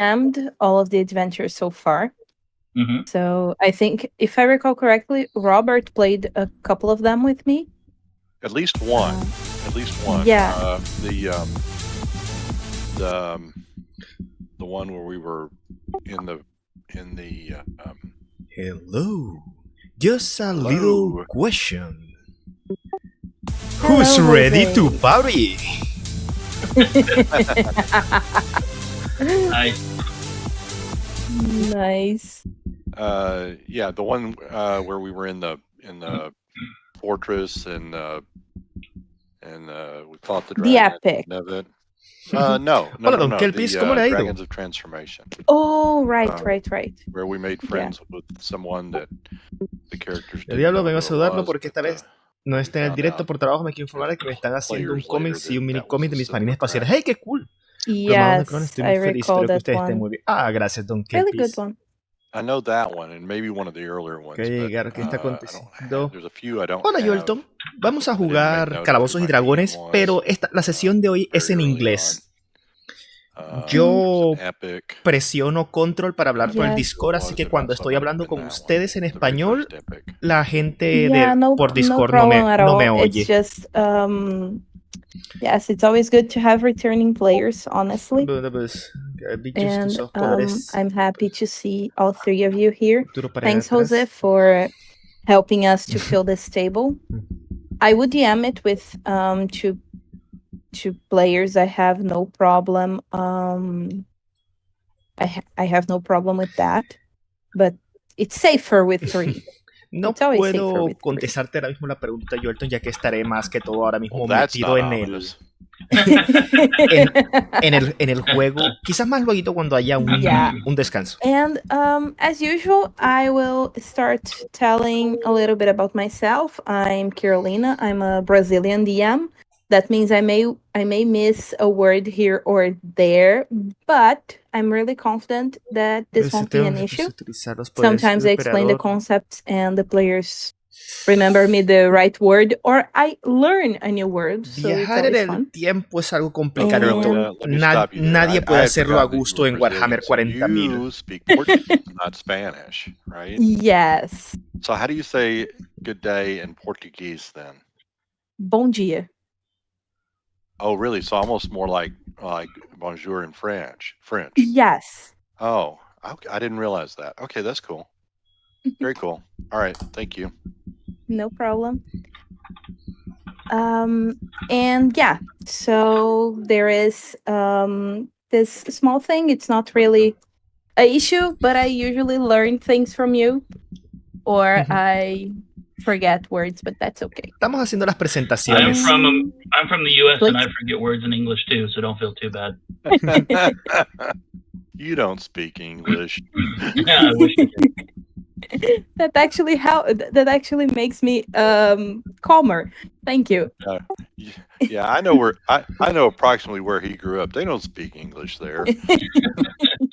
DM'd all of the adventures so far. Mm-hmm. So I think, if I recall correctly, Robert played a couple of them with me. At least one. Yeah. The one where we were in the Hello. Just a Hello. little question. Who's ready Jose. to party? Nice. Yeah, the one where we were in the fortress and we fought the The dragon. epic. No. Hola, Don Kelpis, ¿cómo le ha ido? Dragons of Transformation. Oh, right. Where we made friends with someone that the characters El didn't diablo know vengo a who it saludarlo was, porque esta but, vez no está en el found directo out por trabajo. Me quiero informar de que me están haciendo un players cómic later y un that mini was cómic de mis Silver marines espaciales. Dragon. ¡Hey, qué cool! Yes, Estoy I muy feliz. recall Espero que that ustedes estén one. muy bien. Gracias, Don Really Kelpis. good one. I know that one and maybe one of the earlier ones. ¿Qué But, está I don't aconteciendo? have, there's a few I don't Hola, have. Yolton. Vamos a I didn't make jugar note of Calabozos who y my Dragones, team was, pero la sesión de hoy es very en early inglés. on. Yo There's an epic. presiono control para hablar por el Yes. Discord, así que cuando estoy hablando con ustedes en The very español, first epic. la gente Yeah, por no Discord problem at no all. me oye. It's just, yes, it's always good to have returning players, honestly. And I'm happy to see all three of you here. Thanks, Jose, for helping us to fill this table. I would DM it with two players. I have no problem. I have no problem with that, but it's safer with three. No It's always safer puedo with three. contestarte ahora mismo la pregunta, Yolton, ya que estaré más que todo ahora mismo Well, that's metido not en ominous. el juego. Quizás más luego cuando haya Yeah. un descanso. And as usual, I will start telling a little bit about myself. I'm Carolina. I'm a Brazilian DM. That means I may miss a word here or there, but I'm really confident that this won't be an issue. Sometimes I explain the concepts and the players remember me the right word, or I learn a new word. So Viajar en it's el fun. tiempo es algo complicado. Let me stop you there. Nadie puede I had hacerlo a forgotten that you gusto were en Warhammer Brazilian, so 40.000. You speak Portuguese, not Spanish, right? Yes. So how do you say good day in Portuguese then? Bom dia. Oh, really? So almost more like bonjour in French. Yes. Oh, I didn't realize that. Okay, that's cool. Very cool. All right, thank you. No problem. And yeah, so there is this small thing. It's not really an issue, but I usually learn things from you, or I forget words, but that's okay. Estamos haciendo las presentaciones. I'm from the U.S. and I forget words in English too, so don't feel too bad. You don't speak English. Yeah, I wish I did. That actually makes me calmer. Thank you. Yeah, I know approximately where he grew up. They don't speak English there.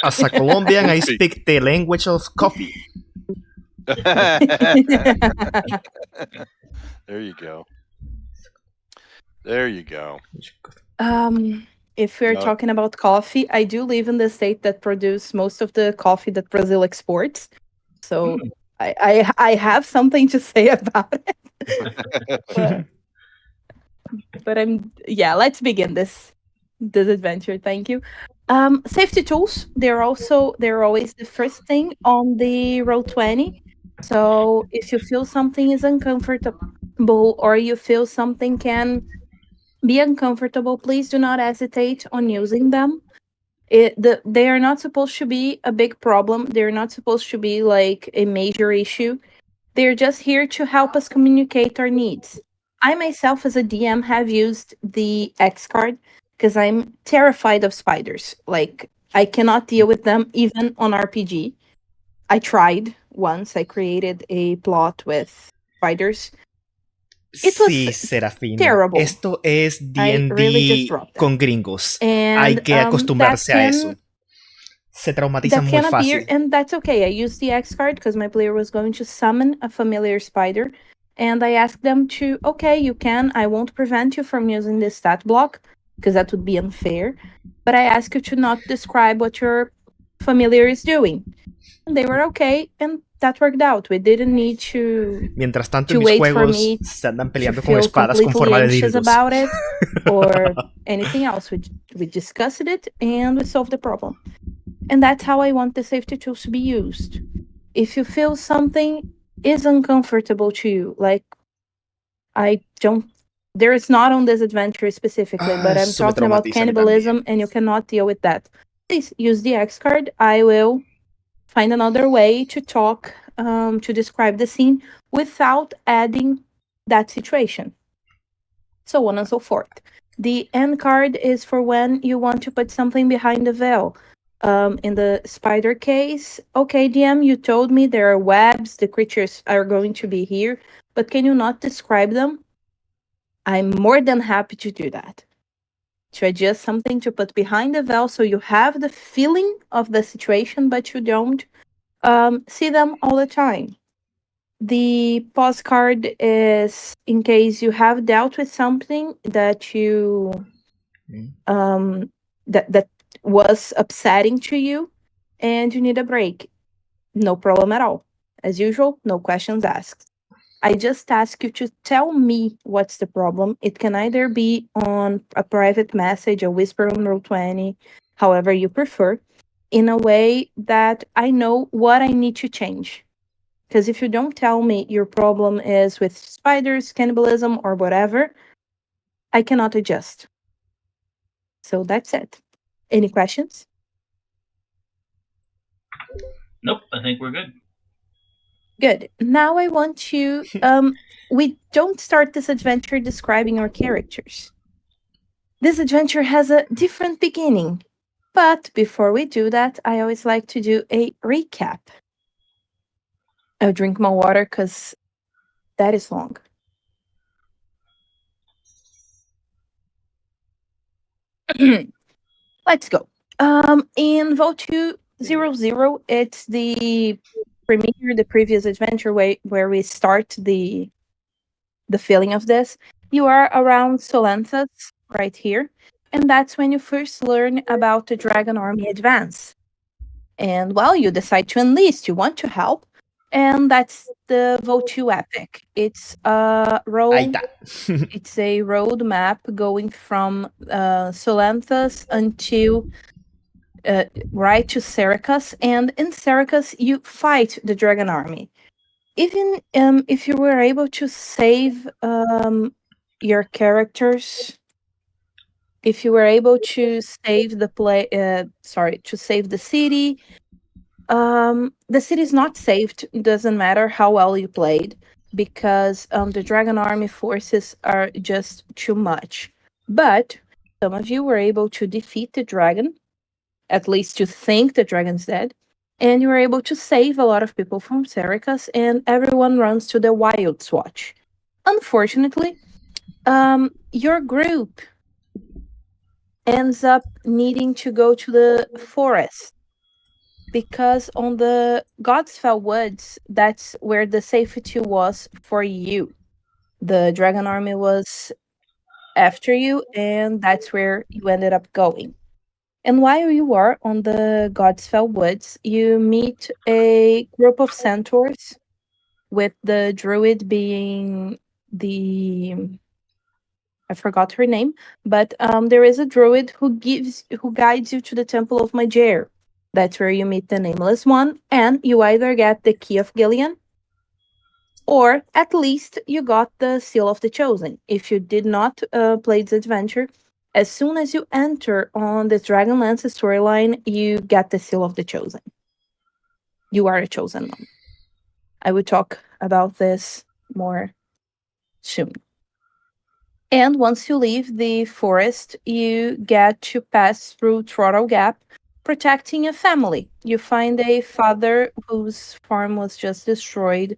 As a Colombian, I speak the language of coffee. There you go. There you go. If we're talking about coffee, I do live in the state that produces most of the coffee that Brazil exports. So I have something to say about it. But let's begin this adventure. Thank you. Safety tools, they're always the first thing on the Roll20. So if you feel something is uncomfortable or you feel something can be uncomfortable, please do not hesitate on using them. They are not supposed to be a big problem. They're not supposed to be like a major issue. They're just here to help us communicate our needs. I myself, as a DM, have used the X card because I'm terrified of spiders. Like, I cannot deal with them even on RPG. I tried once. I created a plot with spiders. It was Serafino. terrible. Esto es D&D really con gringos. And, hay que acostumbrarse a eso. Se traumatizan muy fácil. And that's okay. I used the X card because my player was going to summon a familiar spider. And I asked them to, okay, you can. I won't prevent you from using this stat block because that would be unfair. But I ask you to not describe what your familiar is doing. And they were okay, and that worked out. We didn't need to Mientras tanto, en to mis wait for juegos me se andan to peleando con feel espadas con completely forma de anxious dildos. about it or anything else. We discussed it and we solved the problem. And that's how I want the safety tools to be used. If you feel something is uncomfortable to you, like I don't, there is not on this adventure specifically, but I'm Eso me talking about traumatiza a mí cannibalism también. and you cannot deal with that. Please use the X card. I will find another way to talk, to describe the scene without adding that situation. So on and so forth. The end card is for when you want to put something behind the veil. In the spider case, okay, DM, you told me there are webs, the creatures are going to be here, but can you not describe them? I'm more than happy to do that. To adjust something to put behind the veil so you have the feeling of the situation, but you don't see them all the time. The pause card is in case you have dealt with something that you that was upsetting to you and you need a break. No problem at all. As usual, no questions asked. I just ask you to tell me what's the problem. It can either be on a private message, a whisper on Roll20, however you prefer, in a way that I know what I need to change. Because if you don't tell me your problem is with spiders, cannibalism, or whatever, I cannot adjust. So that's it. Any questions? Nope, I think we're good. Good. Now I want to we don't start this adventure describing our characters. This adventure has a different beginning. But before we do that, I always like to do a recap. I'll drink my water because that is long. Let's go. In Vote 200, it's the premiere, the previous adventure where we start the feeling of this. You are around Solanthas right here, and that's when you first learn about the Dragon Army advance. And well, you decide to enlist, you want to help, and that's the Vote 2 epic. It's a Ahí road. está. It's a road map going from Solanthas until right to Seracus, and in Seracus you fight the Dragon Army. Even if you were able to save your characters, if you were able to save to save the city, the city is not saved. Doesn't matter how well you played, because the Dragon Army forces are just too much. But some of you were able to defeat the dragon, at least you think the dragon's dead, and you were able to save a lot of people from Sericus, and everyone runs to the Wilds Watch. Unfortunately, your group ends up needing to go to the forest, because on the Godsfell Woods, that's where the safety was for you. The Dragon Army was after you, and that's where you ended up going. And while you are on the Godsfell Woods, you meet a group of centaurs, with the druid being I forgot her name, but there is a druid who guides you to the Temple of Majer. That's where you meet the Nameless One, and you either get the Key of Gillian, or at least you got the Seal of the Chosen. If you did not play this adventure, as soon as you enter on the Dragonlance storyline, you get the Seal of the Chosen. You are a chosen one. I will talk about this more soon. And once you leave the forest, you get to pass through Throttle Gap, protecting a family. You find a father whose farm was just destroyed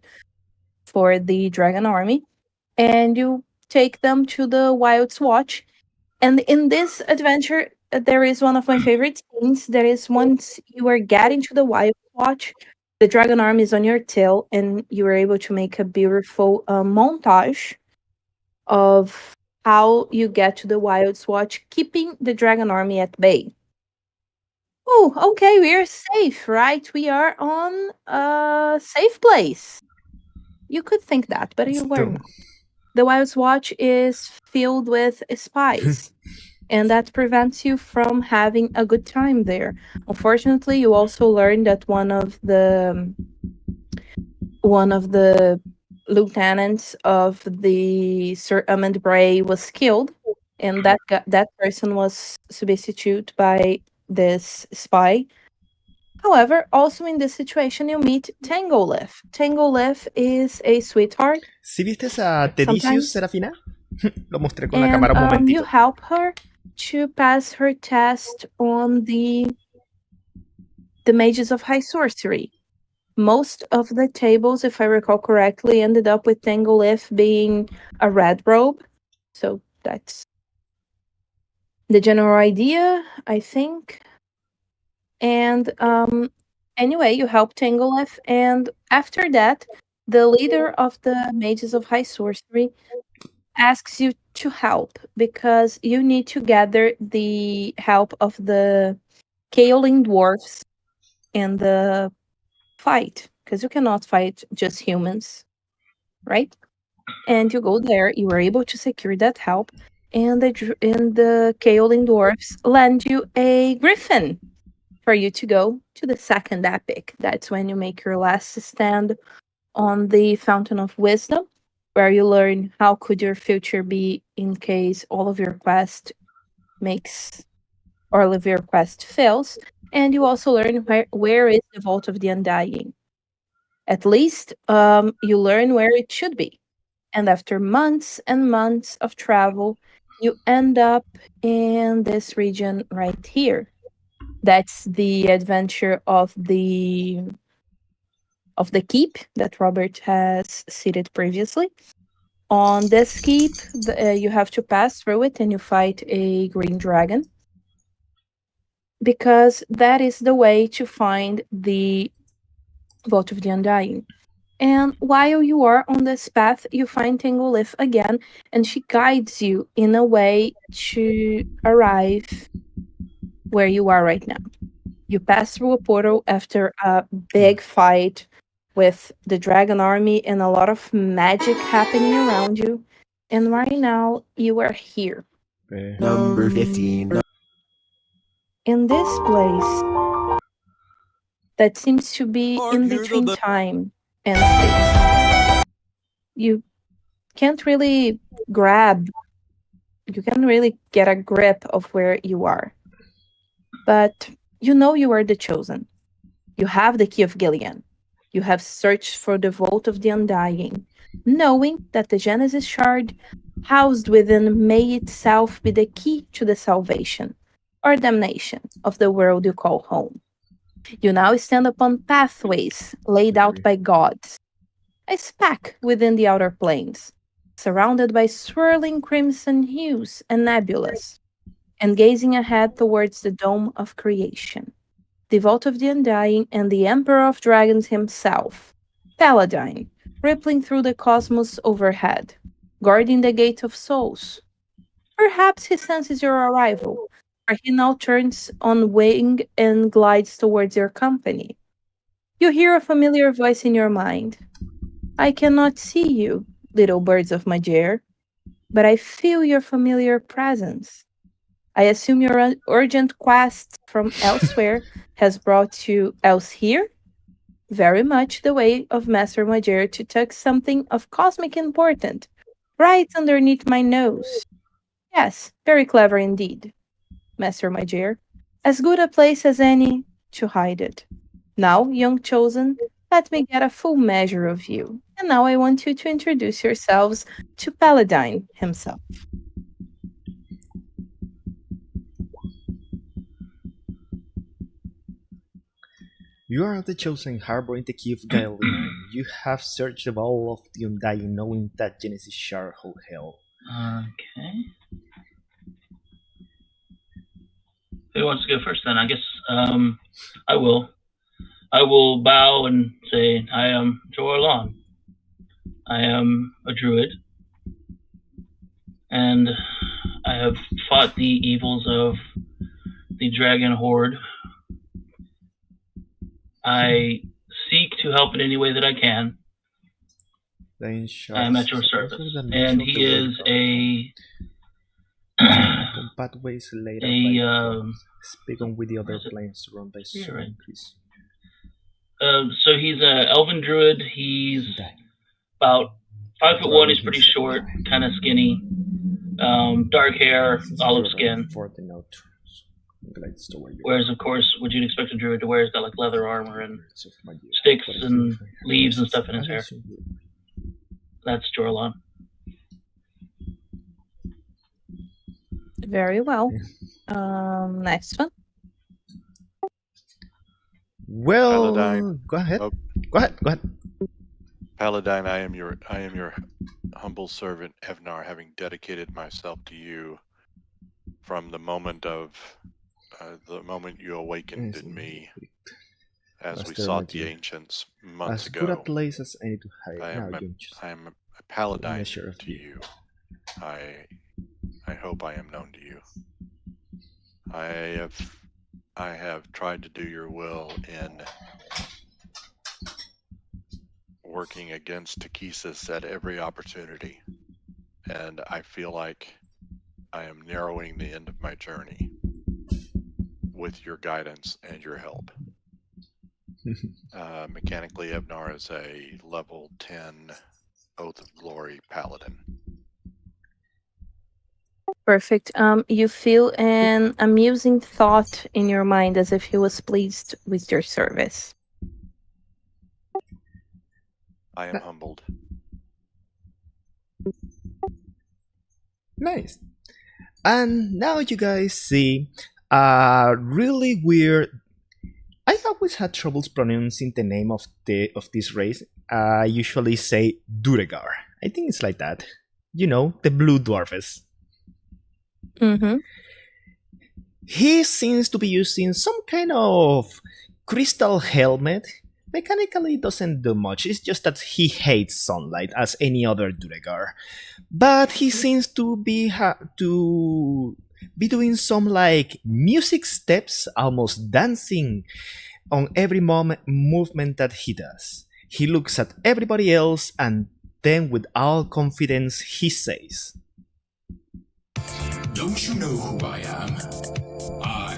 for the Dragon Army, and you take them to the Wild's Watch. And in this adventure, there is one of my favorite scenes. That is once you are getting to the Wild's Watch, the Dragon Army is on your tail, and you are able to make a beautiful montage of how you get to the Wild's Watch, keeping the Dragon Army at bay. Oh, okay, we're safe, right? We are on a safe place. You could think that, but you were Still. not. The Wild's Watch is filled with spies, and that prevents you from having a good time there. Unfortunately, you also learn that one of the lieutenants of the Sir Amand Bray was killed, and that person was substituted by this spy. However, also in this situation, you meet Tangolith. Tangolith is a sweetheart. ¿Sí viste a Tedicius, Sometimes, Serafina? Lo mostré con la and cámara un you momentito. help her to pass her test on the Mages of High Sorcery. Most of the tables, if I recall correctly, ended up with Tangolith being a red robe. So that's the general idea, I think. And anyway, you help Tangolith, and after that, the leader of the Mages of High Sorcery asks you to help because you need to gather the help of the Kaolin dwarfs in the fight, because you cannot fight just humans, right? And you go there, you are able to secure that help, and the Kaolin dwarfs lend you a griffin for you to go to the second epic. That's when you make your last stand on the Fountain of Wisdom, where you learn how could your future be in case all of your quest makes or all of your quest fails. And you also learn where is the Vault of the Undying. At least you learn where it should be. And after months and months of travel, you end up in this region right here. That's the adventure of the keep that Robert has cited previously. On this keep, you have to pass through it and you fight a green dragon, because that is the way to find the Vault of the Undying. And while you are on this path, you find Tangolith again, and she guides you in a way to arrive where you are right now. You pass through a portal after a big fight with the dragon army and a lot of magic happening around you. And right now, you are here. Number 15. In this place that seems to be in between time and space. You can't really get a grip of where you are. But you know you are the chosen. You have the key of Gilead. You have searched for the Vault of the Undying, knowing that the Genesis shard housed within may itself be the key to the salvation or damnation of the world you call home. You now stand upon pathways laid out by gods, a speck within the outer planes, surrounded by swirling crimson hues and nebulas, and gazing ahead towards the dome of creation, the Vault of the Undying, and the Emperor of Dragons himself, Paladine, rippling through the cosmos overhead, guarding the Gate of Souls. Perhaps he senses your arrival, for he now turns on wing and glides towards your company. You hear a familiar voice in your mind. I cannot see you, little birds of Majer, but I feel your familiar presence. I assume your urgent quest from elsewhere has brought you else here? Very much the way of Master Majer to tuck something of cosmic importance right underneath my nose. Yes, very clever indeed, Master Majer. As good a place as any to hide it. Now, young chosen, let me get a full measure of you. And now I want you to introduce yourselves to Paladine himself. You are the chosen, harboring the key of Galilean. You have searched the Vault of the Undying, knowing that Genesis shard hold hell. Okay. Who wants to go first then? I guess I will. I will bow and say, I am Jorlon. I am a druid. And I have fought the evils of the dragon horde I seek to help in any way that I can. I am at your service. And he is pathways later speaking with the other planes run by sun increase. So he's an elven druid. He's about 5'1". He's pretty short, kind of skinny, dark hair, olive skin. Whereas, of course, what you'd expect a druid to wear is got like leather armor and sticks and leaves and stuff in his hair. That's Jorlon. Very well. Next one. Well, Paladine. Go ahead. Oh. Go ahead. Paladine, I am your humble servant, Evnar, having dedicated myself to you from the moment you awakened in me, as we sought the ancients months ago. As good a place as any to hide. I am a paladine to you. I hope I am known to you. I have tried to do your will in working against Takesis at every opportunity, and I feel like I am narrowing the end of my journey with your guidance and your help. Mechanically, Evnar is a level 10 Oath of Glory paladin. Perfect. You feel an amusing thought in your mind as if he was pleased with your service. I am humbled. Nice. And now you guys see a really weird. I always had troubles pronouncing the name of this race. I usually say Duregar. I think it's like that. You know, the blue dwarfs. Mm-hmm. He seems to be using some kind of crystal helmet. Mechanically, it doesn't do much. It's just that he hates sunlight, as any other Duregar. But he seems to be doing some like music steps, almost dancing on every movement that he does. He looks at everybody else and then with all confidence he says, "Don't you know who I am? I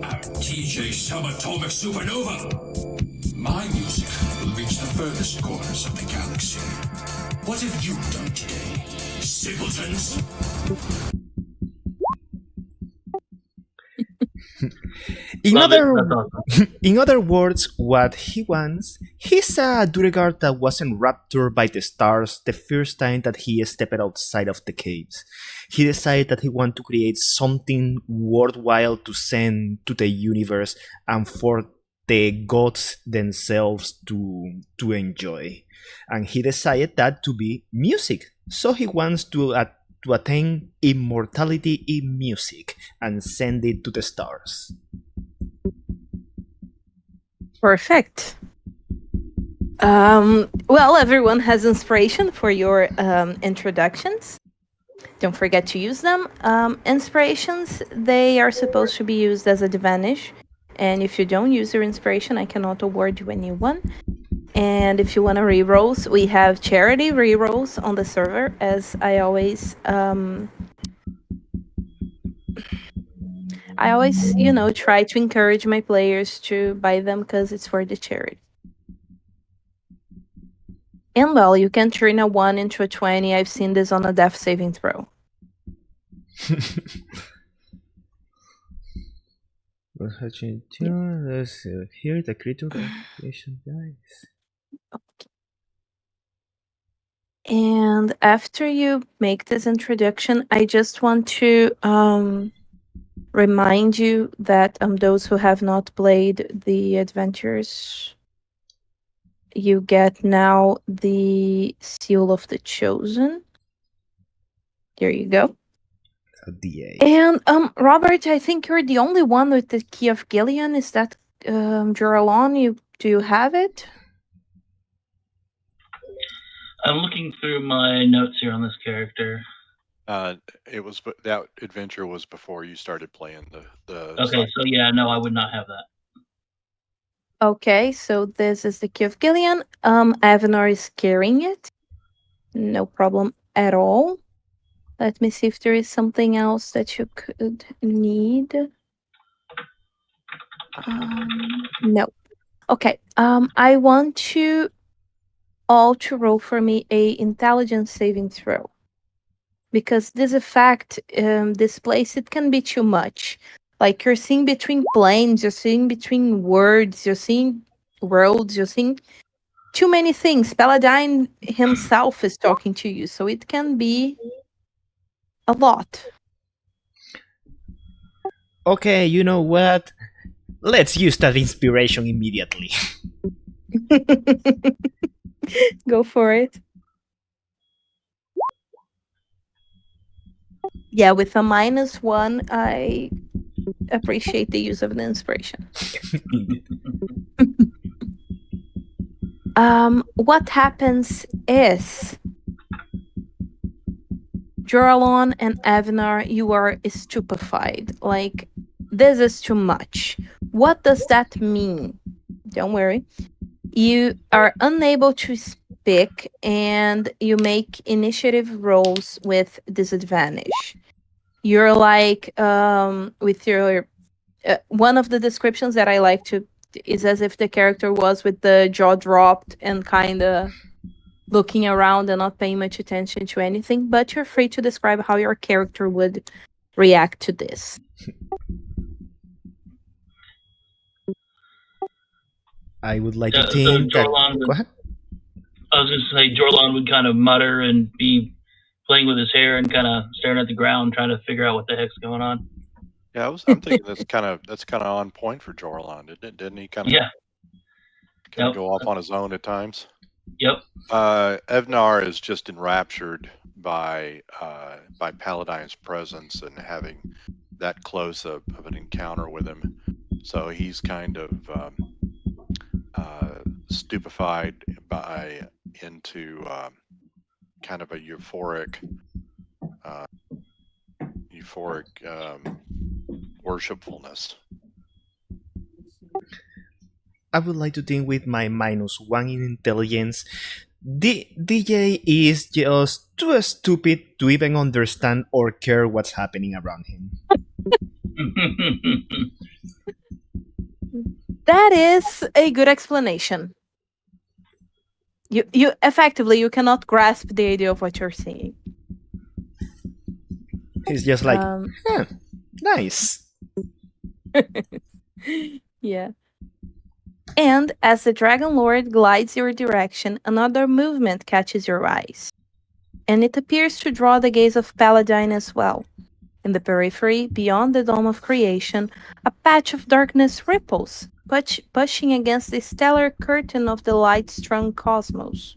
am TJ Subatomic Supernova. My music will reach the furthest corners of the galaxy. What have you done today, simpletons?" In other words, what he wants, he's a Duregar that wasn't raptured by the stars the first time that he stepped outside of the caves. He decided that he wanted to create something worthwhile to send to the universe and for the gods themselves to enjoy. And he decided that to be music. So he wants to attain immortality in music and send it to the stars. Perfect. Well, everyone has inspiration for your introductions. Don't forget to use them. Inspirations, they are supposed to be used as advantage. And if you don't use your inspiration, I cannot award you any one. And if you want to rerolls, we have charity rerolls on the server, as I always, try to encourage my players to buy them because it's for the charity. And well, you can turn a 1 into a 20. I've seen this on a death saving throw. Here the creature activation dies. Okay. And after you make this introduction, I just want to remind you that those who have not played the Adventures, you get now the Seal of the Chosen. There you go. And Robert, I think you're the only one with the Key of Gillian. Is that Joralon? Do you have it? I'm looking through my notes here on this character. That adventure was before you started playing the. Okay, so yeah, no, I would not have that. Okay, so this is the key of Gillian. Avenor is carrying it. No problem at all. Let me see if there is something else that you could need. No. Okay. I want you all to roll for me a intelligence saving throw. Because this effect, this place, it can be too much. Like you're seeing between planes, you're seeing between words, you're seeing worlds, you're seeing too many things. Paladine himself is talking to you, so it can be a lot. Okay, you know what? Let's use that inspiration immediately. Go for it. Yeah, with a -1, I appreciate the use of an inspiration. What happens is Joralon and Avinar, you are stupefied. Like, this is too much. What does that mean? Don't worry. You are unable to speak and you make initiative rolls with disadvantage. You're like, with your one of the descriptions that I like to is as if the character was with the jaw dropped and kind of looking around and not paying much attention to anything, but you're free to describe how your character would react to this. I would like to think that... Go ahead. I was going to say Jorlon would kind of mutter and be playing with his hair and kind of staring at the ground, trying to figure out what the heck's going on. Yeah, I'm thinking that's kind of on point for Jorlon, didn't he? Kind of go off on his own at times. Yep. Evnar is just enraptured by Paladine's presence and having that close of an encounter with him. So he's kind of stupefied into kind of a euphoric worshipfulness. I would like to think with my -1 in intelligence, the DJ is just too stupid to even understand or care what's happening around him. That is a good explanation. You effectively, you cannot grasp the idea of what you're saying. He's just like, nice. Yeah. And as the Dragon Lord glides your direction, another movement catches your eyes. And it appears to draw the gaze of Paladine as well. In the periphery, beyond the Dome of Creation, a patch of darkness ripples, pushing against the stellar curtain of the light-strung cosmos.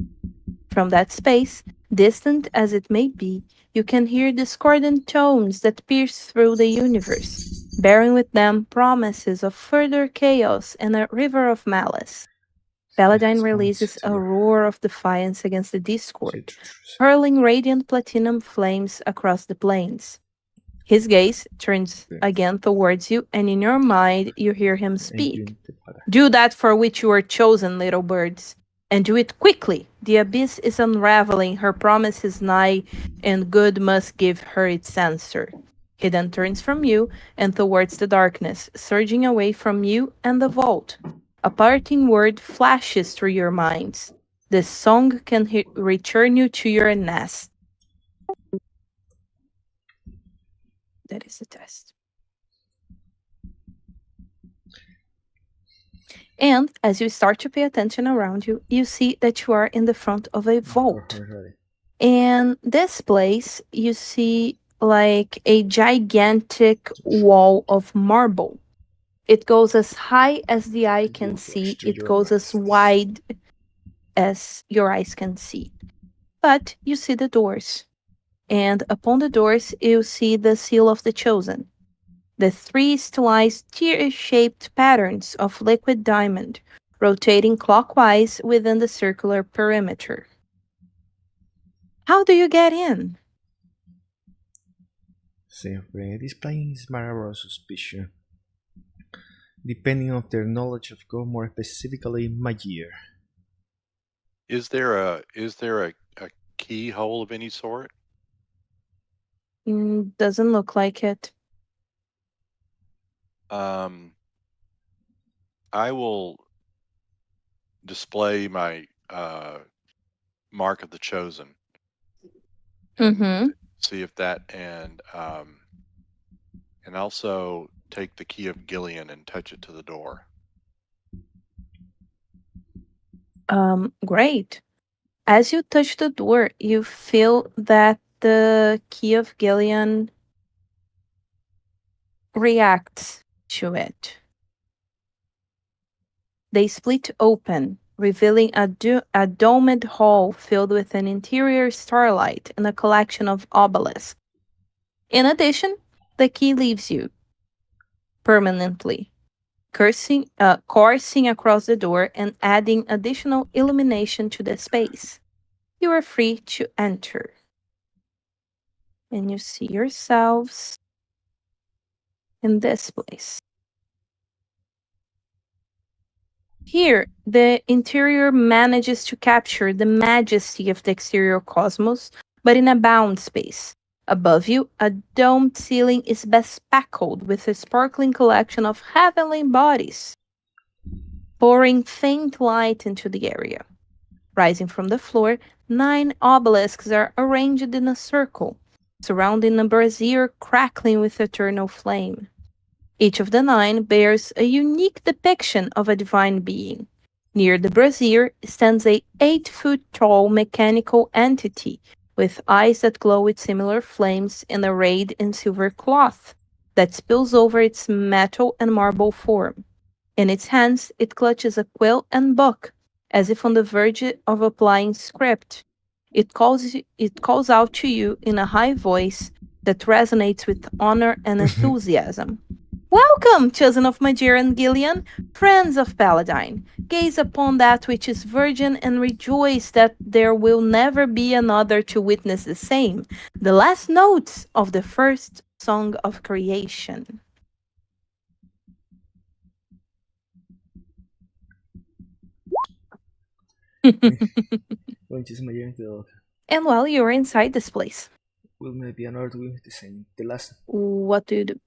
From that space, distant as it may be, you can hear discordant tones that pierce through the universe, bearing with them promises of further chaos and a river of malice. Paladine releases a roar of defiance against the discord, hurling radiant platinum flames across the plains. His gaze turns again towards you, and in your mind you hear him speak. Do that for which you were chosen, little birds, and do it quickly. The abyss is unraveling, her promise is nigh, and good must give her its answer. He then turns from you and towards the darkness, surging away from you and the vault. A parting word flashes through your minds. This song can return you to your nest. That is the test. And as you start to pay attention around you, you see that you are in the front of a vault. And this place, you see like a gigantic wall of marble. It goes as high as the eye can see. It goes as wide as your eyes can see. But you see the doors. And upon the doors, you see the seal of the chosen. The 3 stylized tear-shaped patterns of liquid diamond, rotating clockwise within the circular perimeter. How do you get in? Sempre. This place is marvelous suspicion. depending on their knowledge of go, more specifically Magier. Is there a keyhole of any sort? Doesn't look like it. I will display my mark of the chosen. Mm-hmm. See if that and also take the key of Gillian and touch it to the door. Great. As you touch the door, you feel that the key of Gillian reacts to it. They split open, revealing a domed hall filled with an interior starlight and a collection of obelisks. In addition, the key leaves you permanently, coursing across the door and adding additional illumination to the space. You are free to enter. And you see yourselves in this place. Here, the interior manages to capture the majesty of the exterior cosmos, but in a bound space. Above you, a domed ceiling is bespeckled with a sparkling collection of heavenly bodies, pouring faint light into the area. Rising from the floor, 9 obelisks are arranged in a circle, surrounding a brazier crackling with eternal flame. Each of the 9 bears a unique depiction of a divine being. Near the brazier stands a 8-foot-tall mechanical entity with eyes that glow with similar flames and arrayed in silver cloth that spills over its metal and marble form. In its hands, it clutches a quill and book, as if on the verge of applying script. It calls out to you in a high voice that resonates with honor and enthusiasm. Welcome, chosen of Magier and Gillian, friends of Paladine. Gaze upon that which is virgin and rejoice that there will never be another to witness the same. The last notes of the first song of creation. And while you're inside this place, Will maybe an order with the same. The last. what do you do?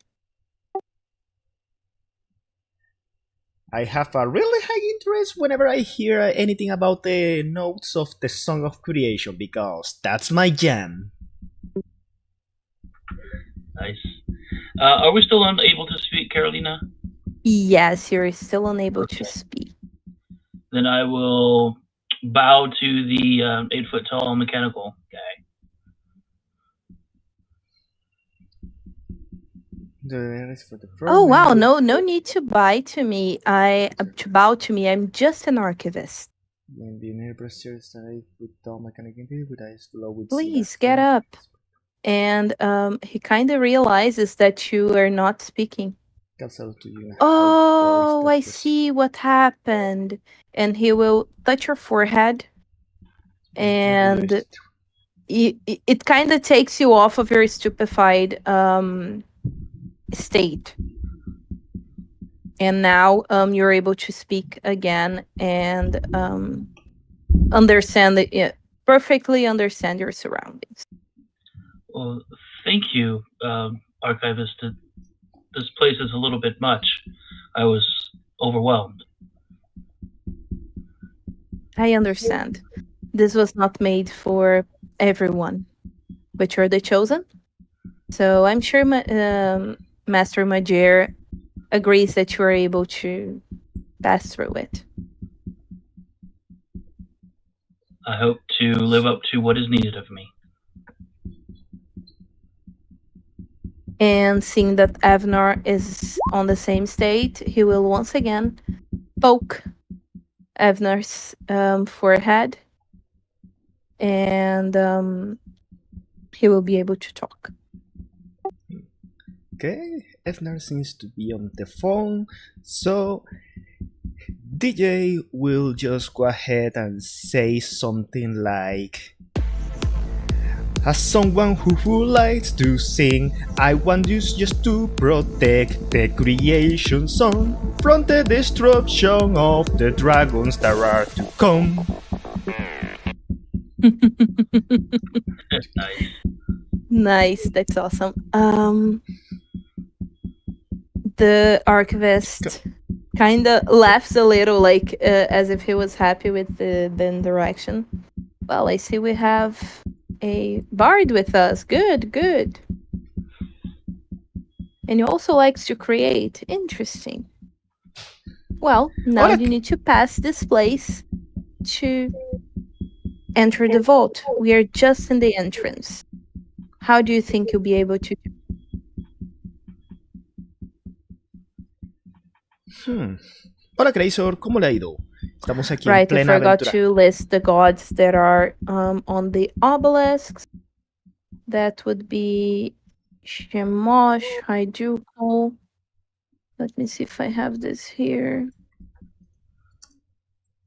I have a really high interest whenever I hear anything about the notes of the Song of Creation, because that's my jam. Nice. Are we still unable to speak, Carolina? Yes, you're still unable to speak. Then I will bow to the 8-foot-tall mechanical guy. Oh wow! No need to bow to me. I'm just an archivist. Please get up. And he kind of realizes that you are not speaking. Oh, I see what happened. And he will touch your forehead, and it kind of takes you off of your stupefied state. And now you're able to speak again and perfectly understand your surroundings. Well, thank you, Archivist. This place is a little bit much. I was overwhelmed. I understand. This was not made for everyone, but you're the chosen. So I'm sure Master Magier agrees that you are able to pass through it. I hope to live up to what is needed of me. And seeing that Avnar is on the same state, he will once again poke Avnar's forehead, and he will be able to talk. Okay, Avnar seems to be on the phone, so DJ will just go ahead and say something like, As someone who likes to sing, I want you just to protect the creation song from the destruction of the dragons that are to come. Nice. Nice, that's awesome. The archivist kind of laughs a little, like as if he was happy with the direction. Well, I see we have a bard with us. Good, good. And he also likes to create. Interesting. Well, now you need to pass this place to enter the vault. We are just in the entrance. How do you think you'll be able to do? Hola, Crazor, ¿cómo le ha ido? Estamos aquí Right, en I plena forgot aventura. to list the gods that are on the obelisks. That would be Shemosh, Haijuko. Let me see if I have this here.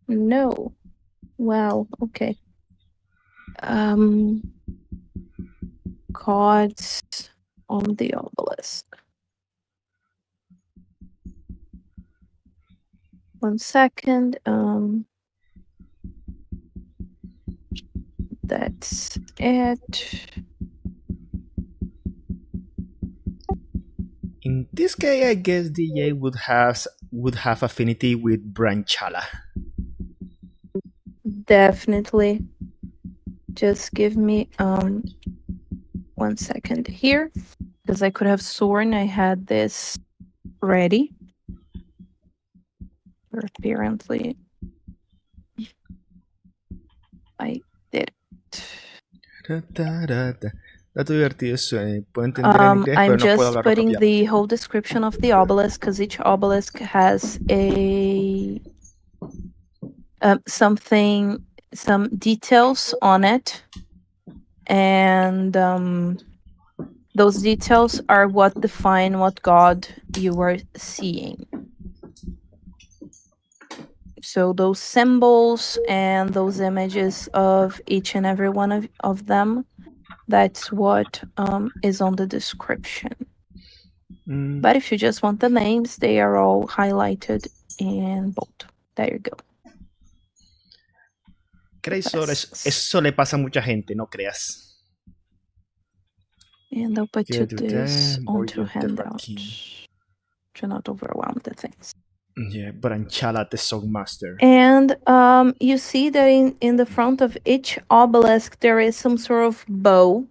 No. Wow, okay. Gods on the obelisk. 1 second. That's it. In this case, I guess DJ would have affinity with Branchala. Definitely. Just give me 1 second here, because I could have sworn I had this ready. But apparently I did it. Dato divertido eso, puedo entender en inglés, I'm pero no puedo just hablarlo putting propiamente. the whole description of the obelisk, because each obelisk has a some details on it, and those details are what define what god you are seeing. So those symbols and those images of each and every one of them, that's what is on the description. But if you just want the names, they are all highlighted in bold. There you go. Crazor, eso le pasa a mucha gente, no creas. And I'll put you this onto Voyager, handout King. to not overwhelm the things. Yeah, Branchala, the Songmaster. And you see that in the front of each obelisk there is some sort of bow,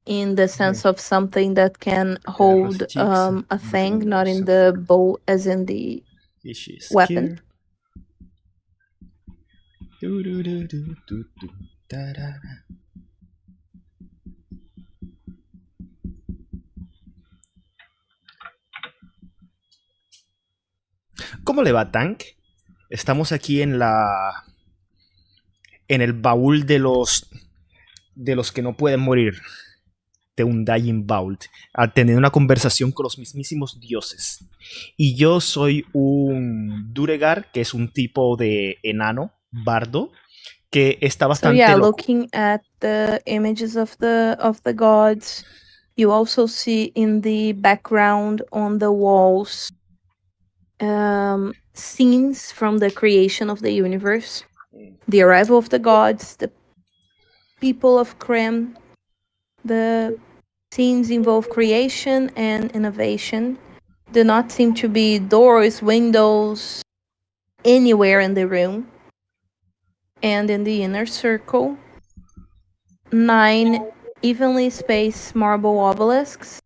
in the sense of something that can hold a thing, not in the bow as in the weapon. ¿Cómo le va, Tank? Estamos aquí en el baúl de los que no pueden morir, de un Dying Vault, a tener una conversación con los mismísimos dioses. Y yo soy un Duregar, que es un tipo de enano, bardo, que está bastante loco. Looking at the images of the gods, you also see in the background on the walls scenes from the creation of the universe, the arrival of the gods, the people of Krem. The scenes involve creation and innovation. Do not seem to be doors, windows, anywhere in the room. And in the inner circle, 9 evenly spaced marble obelisks,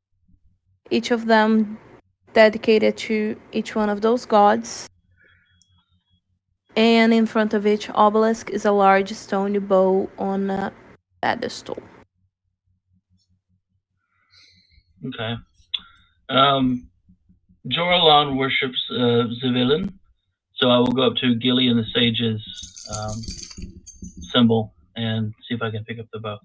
each of them dedicated to each one of those gods. And in front of each obelisk is a large stone bow on a pedestal. Okay. Joralon worships Zavillan, so I will go up to Gillian the Sage's symbol and see if I can pick up the bow.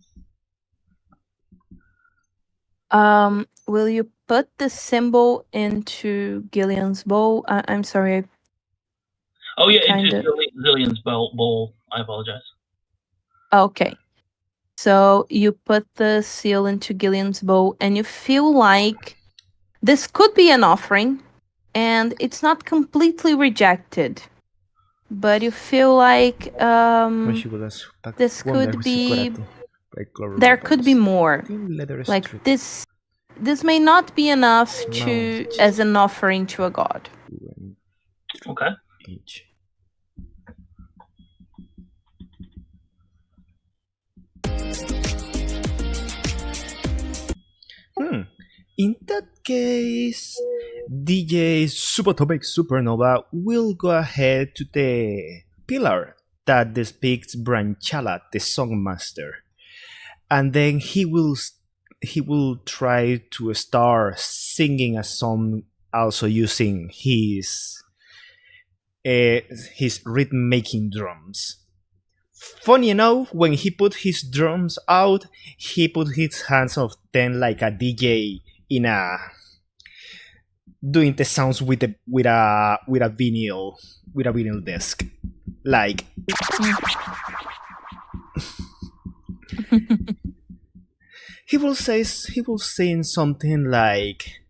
Will you put the symbol into Gillian's bowl? I'm sorry. Oh yeah, into Zillian's bowl. I apologize. Okay. So you put the seal into Gillian's bow, and you feel like this could be an offering, and it's not completely rejected. But you feel like this could be... There could be more. Like this may not be enough as an offering to a god. Okay. In that case, DJ Subatomic Supernova will go ahead to the pillar that depicts Branchala, the songmaster, and then he will try to start singing a song, also using his rhythm making drums. Funny enough, when he put his drums out, he put his hands of them like a DJ in a doing the sounds with a vinyl disc, like. He will sing something like,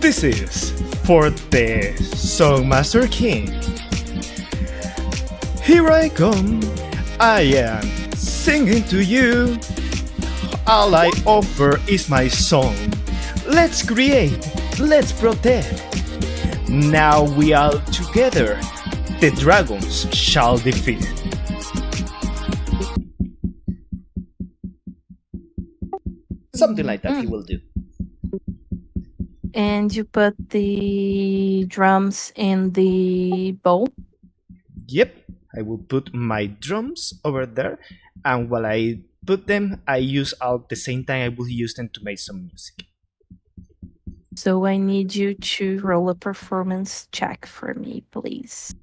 "This is for the Songmaster King. Here I come, I am singing to you. All I offer is my song. Let's create, let's protect. Now we are together, the dragons shall defeat." Something like that he will do. And you put the drums in the bowl? Yep, I will put my drums over there, and while I put them, I use at the same time I will use them to make some music. So I need you to roll a performance check for me, please.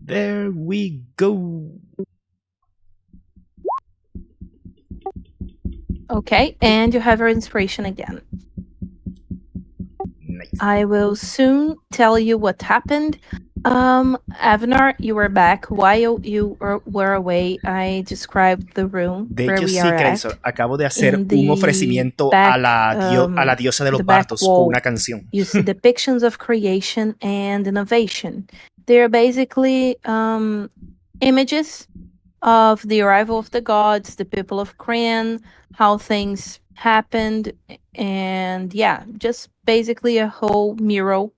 There we go. Okay, and you have your inspiration again. Nice. I will soon tell you what happened. Avnar, you were back. While you were away, I described the room where we are at. Acabo de hacer In un ofrecimiento back, a la diosa de los the back bardos wall, con una canción. You see depictions of creation and innovation. They're basically images of the arrival of the gods, the people of Cran, how things happened, and yeah, just basically a whole mural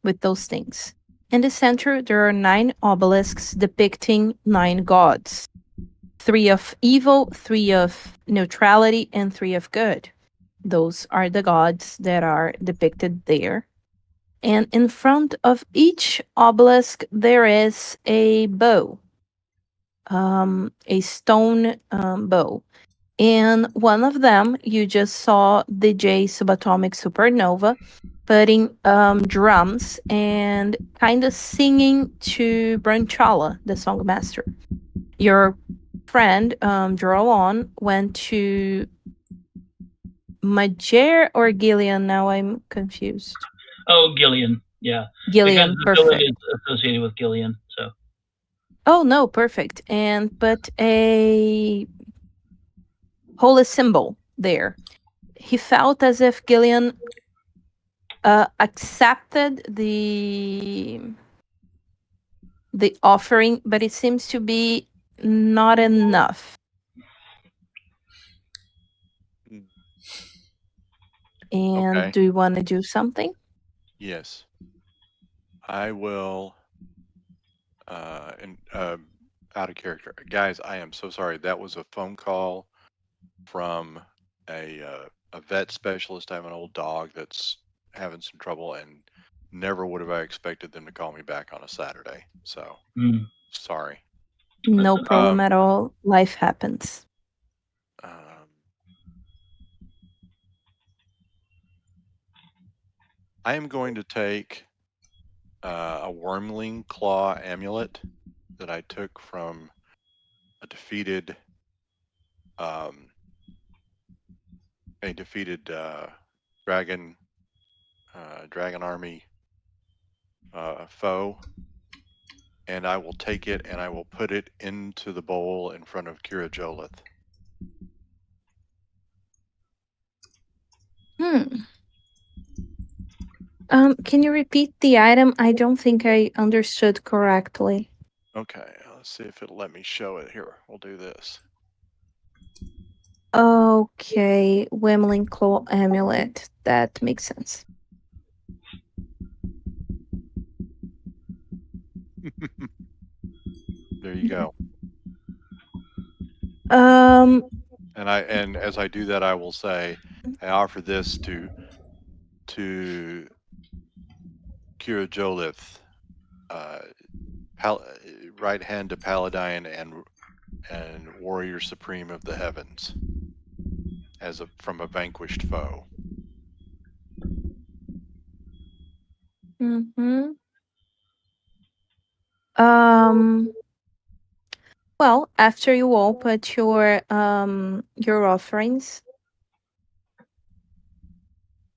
with those things. In the center, there are 9 obelisks depicting 9 gods. 3 of evil, 3 of neutrality, and 3 of good. Those are the gods that are depicted there. And in front of each obelisk, there is a bow. A stone bow. And one of them, you just saw DJ Subatomic Supernova putting drums and kind of singing to Branchala, the songmaster. Your friend, Joralon, went to Majer or Gillian? Now I'm confused. Oh, Gillian. Yeah. Gillian, because the perfect. is associated with Gillian, so. Oh, no, perfect. And put a holy symbol there. He felt as if Gillian accepted the offering, but it seems to be not enough. And Okay. do you want to do something? Yes. I will. Out of character, guys. I am so sorry. That was a phone call from a vet specialist. I have an old dog that's having some trouble, and never would have I expected them to call me back on a Saturday. So sorry. No problem at all. Life happens. I am going to take a wormling claw amulet that I took from a defeated dragon army foe, and I will take it and I will put it into the bowl in front of Kira Jolith. Can you repeat the item? I don't think I understood correctly. Okay, let's see if it'll let me show it here. We'll do this. Okay, Wemmeling Claw Amulet. That makes sense. There you go. And as I do that, I will say, I offer this to Kira Jolith, right hand to Paladine and Warrior Supreme of the Heavens, from a vanquished foe. Mm-hmm. Well, after you all put your offerings,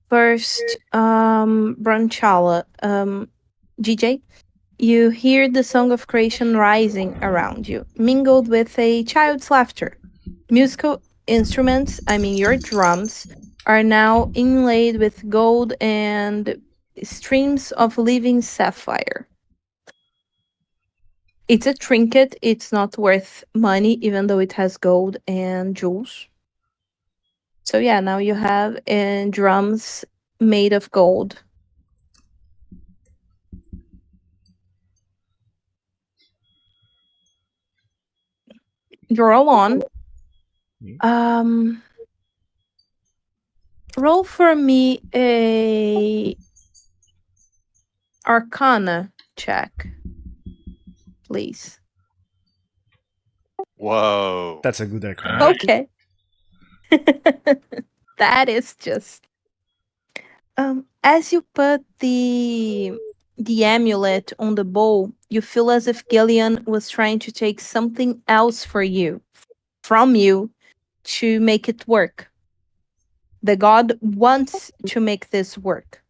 first, Branchala, GJ, you hear the song of creation rising around you, mingled with a child's laughter. Musical instruments, I mean your drums, are now inlaid with gold and streams of living sapphire. It's a trinket, it's not worth money, even though it has gold and jewels. So yeah, now you have drums made of gold. You're all on. Roll for me a Arcana check, please. Whoa. That's a good Arcana. Okay. That is just as you put the amulet on the bowl, you feel as if Gillian was trying to take something else from you to make it work. The god wants to make this work.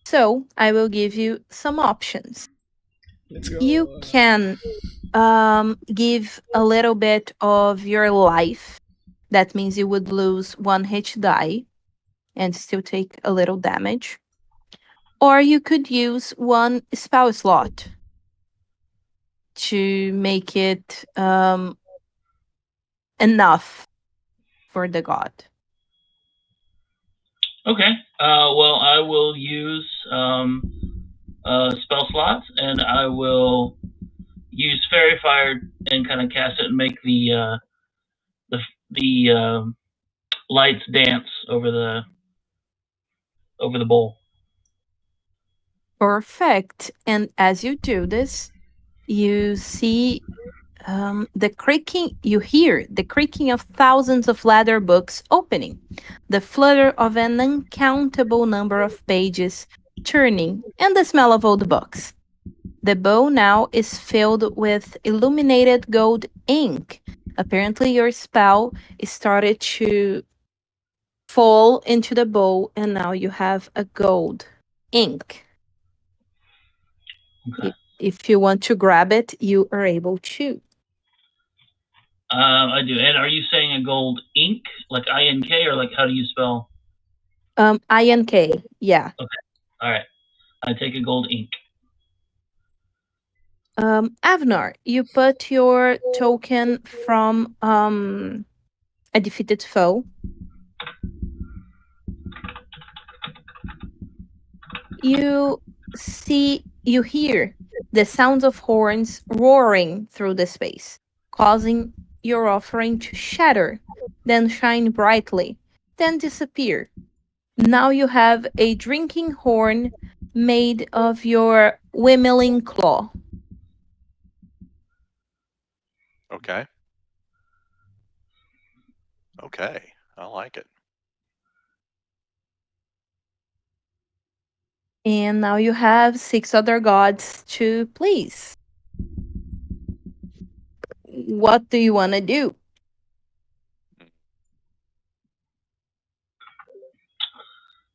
So I will give you some options. Let's go. You can give a little bit of your life. That means you would lose 1 hit die and still take a little damage. Or you could use 1 spell slot to make it enough for the god. Okay. Well, I will use spell slots, and I will use Fairy Fire and kind of cast it and make the lights dance over the bowl. Perfect. And as you do this, you see you hear the creaking of thousands of leather books opening, the flutter of an uncountable number of pages turning, and the smell of old books. The bowl now is filled with illuminated gold ink. Apparently, your spell started to fall into the bowl, and now you have a gold ink. Okay. If you want to grab it, you are able to. I do. And are you saying a gold ink, like INK, or like how do you spell? INK, yeah. Okay. All right. I take a gold ink. Avnar, you put your token from a defeated foe. You hear the sounds of horns roaring through the space, causing your offering to shatter, then shine brightly, then disappear. Now you have a drinking horn made of your Wimmeling Claw. Okay. Okay, I like it. And now you have 6 other gods to please. What do you want to do?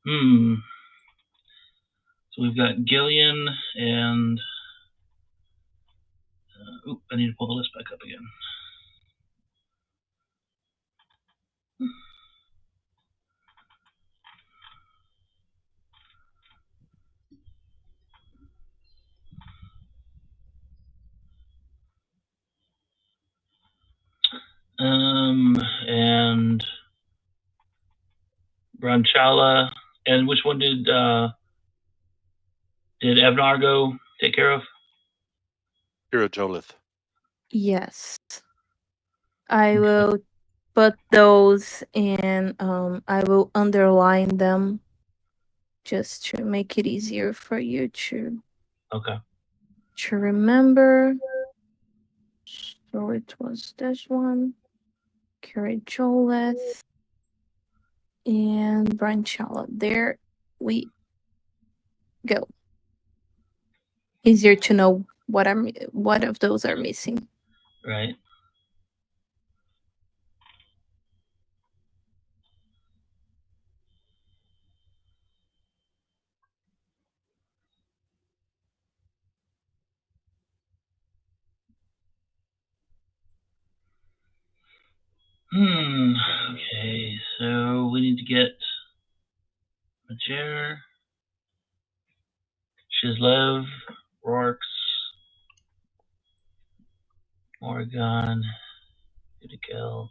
So we've got Gillian and I need to pull the list back up again. And Branchala, and which one did Evnar go take care of? Kira Jolith. Yes. I will put those in, I will underline them just to make it easier for you to remember. So it was this one, Carajoleth, and Branchala. There we go. Easier to know what of those are missing. Right. Okay, so we need to get Majer, Shizlev, Rorks, Morgan, Udikel,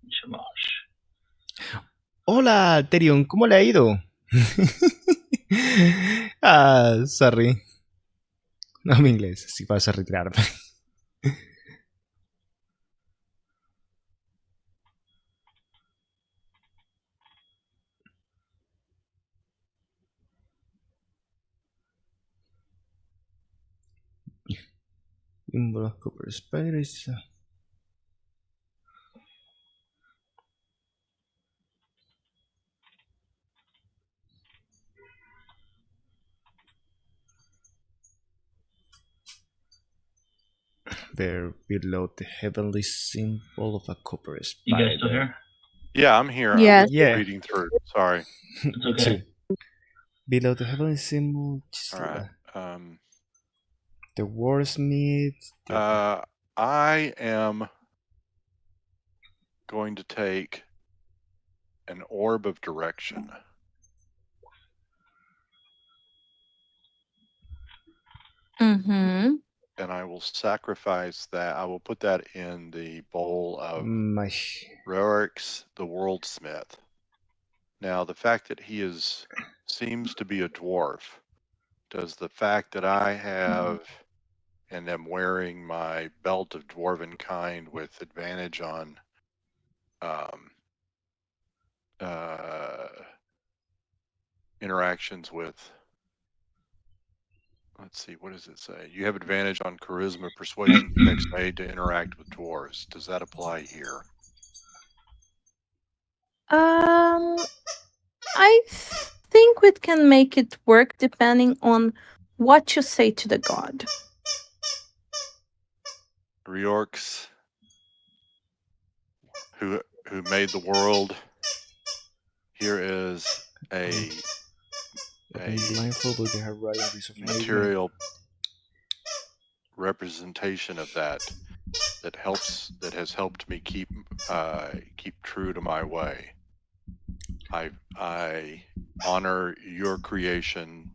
and Shamash. Hola, Terion, ¿cómo le ha ido? Sorry. No, mi inglés, si vas a retirarme. Copper spiders. They're below the heavenly symbol of a copper spider. You guys still here? Yeah, I'm here. Yes. I'm just reading through. Sorry. It's okay. Below the heavenly symbol. All right. The wordsmith. I am going to take an orb of direction. Mm-hmm. And I will sacrifice that. I will put that in the bowl of Rorix, the worldsmith. Now, the fact that he seems to be a dwarf, does the fact that I have and am wearing my belt of dwarven kind with advantage on interactions with, let's see, what does it say? You have advantage on charisma, persuasion checks made to interact with dwarves. Does that apply here? I think we can make it work depending on what you say to the god. Reorx, who made the world, here is a material representation of that has helped me keep true to my way. I honor your creation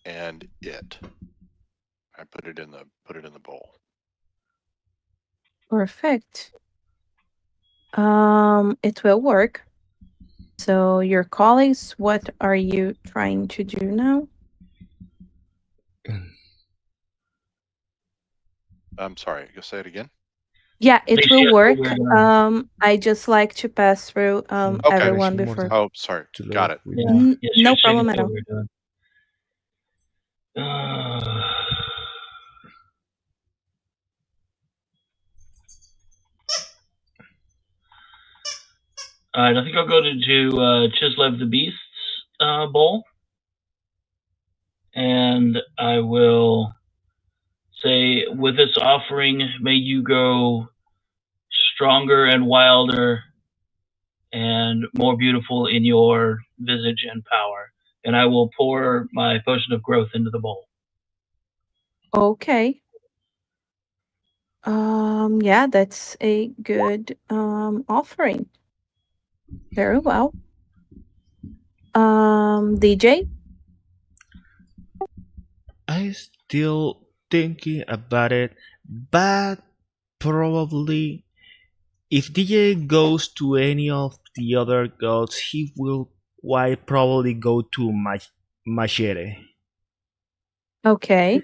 and it. I put it in the bowl. Perfect. It will work. So your colleagues, what are you trying to do now? I'm sorry, go say it again. Yeah, it will work. I just like to pass through everyone before. Oh, sorry. Got it. Yeah. No problem at all. All right, I think I'll go to Chislev the Beast's bowl. And I will say, with this offering, may you grow stronger and wilder and more beautiful in your visage and power. And I will pour my potion of growth into the bowl. Okay. Yeah, that's a good offering. Very well. DJ? I still thinking about it, but probably if DJ goes to any of the other gods, he will quite probably go to Magere. Okay.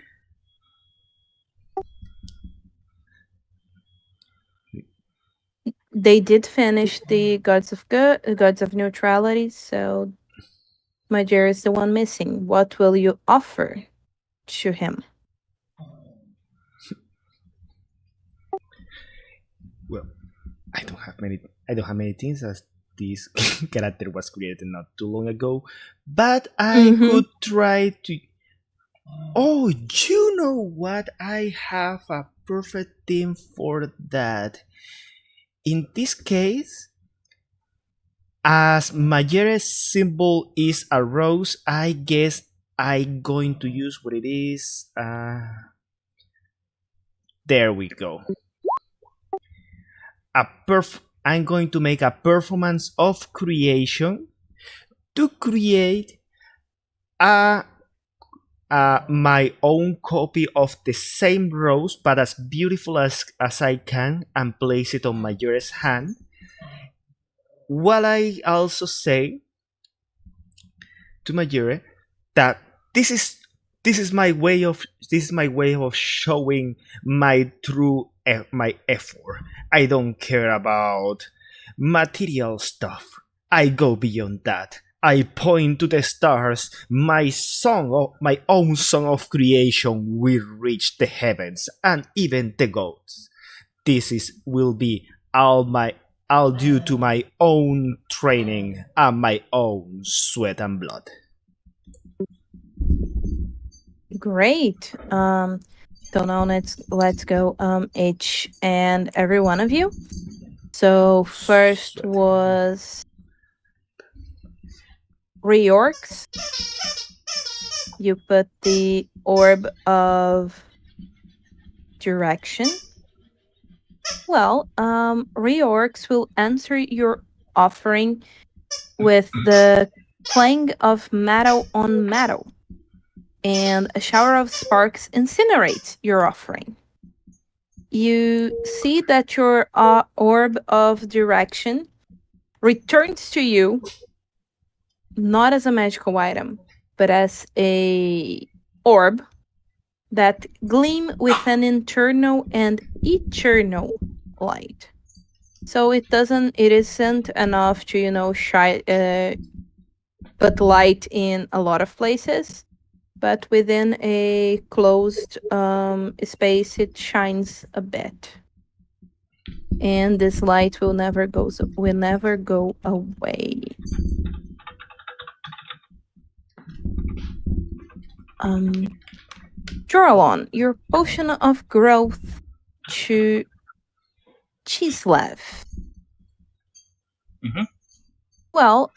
They did finish the Gods of Good, Gods of Neutrality, so Major is the one missing. What will you offer to him? Well, I don't have many. I don't have many things as this character was created not too long ago, but I Mm-hmm. could try to. Oh, you know what? I have a perfect theme for that. In this case, as Majere's symbol is a rose, I guess I'm going to use what it is. There we go. I'm going to make a performance of creation to create a my own copy of the same rose, but as beautiful as I can, and place it on Majore's hand. While I also say to Majore that this is this is my way of showing my true my effort. I don't care about material stuff. I go beyond that. I point to the stars. My own song of creation will reach the heavens and even the gods. Will be all due to my own training and my own sweat and blood. Great. So now let's go each and every one of you. So first Sweat. was Reorcs. You put the orb of direction. Well, Reorcs will answer your offering with the clang of metal on metal, and a shower of sparks incinerates your offering. You see that your orb of direction returns to you not as a magical item, but as a orb that gleam with an internal and eternal light. So it isn't enough to, put light in a lot of places, but within a closed space, it shines a bit. And this light will never go away. Joralon, your potion of growth to Chislev. Mhm. Well,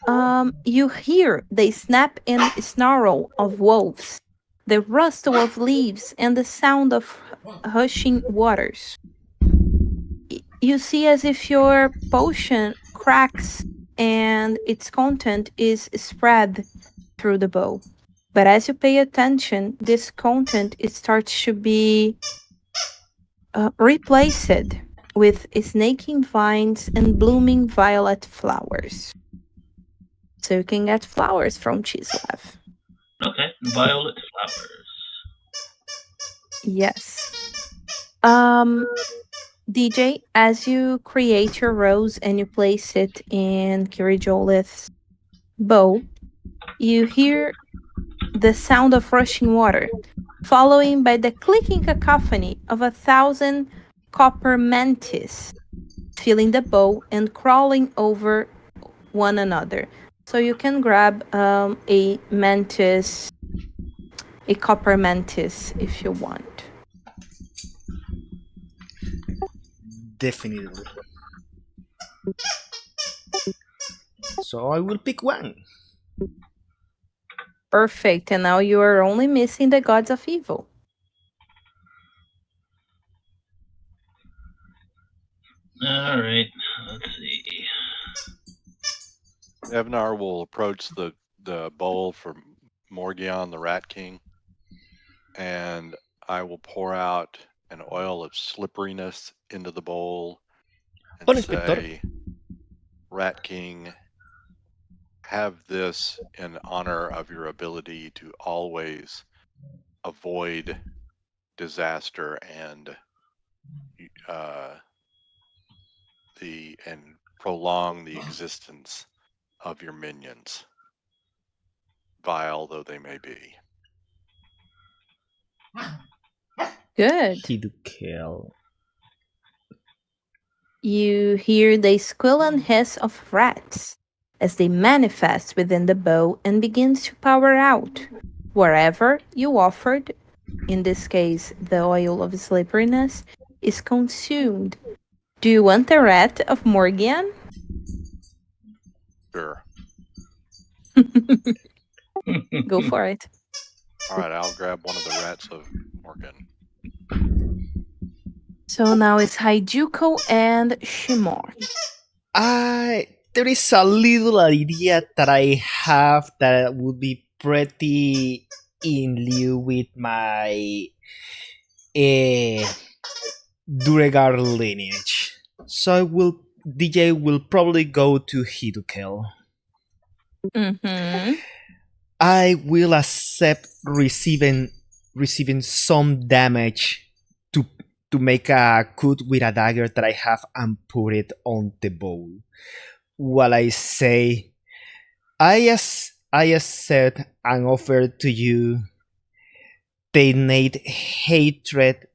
you hear the snap and snarl of wolves, the rustle of leaves, and the sound of hushing waters. You see as if your potion cracks and its content is spread through the bow. But as you pay attention, this content it starts to be replaced with snaking vines and blooming violet flowers. So you can get flowers from Chislev. Okay, violet flowers. Yes. DJ, as you create your rose and you place it in Kirijolith's bow, you hear the sound of rushing water, following by the clicking cacophony of 1,000 copper mantis filling the bow and crawling over one another. So you can grab a mantis, a copper mantis, if you want. Definitely. So I will pick one. Perfect. And now you are only missing the gods of evil. All right. Let's see. Evnar will approach the bowl for Morgion, the Rat King, and I will pour out an oil of slipperiness into the bowl and Hola, inspector. say, Rat King, have this in honor of your ability to always avoid disaster and prolong the existence of your minions, vile though they may be. Good. Hidukel. You hear the squeal and hiss of rats as they manifest within the bow and begins to power out wherever you offered, in this case the oil of slipperiness, is consumed. Do you want the rat of Morgan? Sure. Go for it. All right, I'll grab one of the rats of Morgan. So now it's Haijuko and Shimon. There is a little idea that I have that would be pretty in lieu with my Duregar lineage. So DJ will probably go to Hidukel. Mm-hmm. I will accept receiving some damage to make a cut with a dagger that I have and put it on the bowl. While I say, I accept and offer to you the innate hatred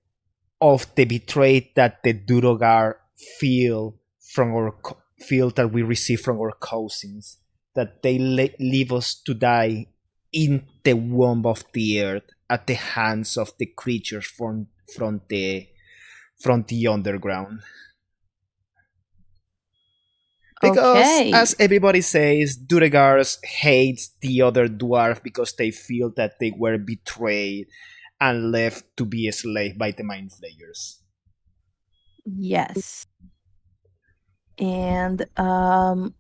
of the betrayed that the Durogar feel that we receive from our cousins, that they leave us to die in the womb of the earth at the hands of the creatures from the underground. Because, as everybody says, Duregars hates the other dwarf because they feel that they were betrayed and left to be a slave by the Mind Flayers. Yes. And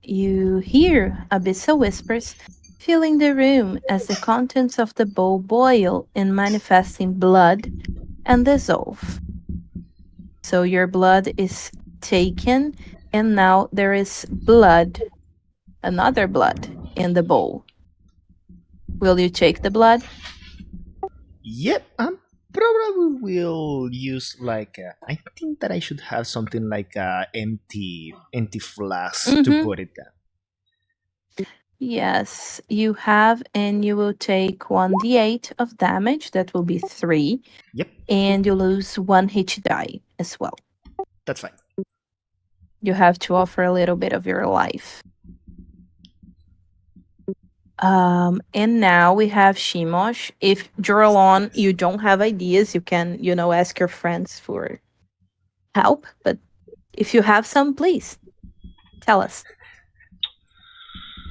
you hear Abyssa whispers, filling the room as the contents of the bowl boil in manifesting blood and dissolve. So your blood is taken, and now there is blood, another blood, in the bowl. Will you take the blood? Yep, I probably will use I think that I should have something like a empty flask to put it down. Yes, you have, and you will take 1d8 of damage. That will be 3. Yep. And you lose 1 hit die as well. That's fine. You have to offer a little bit of your life. And now we have Shimosh. If Joralon, you don't have ideas, you can, ask your friends for help. But if you have some, please tell us.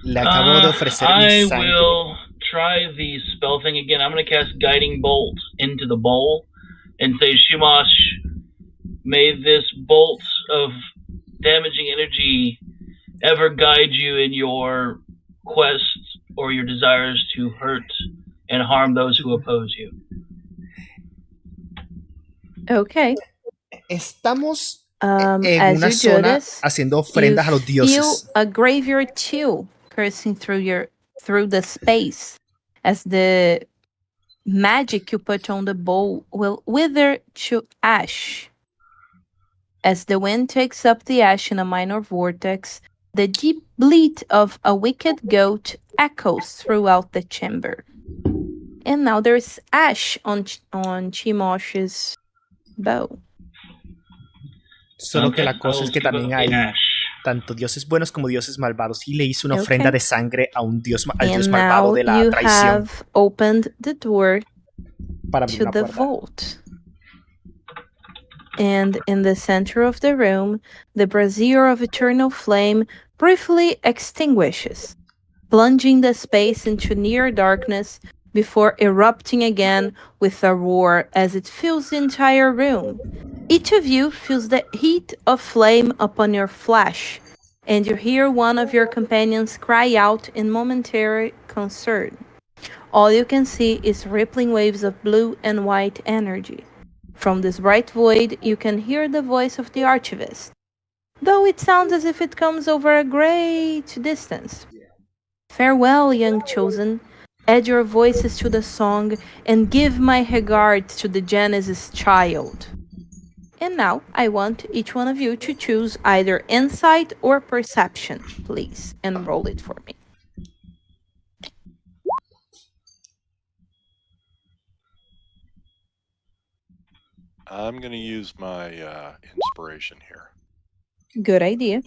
Le acabo de ofrecer mi sangre. I will try the spell thing again. I'm going to cast Guiding Bolt into the bowl and say, Shimosh, may this bolt of damaging energy ever guide you in your quest or your desires to hurt and harm those who oppose you. Okay. Estamos en una zona haciendo ofrendas a los dioses. You feel a graveyard chill coursing through the space as the magic you put on the bowl will wither to ash. As the wind takes up the ash in a minor vortex, the deep bleat of a wicked goat echoes throughout the chamber. And now there's ash on Chimosh's bow. Solo que la cosa es que también hay tanto dioses buenos como dioses malvados. Y le hizo una ofrenda de sangre a un dios, al dios malvado de la traición. And now you have opened the door to the vault. And in the center of the room, the brazier of eternal flame briefly extinguishes, plunging the space into near darkness before erupting again with a roar as it fills the entire room. Each of you feels the heat of flame upon your flesh, and you hear one of your companions cry out in momentary concern. All you can see is rippling waves of blue and white energy. From this bright void, you can hear the voice of the archivist, though it sounds as if it comes over a great distance. Farewell, young chosen. Add your voices to the song and give my regards to the Genesis child. And now I want each one of you to choose either insight or perception, please, and roll it for me. I'm going to use my inspiration here. Good idea.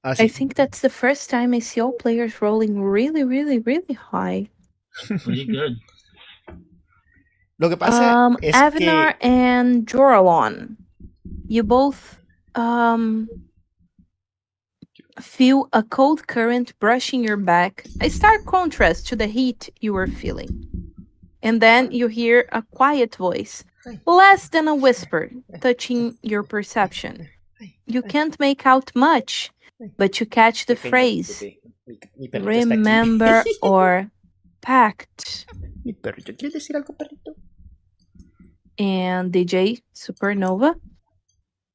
I think that's the first time I see all players rolling really, really, really high. Pretty good. Lo que pasa es Avinar que and Joralon, you both feel a cold current brushing your back, a stark contrast to the heat you were feeling. And then you hear a quiet voice, less than a whisper, touching your perception. You can't make out much, but you catch the phrase, remember or pact. Mi perrito, ¿quieres decir algo, perrito? And DJ Supernova,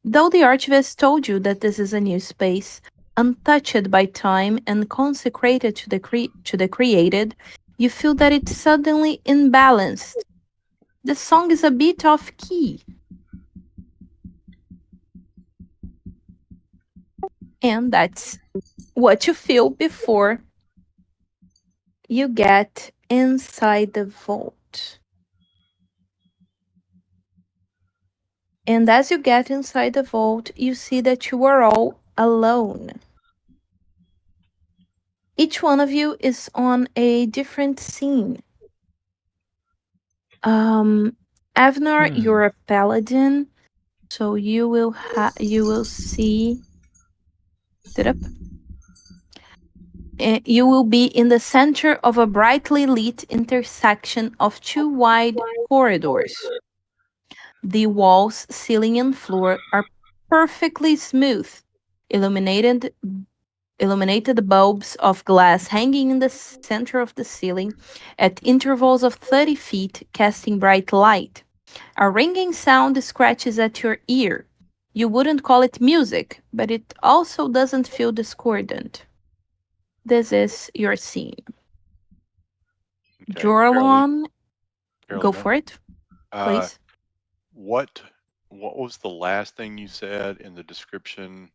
though the Archivist told you that this is a new space, untouched by time and consecrated to the created, you feel that it's suddenly imbalanced. The song is a bit off key. And that's what you feel before you get inside the vault. And as you get inside the vault, you see that you are all alone. Each one of you is on a different scene. Avnar, you're a paladin, so you will see. You will be in the center of a brightly lit intersection of two wide corridors. The walls, ceiling, and floor are perfectly smooth, illuminated bulbs of glass hanging in the center of the ceiling at intervals of 30 feet, casting bright light. A ringing sound scratches at your ear. You wouldn't call it music, but it also doesn't feel discordant. This is your scene. Okay, Joralon, go Carolina, for it, please. What was the last thing you said in the description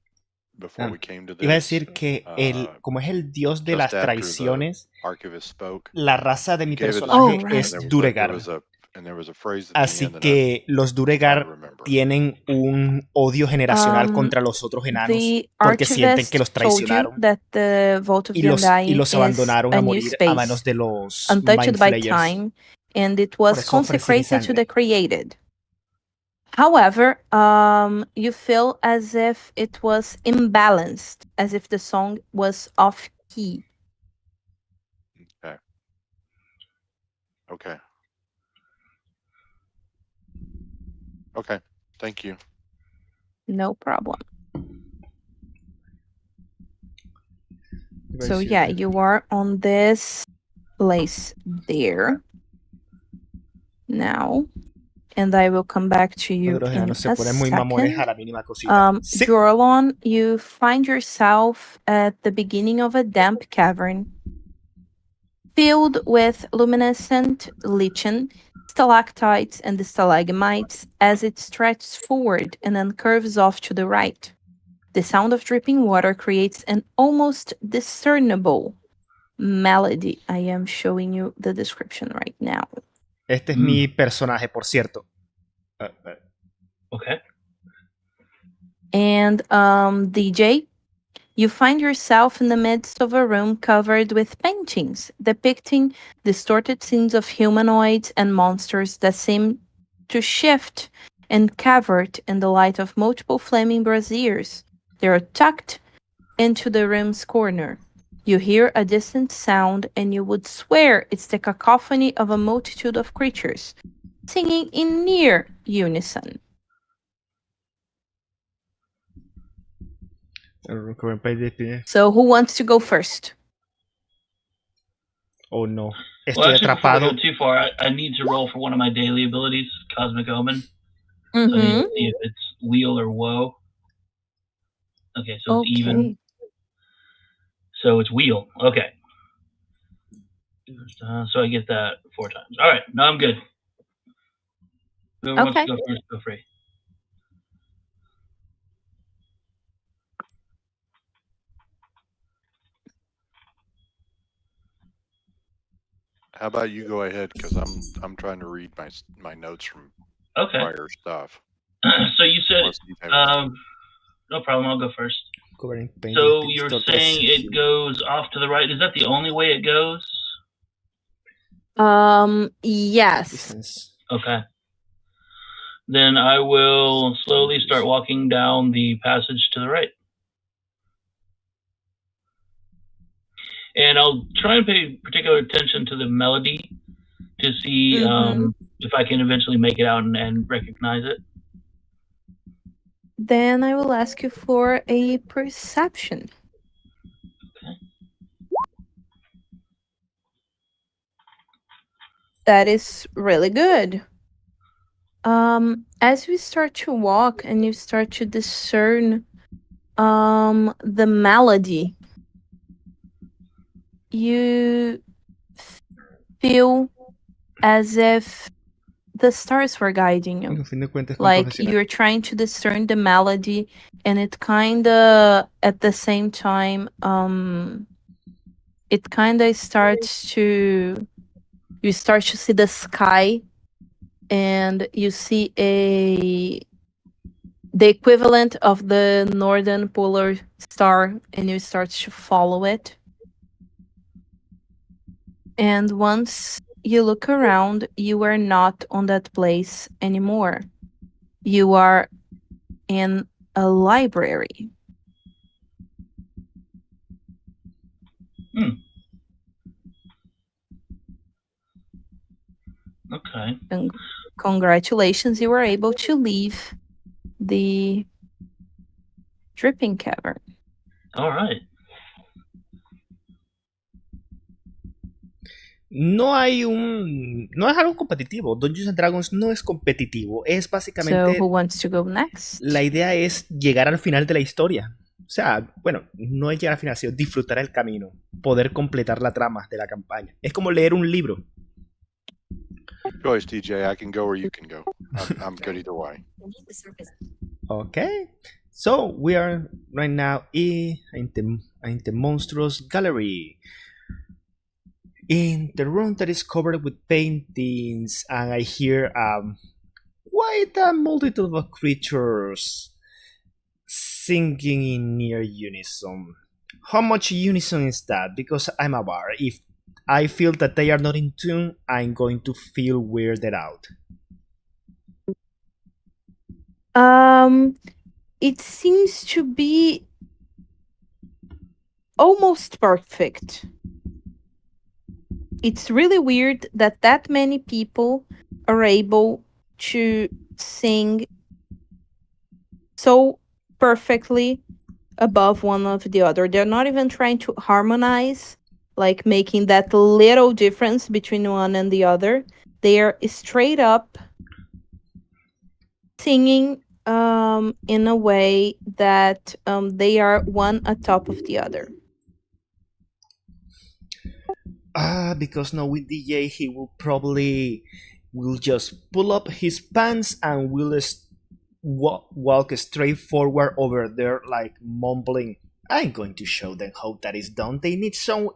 before we came to this? Iba a decir que como es el dios de just las after traiciones, the archivist spoke, la raza de mi you gave it a personaje description, right. es and Duregar. there was a phrase at Así the end that que los I'm trying Duregar to remember. tienen un odio generacional contra los otros enanos The porque sienten que archivist los told you traicionaron that the Vault of y the los Undying abandonaron is a a new morir a manos space, de los untouched Mind by Flayers. time, and it Por was eso ofrecen consecrated to sangre. the created. However, you feel as if it was imbalanced, as if the song was off key. Okay. Okay. Thank you. No problem. So yeah, you are on this place there now, and I will come back to you Los in enanos se a ponen muy mamones a second. la mínima cosita. Sí. Joralon, you find yourself at the beginning of a damp cavern filled with luminescent lichen, stalactites and stalagmites as it stretches forward and then curves off to the right. The sound of dripping water creates an almost discernible melody. I am showing you the description right now. Este es mi personaje, por cierto. Okay. And DJ, you find yourself in the midst of a room covered with paintings depicting distorted scenes of humanoids and monsters that seem to shift and cavort in the light of multiple flaming braziers. They are tucked into the room's corner. You hear a distant sound, and you would swear it's the cacophony of a multitude of creatures singing in near unison. So, who wants to go first? Oh no. Well, Estoy actually, before I atrapado. go too far, I need to roll for one of my daily abilities, Cosmic Omen. So I need Mm-hmm. to see if it's wheel or woe. Okay, so it's even. So it's wheel. Okay. So I get that 4 times. All right, now I'm good. Whoever wants to go first, go free. How about you go ahead, because I'm trying to read my notes from prior stuff. So you said, no problem. I'll go first. So you're saying it goes off to the right. Is that the only way it goes? Yes. Okay. Then I will slowly start walking down the passage to the right. And I'll try and pay particular attention to the melody to see if I can eventually make it out and recognize it. Then I will ask you for a perception. Okay. That is really good. As we start to walk and you start to discern the melody, you feel as if the stars were guiding you. Like you're trying to discern the melody, and it kinda at the same time it kinda starts to, you start to see the sky, and you see the equivalent of the northern polar star, and you start to follow it. And once you look around, you are not on that place anymore. You are in a library. Okay. And congratulations, you were able to leave the dripping cavern. All right. No es algo competitivo. Dungeons and Dragons no es competitivo. Es básicamente. So who wants to go next? La idea es llegar al final de la historia. O sea, bueno, no es llegar al final, sino disfrutar el camino. Poder completar la trama de la campaña. Es como leer un libro. Choice, TJ. I can go or you can go. I'm good either way. Okay. So we are right now in the monstrous gallery. In the room that is covered with paintings, and I hear quite a multitude of creatures singing in near unison. How much unison is that? Because I'm a bard. If I feel that they are not in tune, I'm going to feel weirded out. It seems to be almost perfect. It's really weird that many people are able to sing so perfectly above one of the other. They're not even trying to harmonize, like making that little difference between one and the other. They are straight up singing in a way that they are one atop of the other. Because now with DJ he will just pull up his pants and will walk straight forward over there, like mumbling, I'm going to show them how that is done. They need some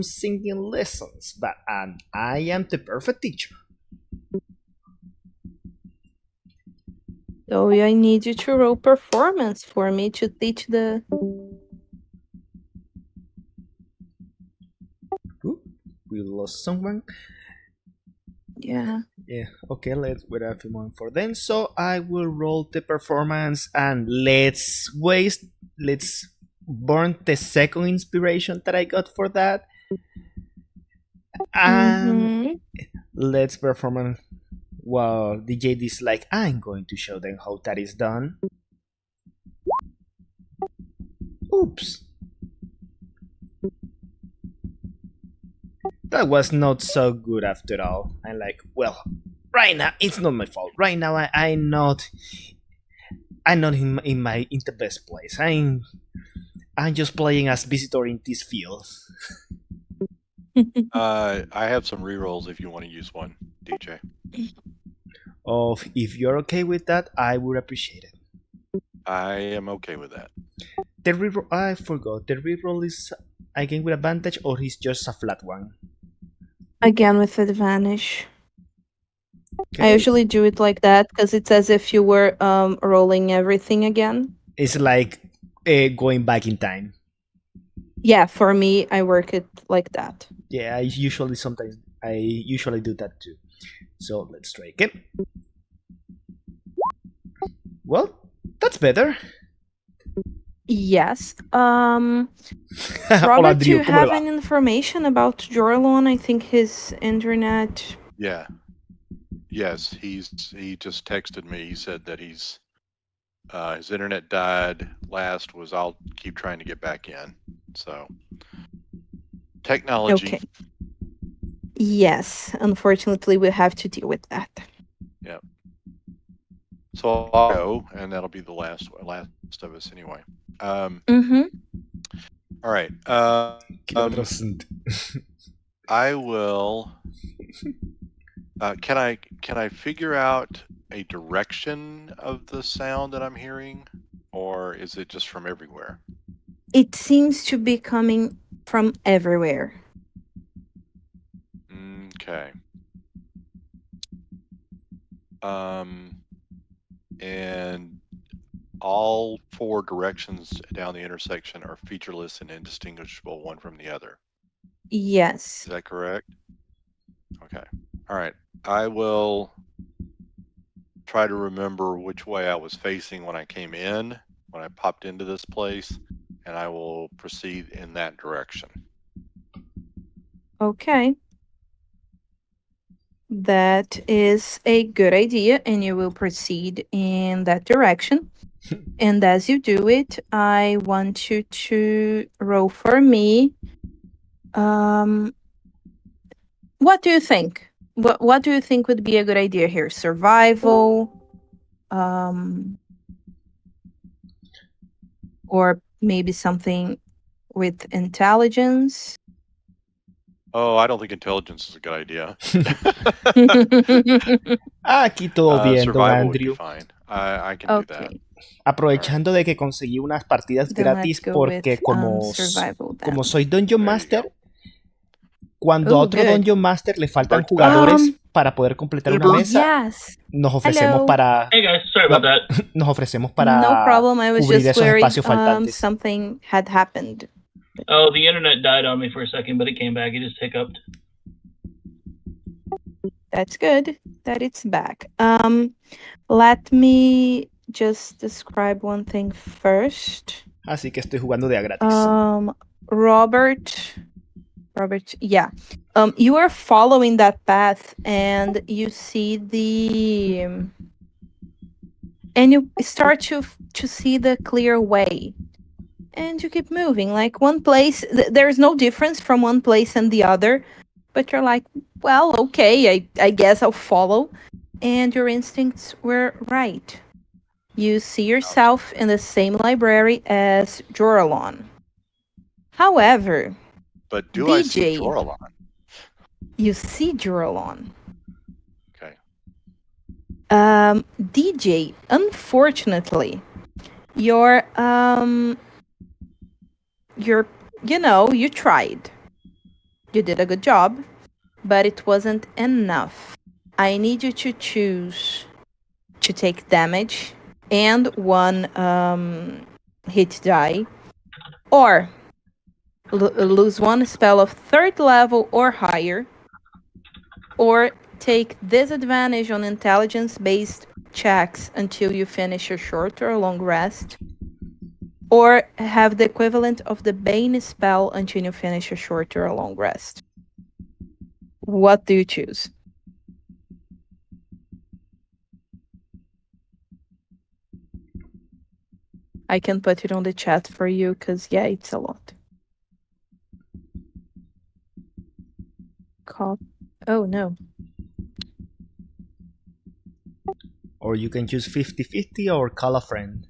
singing lessons, but I am the perfect teacher. So I need you to roll performance for me to teach the... Ooh, we lost someone. Yeah. Okay, let's wait a few moments for them. So I will roll the performance, and let's waste let's burn the second inspiration that I got for that. And let's perform. Well, the JD is like, I'm going to show them how that is done. Oops. That was not so good after all. I'm like, well, right now it's not my fault. Right now I'm not in the best place. I'm just playing as visitor in this field. I have some rerolls if you want to use one, DJ. If you're okay with that, I would appreciate it. I am okay with that. The reroll, I forgot. The reroll is again with advantage, or is just a flat one? Again with advantage. Okay. I usually do it like that because it's as if you were rolling everything again. It's like going back in time. Yeah, for me, I work it like that. Yeah, I usually do that too. So let's try again. Well, that's better. Yes. Hola, Robert, do Drew, you ¿cómo le have va? any information about Jorlon? I think his internet. Yeah. Yes, he just texted me. He said that his internet died. Last was I'll keep trying to get back in. So technology. Okay. Yes, unfortunately, we have to deal with that. Yeah. So I'll go, and that'll be the last of us anyway. All right. I will. Can I figure out a direction of the sound that I'm hearing, or is it just from everywhere? It seems to be coming from everywhere. Okay. And all four directions down the intersection are featureless and indistinguishable one from the other. Yes. Is that correct? Okay. All right. I will try to remember which way I was facing when I came in, when I popped into this place, and I will proceed in that direction. Okay. That is a good idea, and you will proceed in that direction. And as you do it, I want you to roll for me. What do you think? What do you think would be a good idea here? Survival, or maybe something with intelligence? Oh, I don't think intelligence is a good idea. Aquí todo bien, don Survival would be Andrew. fine. I can do that. Okay. Aprovechando de que conseguí unas partidas Then gratis let's go porque with, survival then. como soy Dungeon There you Master, go. cuando a Oh, otro good. Dungeon Master le faltan Birthday. jugadores para poder completar una mesa, Yes. nos ofrecemos Hello. para Hey guys, sorry about that. nos ofrecemos para No problem. I was cubrir just esos worried espacios faltantes. something had happened. Oh, the internet died on me for a second, but it came back. It just hiccuped. That's good that it's back. Let me just describe one thing first. Así que estoy jugando de a gratis. Robert, yeah. You are following that path and you see and you start to see the clear way. And you keep moving. Like one place, there's no difference from one place and the other. But you're like, well, okay, I guess I'll follow. And your instincts were right. You see yourself in the same library as Joralon. However, But do I see DJ, Joralon? you see Joralon. Okay. DJ, unfortunately, you tried. You did a good job, but it wasn't enough. I need you to choose to take damage and one hit die, or lose one spell of 3rd level or higher, or take disadvantage on intelligence-based checks until you finish a short or long rest, or have the equivalent of the Bane spell until you finish a short or a long rest. What do you choose? I can put it on the chat for you because, yeah, it's a lot. Oh, no. Or you can choose 50-50 or call a friend.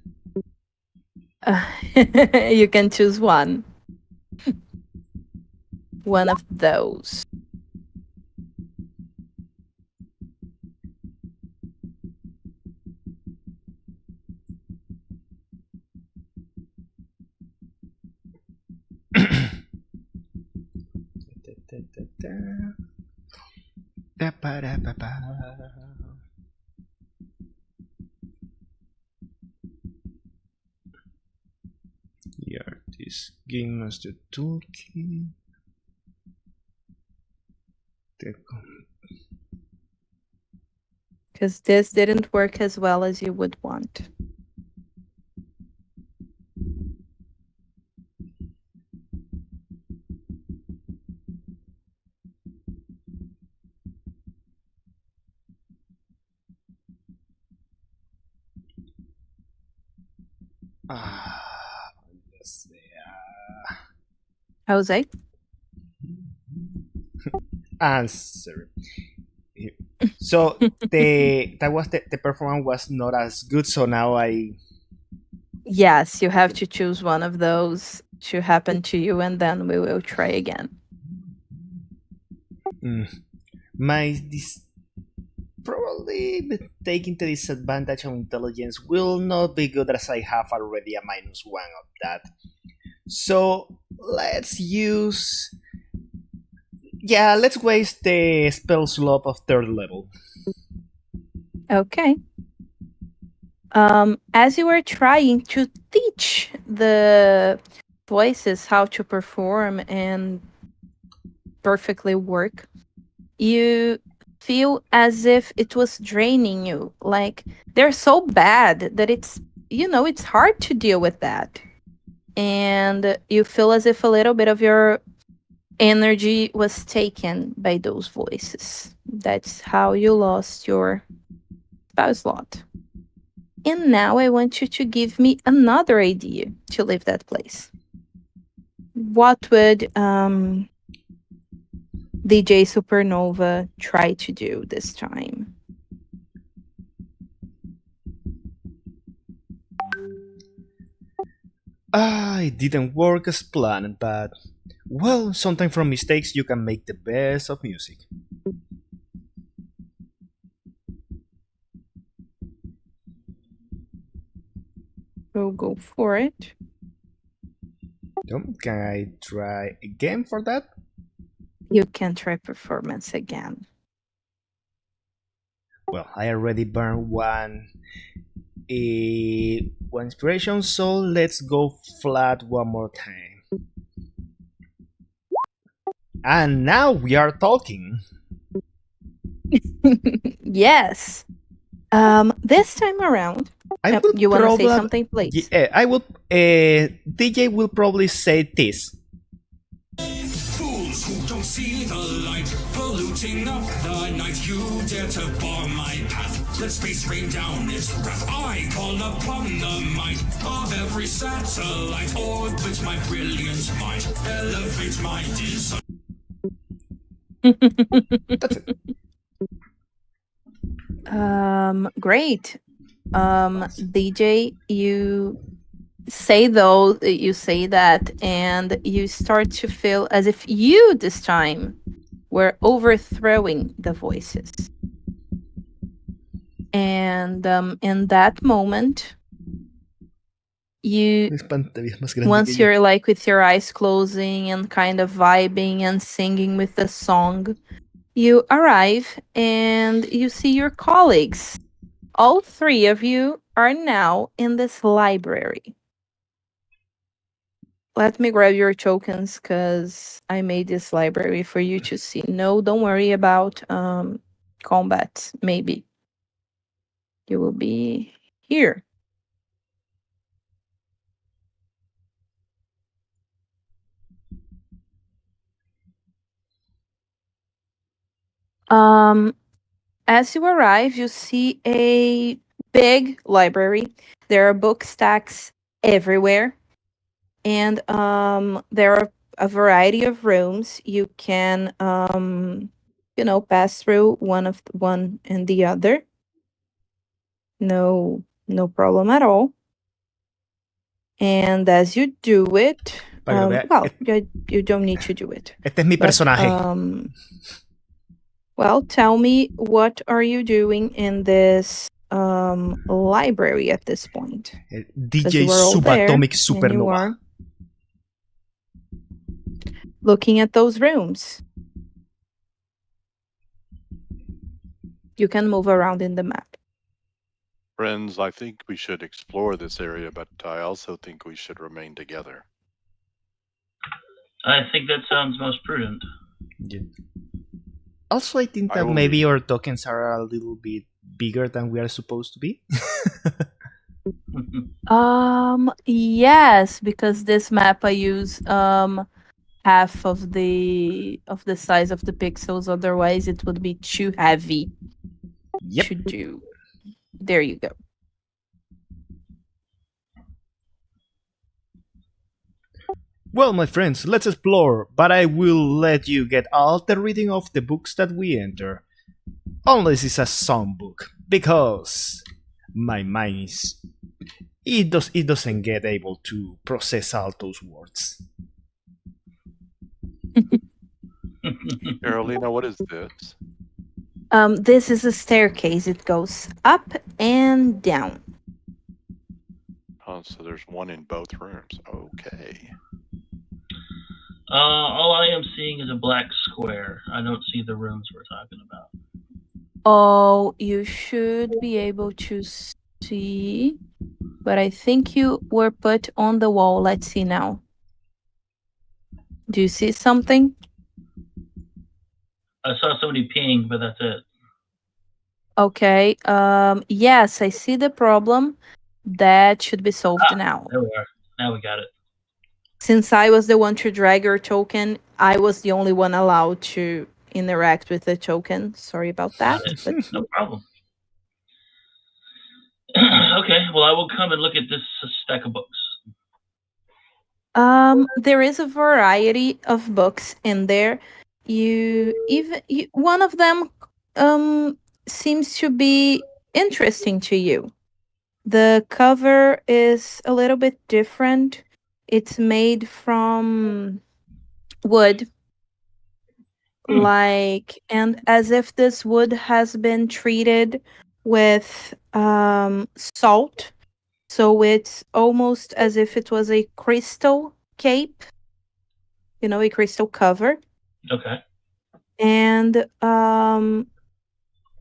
You can choose one. One of those. The artist, Game Master Toolkit. Because this didn't work as well as you would want. Jose? Answer. So the performance was not as good. So now Yes, you have to choose one of those to happen to you, and then we will try again. Probably taking the disadvantage of intelligence will not be good, as I have already a -1 of that. So let's use. Yeah, let's waste the spell slot of 3rd level. Okay. As you are trying to teach the voices how to perform and perfectly work, you feel as if it was draining you. Like they're so bad that it's hard to deal with that. And you feel as if a little bit of your energy was taken by those voices. That's how you lost your spell slot. And now I want you to give me another idea to leave that place. What would DJ Supernova try to do this time? It didn't work as planned, but well, sometimes from mistakes you can make the best of music. We'll go for it. Can I try again for that? You can try performance again. Well, I already burned one inspiration, so let's go flat one more time. And now we are talking. Yes. This time around, you want to say something, please? I would. DJ will probably say this. Fools who don't see the light, polluting up the night. You dare to bar my path. Let space rain down its wrath. I call upon the might of every satellite. Orbit my brilliant mind. Elevate my design. That's it. Great. DJ, you say that, and you start to feel as if you this time were overthrowing the voices. And in that moment, once you're like with your eyes closing and kind of vibing and singing with the song, you arrive and you see your colleagues. All 3 of you are now in this library. Let me grab your tokens because I made this library for you to see. No, don't worry about combat, maybe. You will be here. Um, as you arrive, you see a big library. There are book stacks everywhere, and there are a variety of rooms. You can pass through one and the other. No problem at all. And as you do it, Pero vea, well, you don't need to do it. este es mi But, personaje. well, tell me, what are you doing in this library at this point? DJ you are all Subatomic there, and you Supernova. are looking at those rooms. You can move around in the map. Friends, I think we should explore this area, but I also think we should remain together. I think that sounds most prudent. Yeah. Also, I think that maybe our tokens are a little bit bigger than we are supposed to be. Yes, because this map I use half of the size of the pixels. Otherwise, it would be too heavy to do. There you go. Well, my friends, let's explore, but I will let you get all the reading of the books that we enter. Unless it's a songbook, because my mind it doesn't get able to process all those words. Carolina, what is this? This is a staircase. It goes up and down. Oh, so there's one in both rooms. Okay. All I am seeing is a black square. I don't see the rooms we're talking about. Oh, you should be able to see, but I think you were put on the wall. Let's see now. Do you see something? I saw somebody peeing, but that's it. Okay. Yes, I see the problem. That should be solved now. There we are. Now we got it. Since I was the one to drag your token, I was the only one allowed to interact with the token. Sorry about that. But no problem. Okay, well, I will come and look at this stack of books. There is a variety of books in there. One of them seems to be interesting to you. The cover is a little bit different. It's made from wood. And as if this wood has been treated with salt. So it's almost as if it was a crystal cape, a crystal cover. Okay. And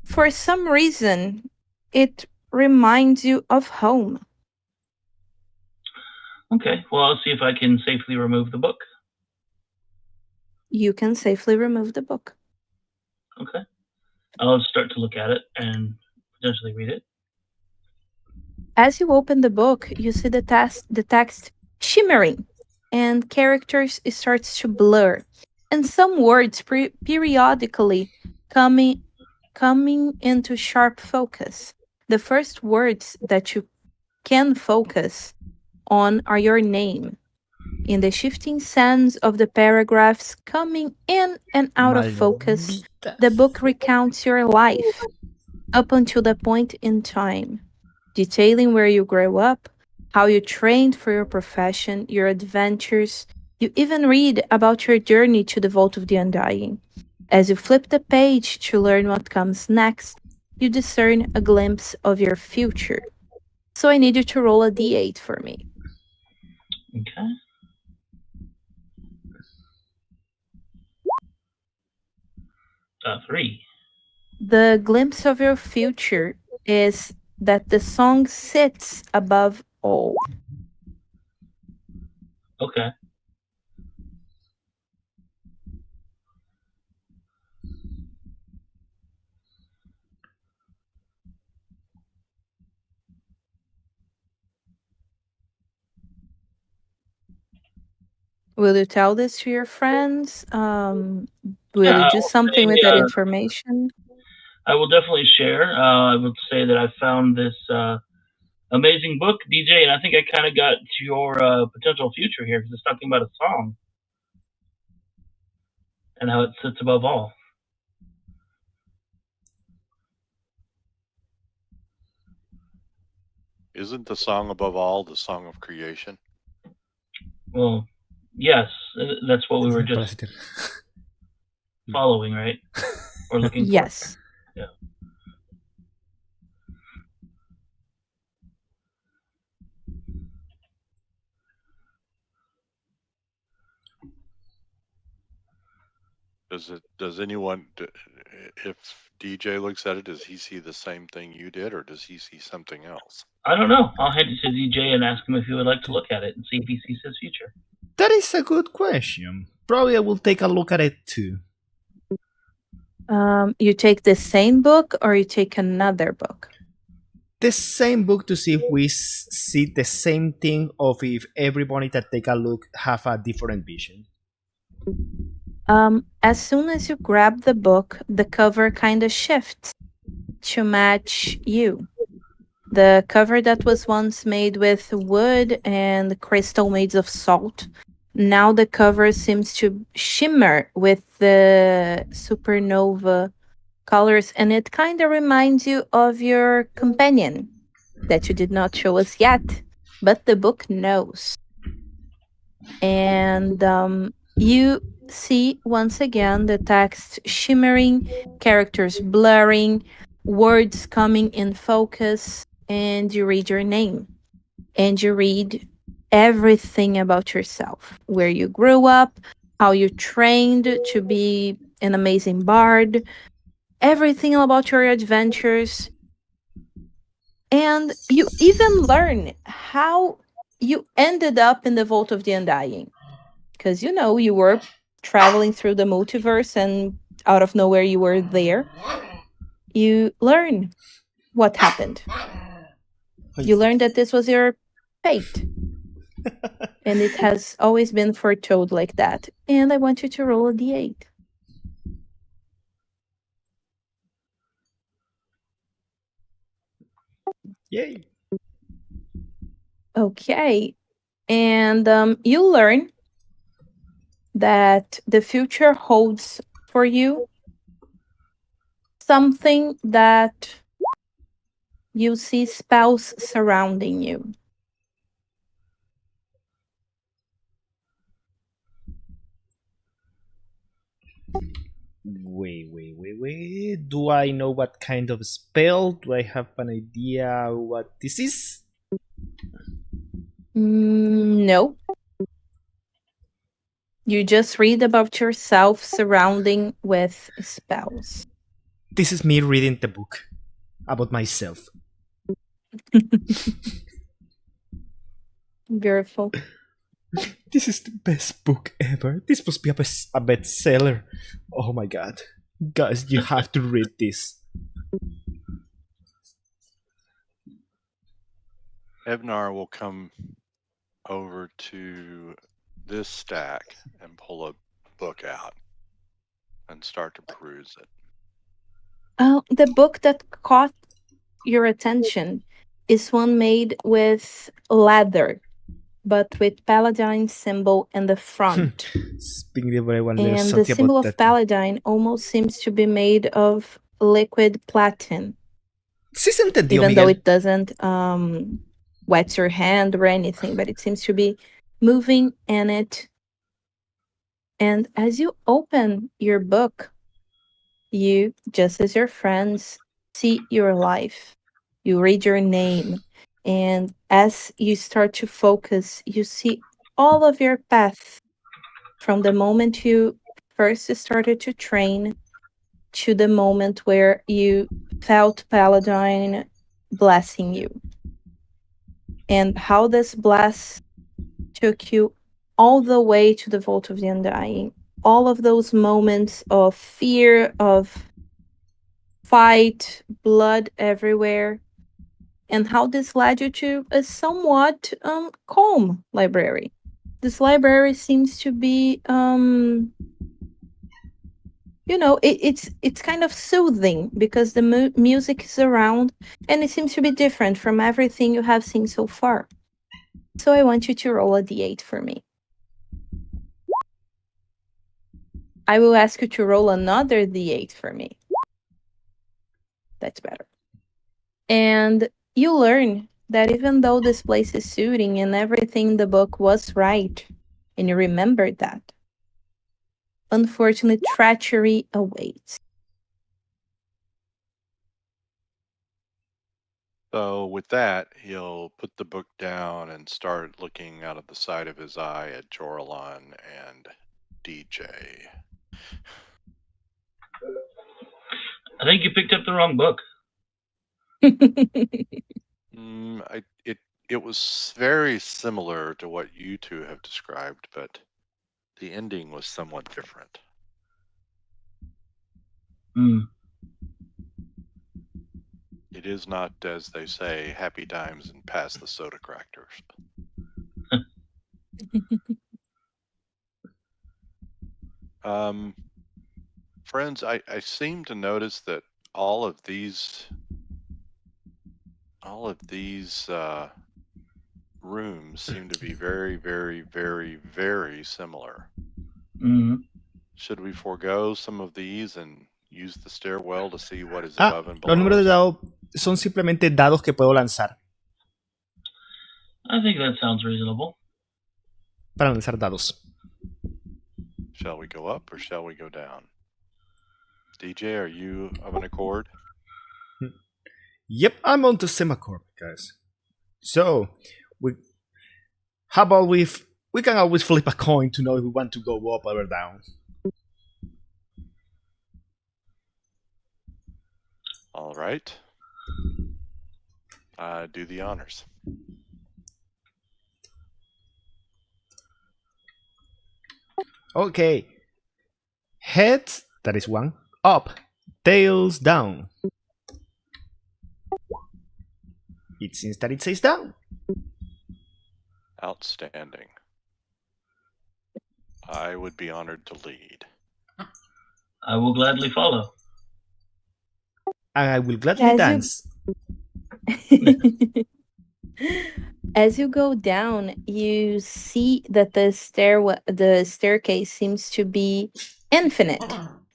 for some reason, it reminds you of home. Okay, well, I'll see if I can safely remove the book. You can safely remove the book. Okay. I'll start to look at it and potentially read it. As you open the book, you see the text shimmering, and characters starts to blur, and some words periodically coming into sharp focus. The first words that you can focus on are your name. In the shifting sands of the paragraphs coming in and out of focus, the book recounts your life up until the point in time, detailing where you grew up, how you trained for your profession, your adventures. You even read about your journey to the Vault of the Undying. As you flip the page to learn what comes next, you discern a glimpse of your future. So I need you to roll a d8 for me. Okay. Three. The glimpse of your future is that the song sits above all. Okay. Will you tell this to your friends? Will you do will something say, with that information? I will definitely share. I would say that I found this amazing book, DJ, and I think I kind of got to your potential future here because it's talking about a song and how it sits above all. Isn't the song above all the song of creation? Well, yes, that's what we were just following, right? Or looking Yes. for. Yeah. Does anyone, if DJ looks at it, does he see the same thing you did, or does he see something else? I don't know. I'll hand it to DJ and ask him if he would like to look at it and see if he sees his future. That is a good question. Probably I will take a look at it too. You take the same book or you take another book? The same book to see if we see the same thing, or if everybody that take a look have a different vision. As soon as you grab the book, the cover kind of shifts to match you. The cover that was once made with wood and crystal made of salt, now the cover seems to shimmer with the supernova colors, and it kind of reminds you of your companion that you did not show us yet, but the book knows. And you see once again the text shimmering, characters blurring, words coming in focus, and you read your name. And you read everything about yourself, where you grew up, how you trained to be an amazing bard, everything about your adventures. And you even learn how you ended up in the Vault of the Undying. Because, you were traveling through the multiverse and out of nowhere you were there. You learn what happened. You learn that this was your fate. And it has always been foretold like that. And I want you to roll a d8. Yay. Okay. And you learn that the future holds for you something that you see spells surrounding you. Wait. Do I know what kind of spell? Do I have an idea what this is? No. You just read about yourself surrounding with spells. This is me reading the book about myself. Beautiful. This is the best book ever. This must be a bestseller. Oh my god. Guys, you have to read this. Evnar will come over to this stack and pull a book out and start to peruse it. The book that caught your attention is one made with leather, but with Paladin symbol in the front. Speaking of everyone, and the symbol of Paladin almost seems to be made of liquid platinum. Even though it doesn't wet your hand or anything, but it seems to be moving in it. And as you open your book, you, just as your friends, see your life. You read your name. And as you start to focus, you see all of your path from the moment you first started to train to the moment where you felt Paladin blessing you. And how this bless took you all the way to the Vault of the Undying. All of those moments of fear, of fight, blood everywhere, and how this led you to a somewhat calm library. This library seems to be it's kind of soothing because the music is around and it seems to be different from everything you have seen so far. So I want you to roll a d8 for me. I will ask you to roll another d8 for me. That's better. And you learn that even though this place is soothing and everything in the book was right, and you remembered that, unfortunately, treachery awaits. So with that, he'll put the book down and start looking out of the side of his eye at Joralon and DJ. I think you picked up the wrong book. It was very similar to what you two have described, but the ending was somewhat different. It is not, as they say, happy times and pass the soda crackers. Friends, I seem to notice that all of these rooms seem to be very, very, very, very similar. Should we forego some of these and use the stairwell to see what is above and below? Los números de dado son simplemente dados que puedo lanzar. I think that sounds reasonable. Para lanzar dados. Shall we go up or shall we go down? DJ, are you of an accord? Yep, I'm on the same accord, guys. So, how about we can always flip a coin to know if we want to go up or down. All right. Do the honors. Okay. Heads, that is 1, up. Tails, down. It seems that it says down. Outstanding. I would be honored to lead. I will gladly follow. And I will gladly dance. As you go down, you see that the staircase seems to be infinite.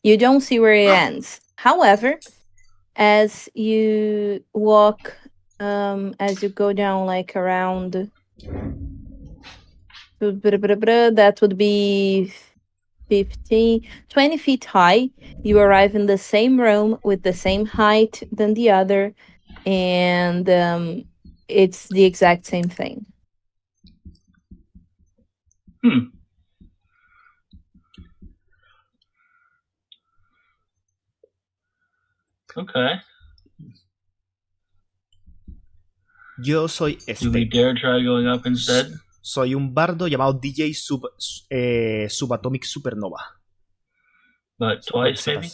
You don't see where it ends. However, as you walk, as you go down like around, that would be 15, 20 feet high, you arrive in the same room with the same height than the other, and it's the exact same thing. Okay. Yo soy Do we dare try going up instead? Soy un bardo llamado DJ Subatomic Supernova. But twice, maybe?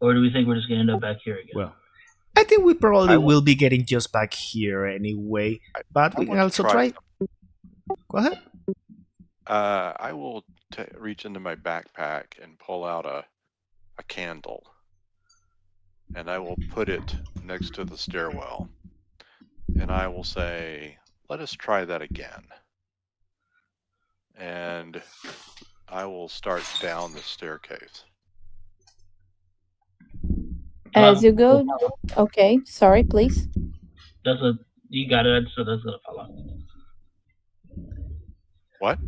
Or do we think we're just going to end up back here again? Well, I think we probably will be getting just back here anyway. But we can also try. Go ahead. I will reach into my backpack and pull out a candle. And I will put it next to the stairwell. And I will say, let us try that again. And I will start down the staircase. As you go, okay, sorry, please. You got it, so that's gonna follow. What?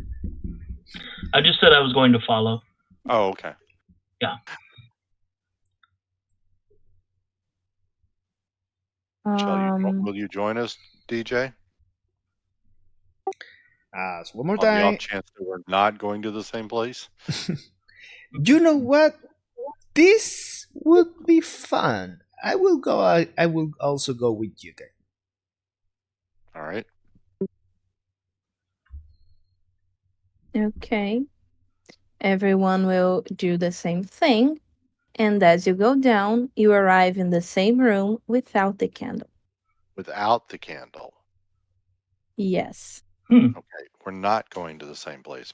I just said I was going to follow. Oh, okay. Yeah. Will you join us, DJ? So one more On the time. off chance that we're not going to the same place? You know what? This would be fun. I will go. I will also go with you then. All right. Okay. Everyone will do the same thing. And as you go down, you arrive in the same room without the candle. Without the candle? Yes. Okay, we're not going to the same place,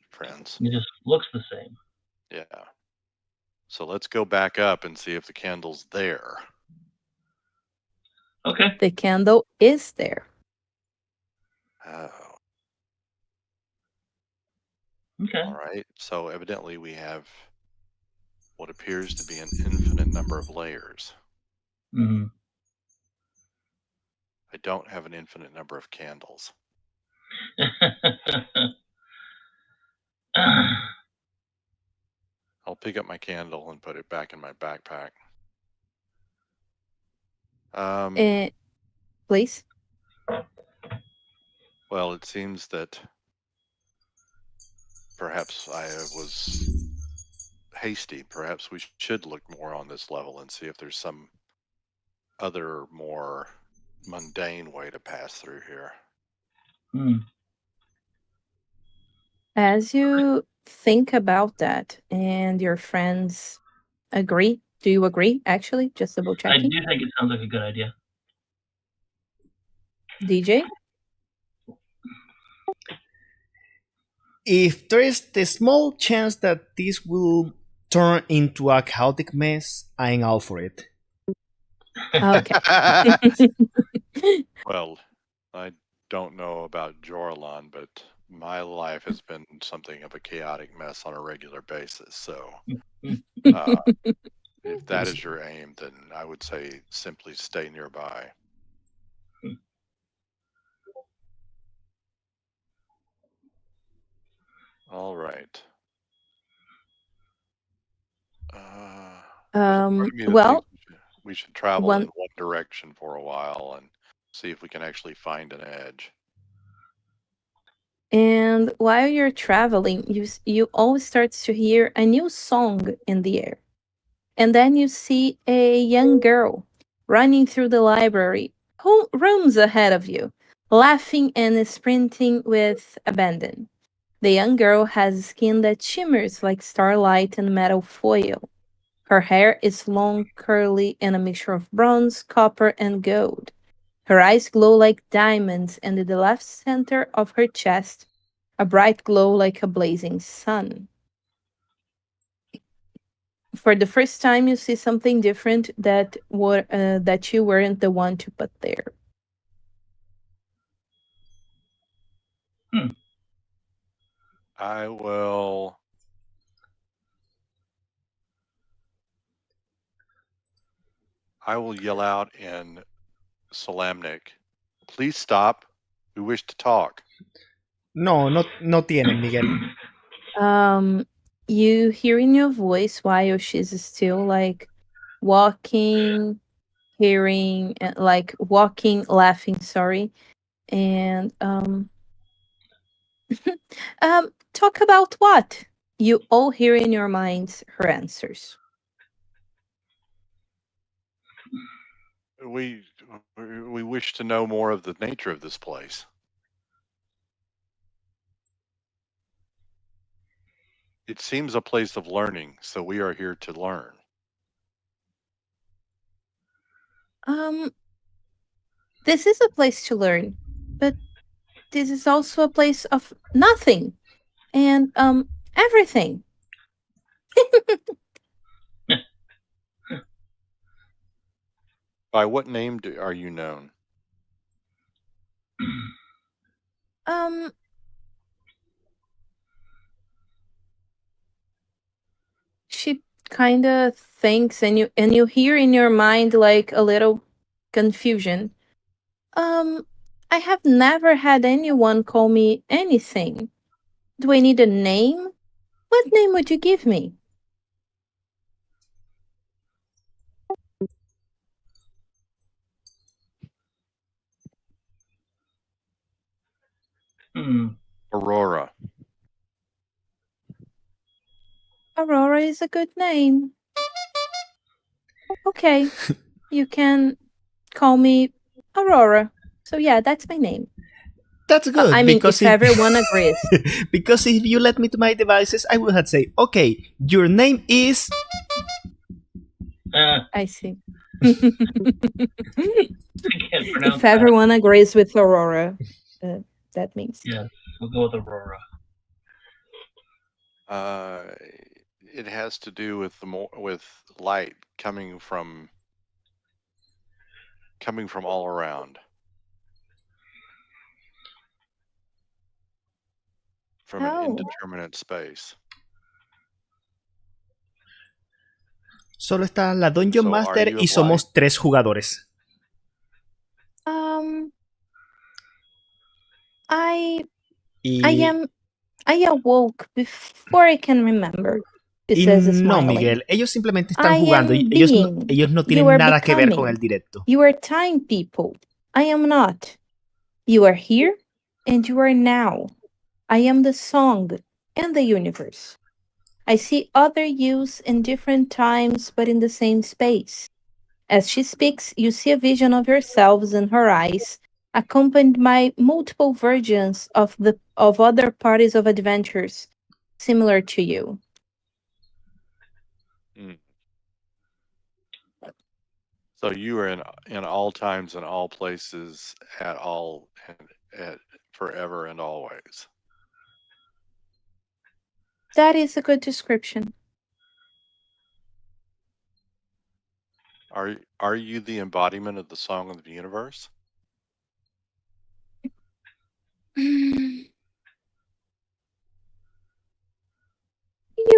friends. It just looks the same. Yeah. So let's go back up and see if the candle's there. Okay. The candle is there. Oh. Okay. All right. So evidently we have what appears to be an infinite number of layers. Mm-hmm. I don't have an infinite number of candles. I'll pick up my candle and put it back in my backpack. Please. Well, it seems that perhaps I was hasty. Perhaps we should look more on this level and see if there's some other more mundane way to pass through here. As you think about that and your friends agree, do you agree, actually? Just double I checking. do think it sounds like a good idea. DJ? If there is the small chance that this will turn into a chaotic mess, I'm all for it. Okay. Well, I don't know about Jorlan, but my life has been something of a chaotic mess on a regular basis. So if that is your aim, then I would say simply stay nearby. All right. Well, we should travel in one direction for a while and see if we can actually find an edge. And while you're traveling, you always start to hear a new song in the air. And then you see a young girl running through the library, who rooms ahead of you, laughing and sprinting with abandon. The young girl has skin that shimmers like starlight and metal foil. Her hair is long, curly, and a mixture of bronze, copper, and gold. Her eyes glow like diamonds, and in the left center of her chest, a bright glow like a blazing sun. For the first time, you see something different that you weren't the one to put there. I will yell out in Salamnic, "Please stop. We wish to talk." No, not tienen, Miguel. You hear in your voice while she's still like walking, hearing, like walking, laughing, sorry. And talk about what? You all hear in your minds her answers. We wish to know more of the nature of this place. It seems a place of learning, so we are here to learn. This is a place to learn, but this is also a place of nothing and everything. By what name are you known? She kind of thinks, and you hear in your mind like a little confusion. I have never had anyone call me anything. Do I need a name? What name would you give me? Aurora. Aurora is a good name. Okay, you can call me Aurora. So yeah, that's my name. That's good. I mean, if everyone agrees. Because if you let me to my devices, I would have to say, okay, your name is... I see. If everyone agrees with Aurora, that means. Yeah, we'll go with Aurora. It has to do with with light coming from all around, from an indeterminate space. Solo está la Dungeon So Master are you y of light? somos 3 jugadores. I awoke before I can remember. Y no, Miguel, ellos simplemente están jugando. Ellos no tienen nada que ver con el directo. You are time people. I am not. You are here and you are now. I am the song and the universe. I see other yous in different times but in the same space. As she speaks, you see a vision of yourselves in her eyes, accompanied by multiple versions of other parties of adventures similar to you. So you are in all times and all places at all and at forever and always. That is a good description. Are you the embodiment of the song of the universe? You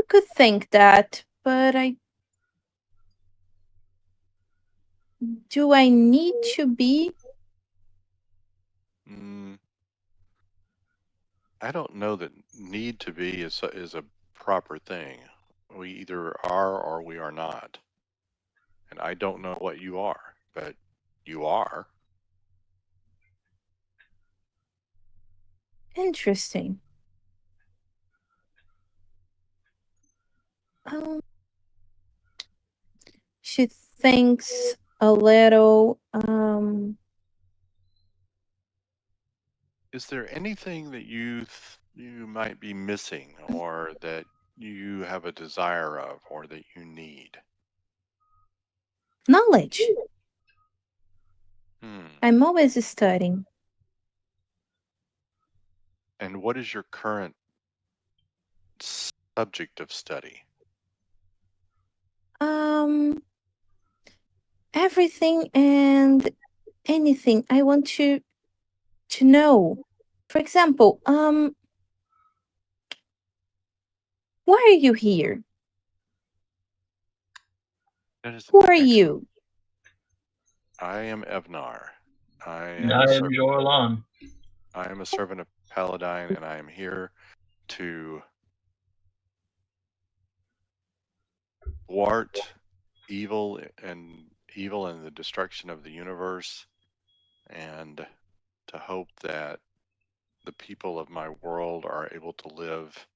could think that, but do I need to be? I don't know that need to be is a proper thing. We either are or we are not. And I don't know what you are, but you are. Interesting. She thinks a little. Is there anything that you might be missing, or that you have a desire of, or that you need? Knowledge. I'm always studying. And what is your current subject of study? Everything and anything I want to know. For example, why are you here? Who are you? I am Evnar. I am Jorlan. I am a servant of Paladine, and I am here to thwart evil and the destruction of the universe, and to hope that the people of my world are able to live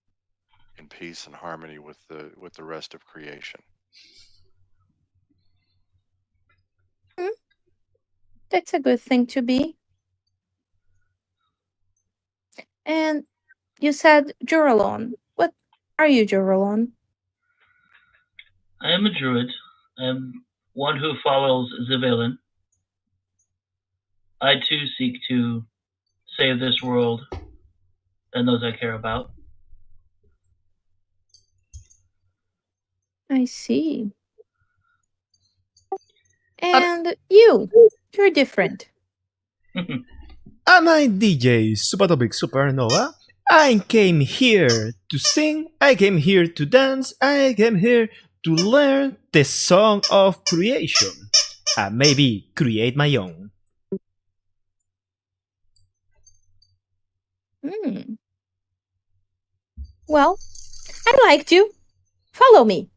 in peace and harmony with the rest of creation. That's a good thing to be. And you said Juralon. What are you, Juralon? I am a druid. I am one who follows the villain. I too seek to save this world and those I care about. I see. And you're different. Am I DJ Supertopic Supernova? I came here to sing, I came here to dance, I came here to learn the song of creation. Maybe create my own. Well, I liked you. Follow me.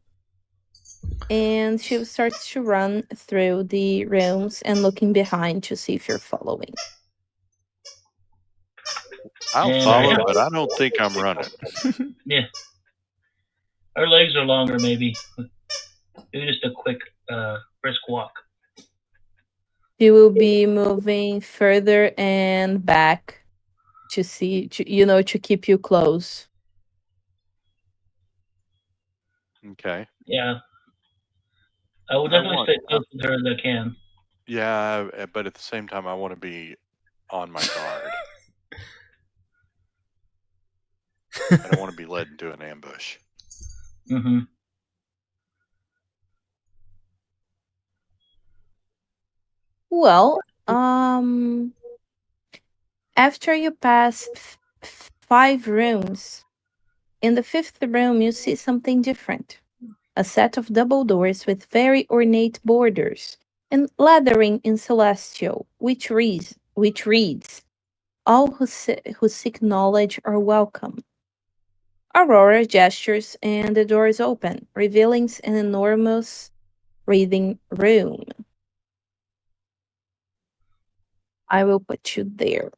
And she starts to run through the rooms and looking behind to see if you're following. I'll follow, but I don't think I'm running. Yeah. Our legs are longer, maybe. Maybe just a quick, brisk walk. You will be moving further and back to see, to keep you close. Okay. Yeah. I will definitely stay close to her as I can. Yeah, but at the same time, I want to be on my guard. I don't want to be led into an ambush. Mm-hmm. Well, after you pass 5 rooms, in the 5th room you see something different. A set of double doors with very ornate borders and lettering in celestial, which reads, "All who seek knowledge are welcome." Aurora gestures and the doors open, revealing an enormous reading room. I will put you there.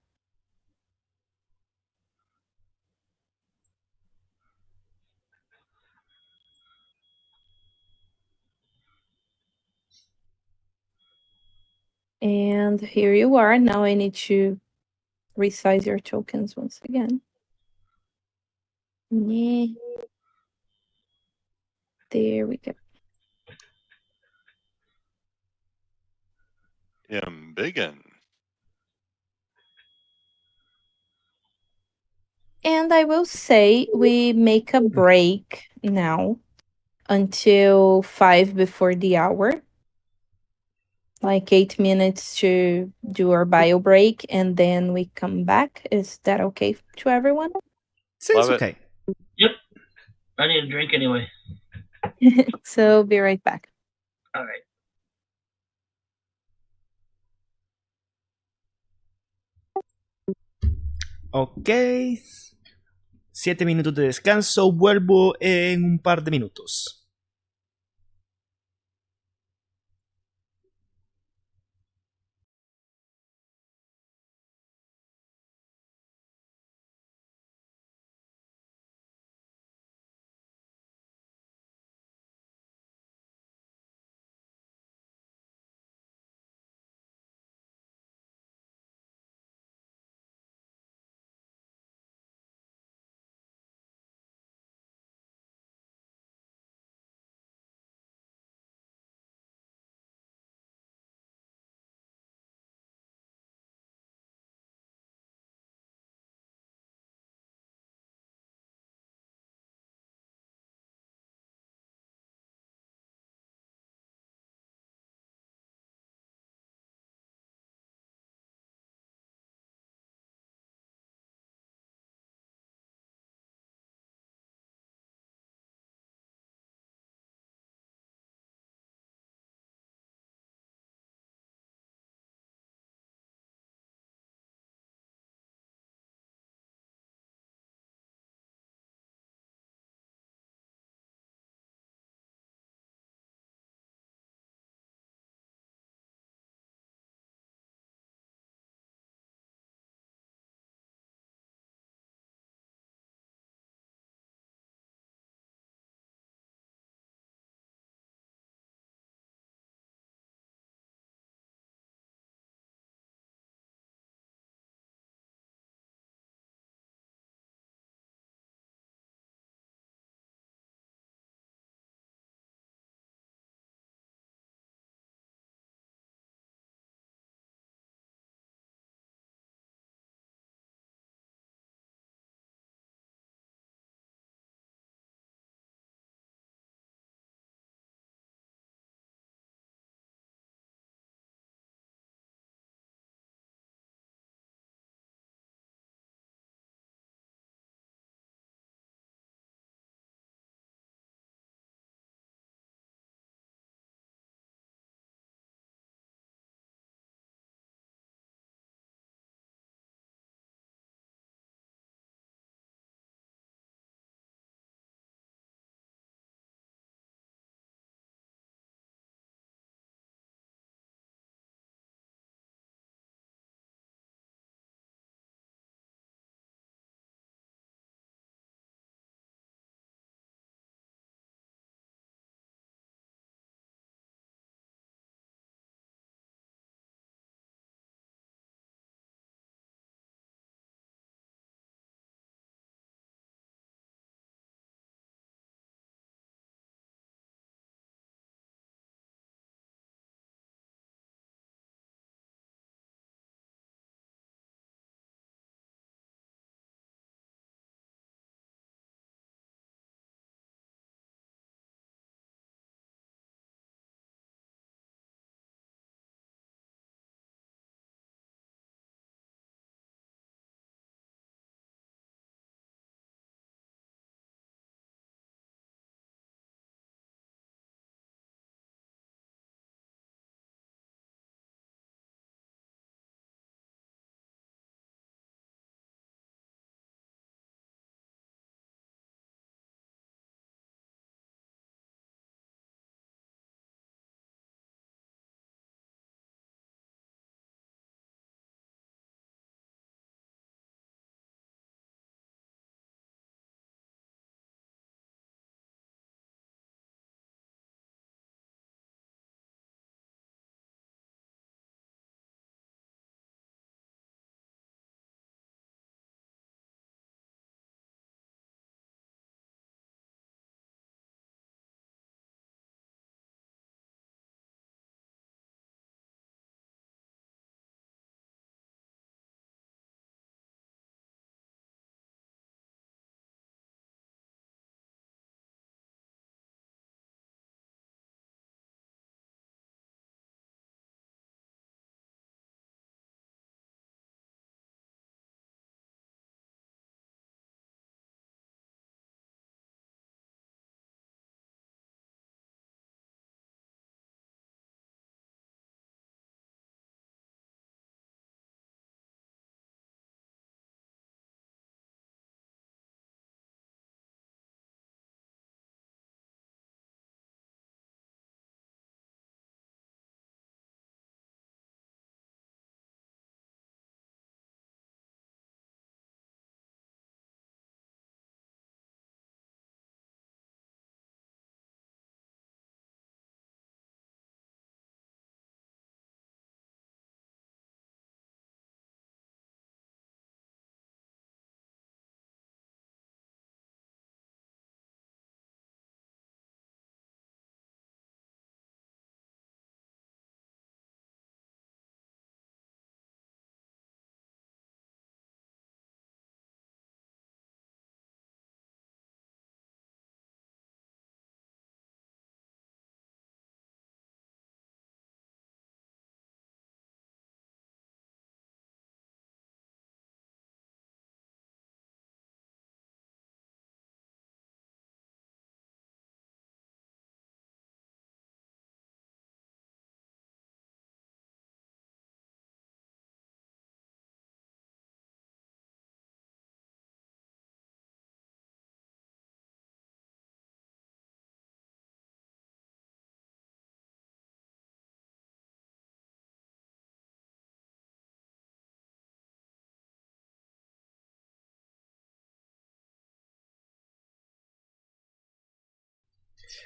And here you are. Now I need to resize your tokens once again. Yeah. There we go. Embiggen. And I will say we make a break now until 5 before the hour. Like 8 minutes to do our bio break, and then we come back. Is that okay to everyone? Seems Love it. okay. Yep. I need a drink anyway. So be right back. All right. Ok. 7 minutos de descanso. Vuelvo en un par de minutos.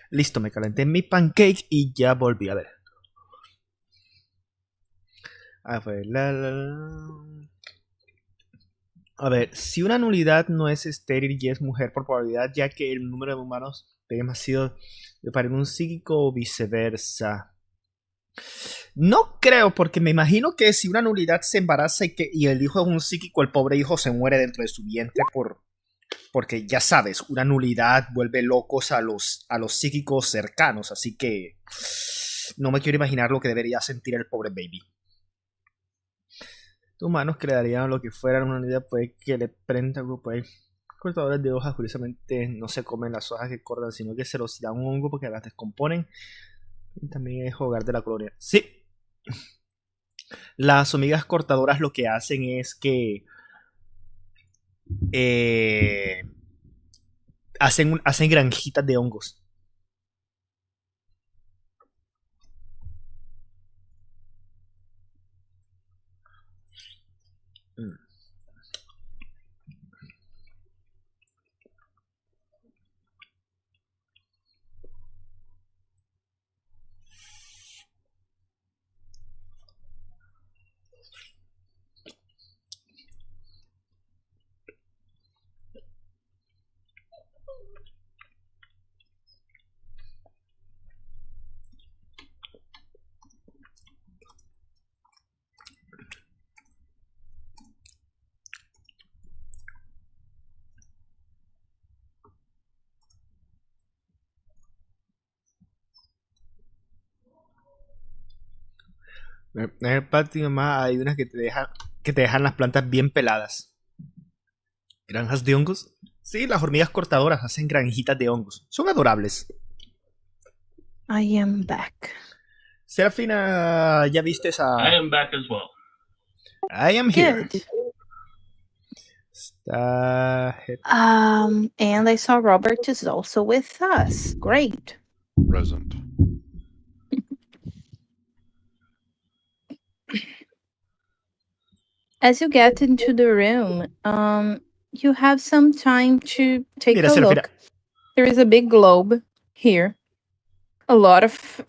Listo, me calenté mi pancake y ya volví a ver. A ver, si una nulidad no es estéril y es mujer por probabilidad, ya que el número de humanos ha sido para un psíquico o viceversa. No creo, porque me imagino que si una nulidad se embaraza y el hijo es un psíquico, el pobre hijo se muere dentro de su vientre porque ya sabes, una nulidad vuelve locos a los psíquicos cercanos, así que no me quiero imaginar lo que debería sentir el pobre baby. Humanos que le darían lo que fuera una nulidad, puede que le prenda algo por ahí. Cortadores de hojas, curiosamente, no se comen las hojas que cortan, sino que se los dan un hongo porque las descomponen. Y también es hogar de la colonia. Sí. Las hormigas cortadoras lo que hacen es que hacen granjitas de hongos. En el patio más hay unas que te dejan las plantas bien peladas. ¿Granjas de hongos? Sí, las hormigas cortadoras hacen granjitas de hongos. Son adorables. I am back. Serafina, ¿ya viste esa? I am back as well. I am here. Good. And I saw Robert is also with us. Great. Present. As you get into the room, you have some time to take Mira, a Serafina. look. There is a big globe here. A lot of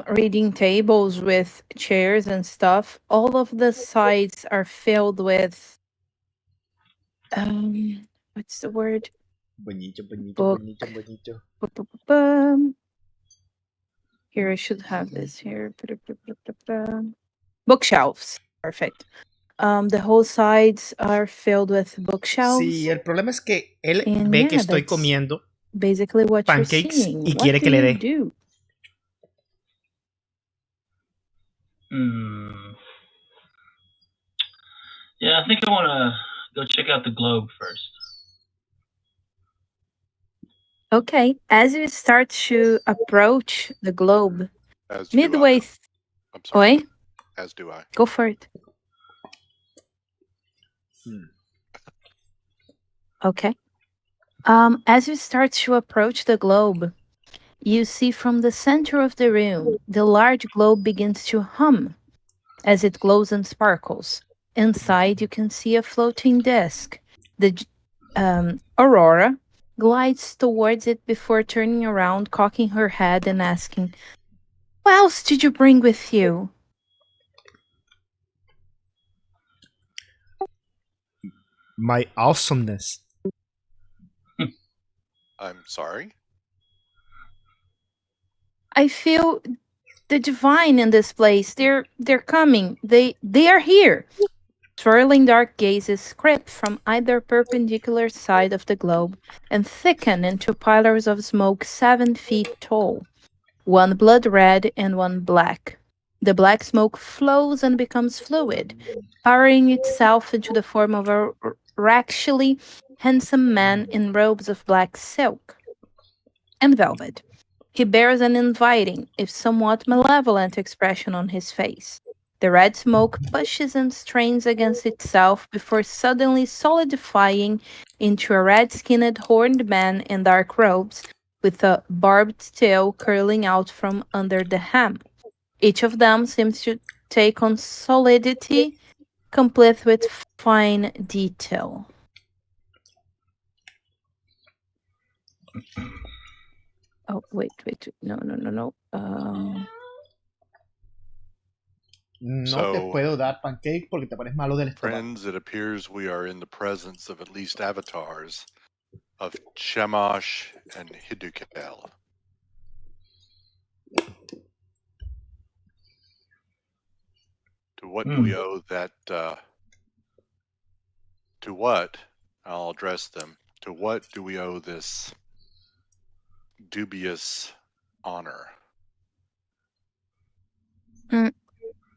reading tables with chairs and stuff. All of the sides are filled with what's the word? Bonito, bonito, Book. bonito, bonito. Ba-ba-ba-ba. Here, I should have this here. Ba-da-ba-ba-ba-ba. Bookshelves. Perfect. The whole sides are filled with bookshelves. Sí, el problema es que él And ve que yeah, estoy that's comiendo basically what you're pancakes seeing. y What quiere do que le you dé. do? Yeah, I think I want to go check out the globe first. Okay, as you start to approach the globe, As do midway. I. I'm sorry. Oi? As do I. Go for it. Okay. As you start to approach the globe, you see from the center of the room, the large globe begins to hum as it glows and sparkles. Inside, you can see a floating disc. The Aurora glides towards it before turning around, cocking her head and asking, "What else did you bring with you?" My awesomeness. I'm sorry? I feel the divine in this place. They're coming. They are here. Swirling dark gazes creep from either perpendicular side of the globe and thicken into pillars of smoke 7 feet tall, one blood red and one black. The black smoke flows and becomes fluid, powering itself into the form of a racially handsome man in robes of black silk and velvet. He bears an inviting, if somewhat malevolent, expression on his face. The red smoke pushes and strains against itself before suddenly solidifying into a red-skinned horned man in dark robes, with a barbed tail curling out from under the hem. Each of them seems to take on solidity, complete with fine detail. Oh, wait. No. No te puedo dar pancake porque te pones malo del estómago. Friends, it appears we are in the presence of at least avatars of Chemosh and Hidukel. To what do we owe that? To what? I'll address them. To what do we owe this dubious honor?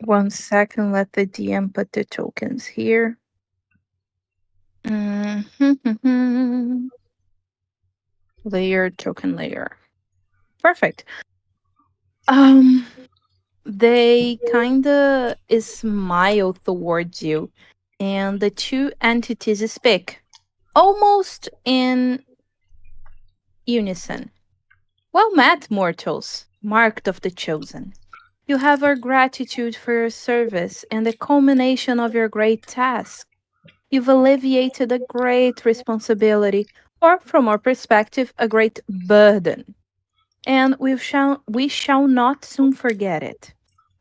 1 second, let the DM put the tokens here. Layer, token layer. Perfect. They kinda smile towards you, and the two entities speak almost in unison. Well met, mortals, marked of the chosen. You have our gratitude for your service and the culmination of your great task. You've alleviated a great responsibility, or from our perspective, a great burden. And we shall not soon forget it.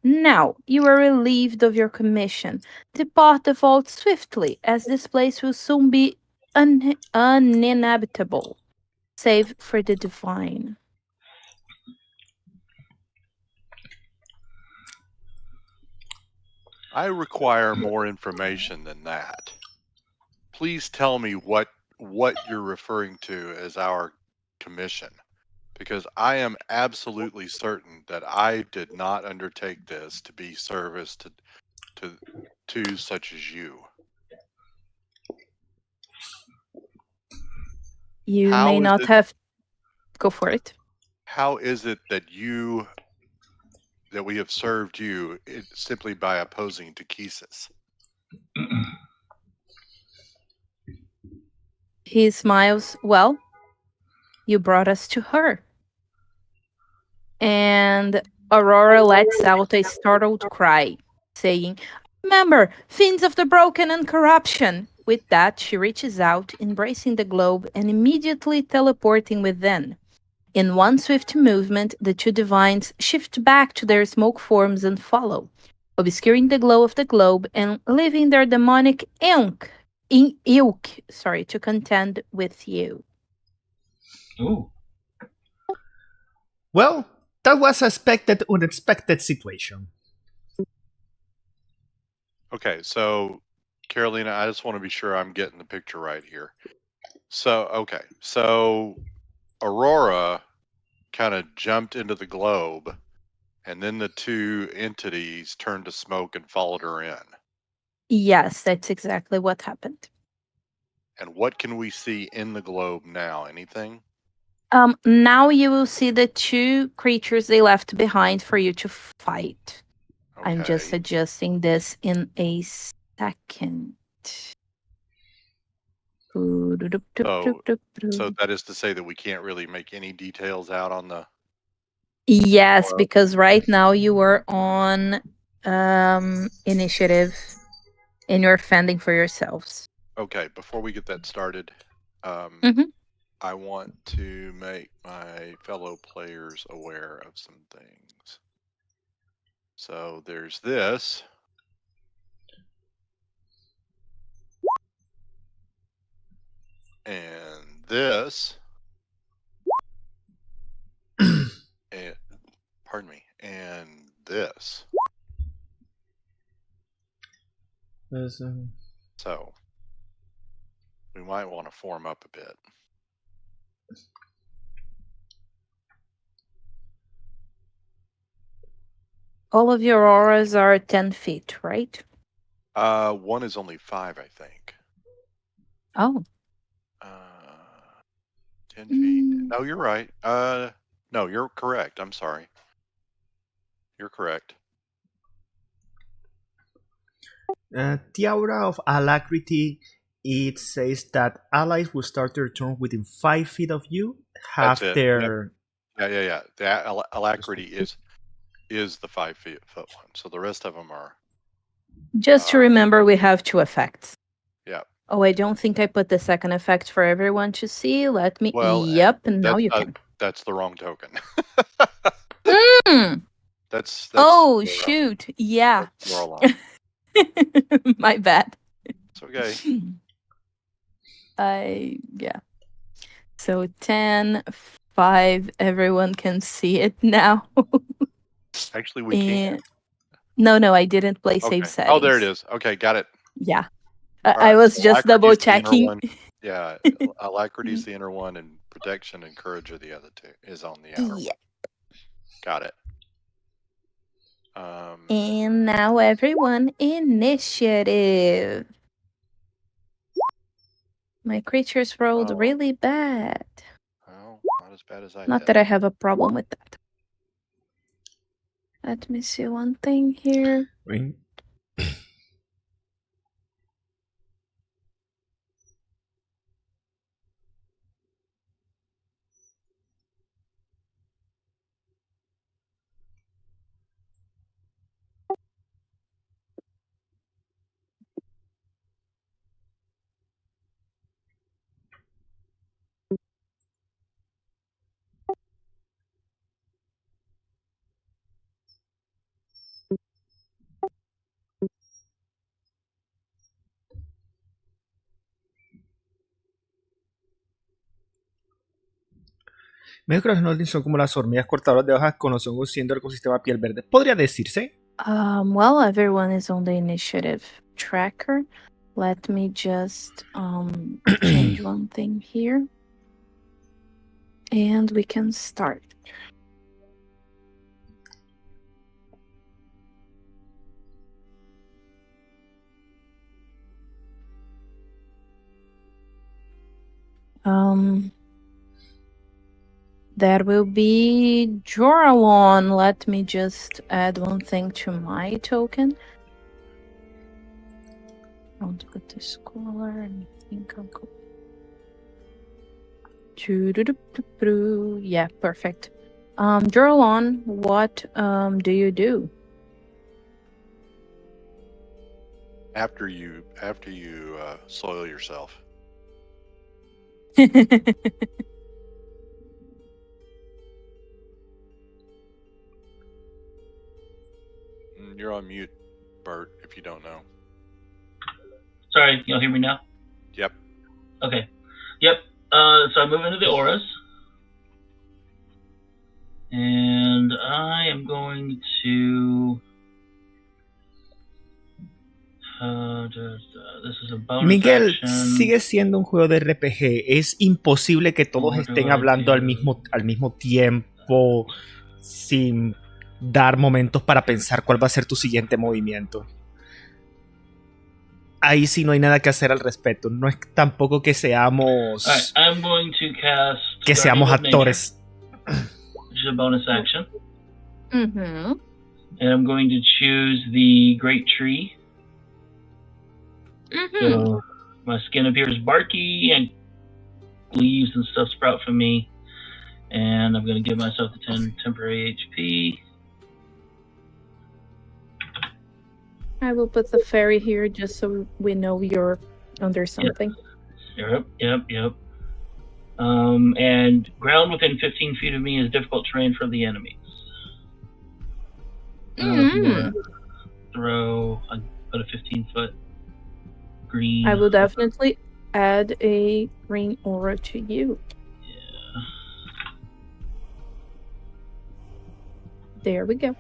Now you are relieved of your commission. Depart the vault swiftly, as this place will soon be uninhabitable, save for the divine. I require more information than that. Please tell me what you're referring to as our commission, because I am absolutely certain that I did not undertake this to be service to such as you. You may not have. Go for it. How is it that we have served you simply by opposing Takesis? He smiles. Well, you brought us to her. And Aurora lets out a startled cry, saying, "Remember, fiends of the broken and corruption." With that, she reaches out, embracing the globe and immediately teleporting within. In one swift movement, the two divines shift back to their smoke forms and follow, obscuring the glow of the globe and leaving their demonic ilk to contend with you. Ooh. Well, that was an unexpected situation. Okay, so Carolina, I just want to be sure I'm getting the picture right here. So Aurora kind of jumped into the globe, and then the two entities turned to smoke and followed her in. Yes, that's exactly what happened. And what can we see in the globe now? Anything? Now you will see the two creatures they left behind for you to fight. Okay. I'm just adjusting this in a second. So that is to say that we can't really make any details out on the... Yes, because right now you are on initiative and you're fending for yourselves. Okay, before we get that started, I want to make my fellow players aware of some things. So there's this. And this. And, pardon me. And this. So we might want to form up a bit. All of your auras are 10 feet, right? One is only 5, I think. Oh. 10 feet. No, you're right. No, you're correct. I'm sorry. You're correct. The aura of alacrity, it says that allies will start their turn within 5 feet of you. Have their... Yeah. The alacrity is the 5 foot one. So the rest of them are... Just to remember, we have 2 effects. Yeah. Oh, I don't think I put the second effect for everyone to see. Let me... Well, yep, and now you can. That's the wrong token. That's oh, shoot. Yeah. My bad. It's okay. Yeah. So 10, 5, everyone can see it now. Actually, we can't. No, I didn't play save settings. Oh, there it is. Okay, got it. Yeah. I was just double checking. Yeah, alacrity is the inner one, and protection and courage are the other two. Is on the outer one. Got it. And now everyone, initiative. My creatures rolled really bad. Well, not as bad as I Not did. that I have a problem with that. Let me see one thing here. Ring. Medio que los Nolins son como las hormigas cortadoras de hojas conociendo el ecosistema piel verde. ¿Podría decirse? Well, everyone is on the initiative tracker. Let me just change one thing here. And we can start. That will be Joralon. Let me just add one thing to my token. I want to put this color and I think I'll go. Yeah, perfect. Joralon, what do you do? After you soil yourself. You're on mute, Bert, if you don't know. Sorry, y'all hear me now? Yep. Okay. Yep. So I move into the auras. And I am going to... this is a bonus Miguel, action. sigue siendo un juego de RPG. Es imposible que todos estén hablando al mismo tiempo sin dar momentos para pensar cuál va a ser tu siguiente movimiento. Ahí sí no hay nada que hacer al respecto. No es tampoco que seamos... Right, I'm going to cast que seamos actores. Nature, which is a bonus action. Mm-hmm. And I'm going to choose the Great Tree. Mm-hmm. So my skin appears barky and leaves and stuff sprout from me. And I'm going to give myself the 10 temporary HP. I will put the fairy here just so we know you're under something. Yep. And ground within 15 feet of me is difficult terrain for the enemies. Mm-hmm. Put a 15-foot green. I will definitely add a green aura to you. Yeah. There we go.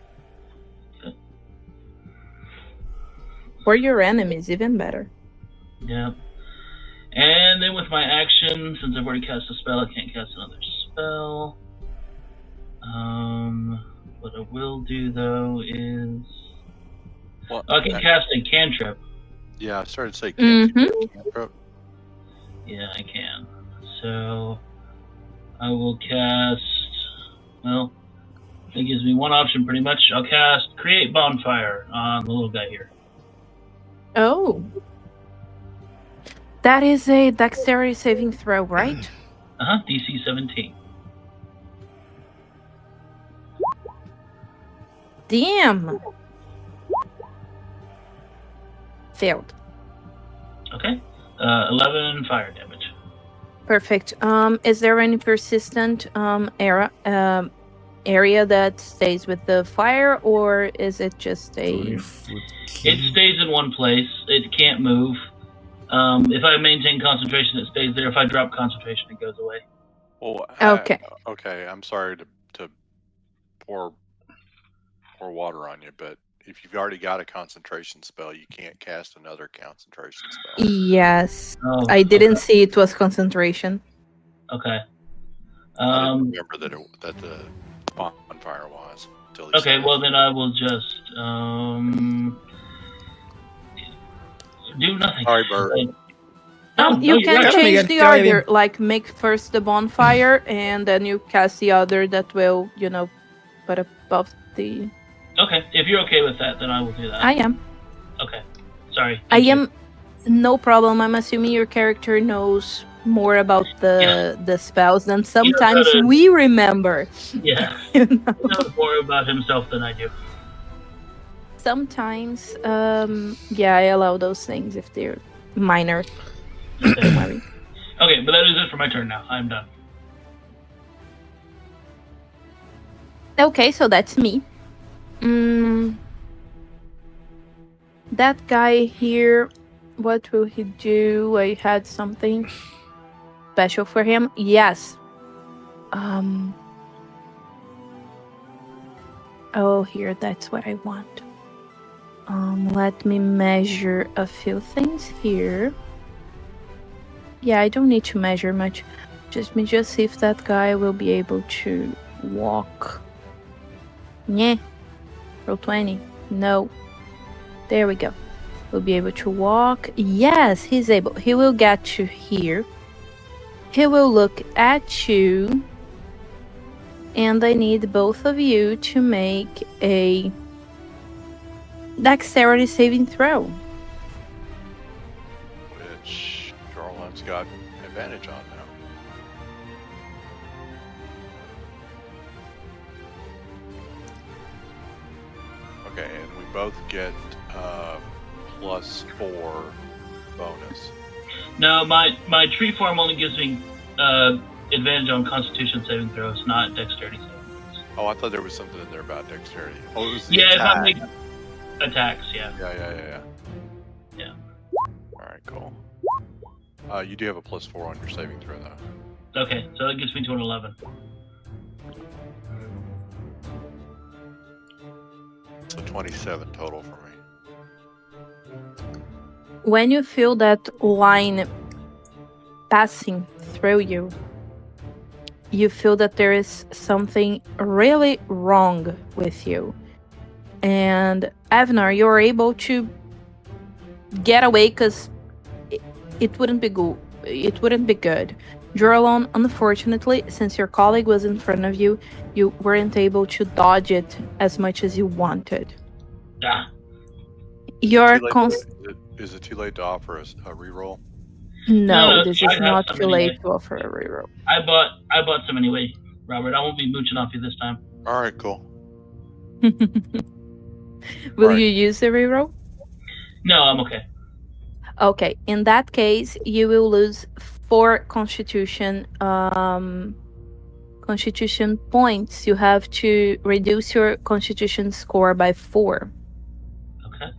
For your enemies, even better. Yeah. And then with my action, since I've already cast a spell, I can't cast another spell. What I will do though is I can cast a cantrip. Yeah, I started to say cantrip. Yeah, I can. So I will cast. Well, it gives me one option pretty much. I'll cast Create Bonfire on the little guy here. Oh. That is a dexterity saving throw, right? DC 17. Damn. Failed. Okay. 11 fire damage. Perfect. Is there any persistent area that stays with the fire, or is it just a? 20-foot It stays in one place. It can't move. If I maintain concentration, it stays there. If I drop concentration, it goes away. Well, Okay. Okay, I'm sorry to pour water on you, but if you've already got a concentration spell, you can't cast another concentration spell. Yes, Oh, I didn't okay. see it was concentration. Okay. I didn't remember that the bonfire was. Okay, well then I will just do nothing. Sorry, Bert. You can right. change Miguel, the que vaya order, bien. like make first the bonfire, and then you cast the other that will, put above the. Okay, if you're okay with that, then I will do that. I am. Okay, sorry. I am. No problem. I'm assuming your character knows more about the spells than sometimes we remember. Yeah, You he know? knows more about himself than I do. Sometimes, I allow those things if they're minor. Don't worry. Okay, but that is it for my turn now. I'm done. Okay, so that's me. That guy here, what will he do? I had something special for him. Yes. Oh, here, that's what I want. Let me measure a few things here. Yeah, I don't need to measure much. Just see if that guy will be able to walk. Yeah. Roll 20. No. There we go. Will be able to walk. Yes, he's able. He will get to here. He will look at you. And I need both of you to make a dexterity saving throw. Which Jarlin's got advantage on now. Okay, and we both get +4 bonus. No, my tree form only gives me advantage on Constitution saving throws, not dexterity saving throws. Oh, I thought there was something in there about dexterity. Oh, it was the Yeah, attack. if I make attacks, yeah. Yeah. All right, cool. You do have a +4 on your saving throw, though. Okay, so that gets me to an 11. So 27 total for me. When you feel that line passing through you, you feel that there is something really wrong with you. And Avnar, you're able to get away because it wouldn't be good. It wouldn't be good. Jorlon, unfortunately, since your colleague was in front of you, you weren't able to dodge it as much as you wanted. Ah. Is it too late to offer a reroll? No, this I is have not some too late anyway. to offer a reroll. I bought some anyway, Robert. I won't be mooching off you this time. All right, cool. Will Right. you use the reroll? No, I'm okay. Okay, in that case, you will lose 4 constitution points. You have to reduce your constitution score by 4. Okay.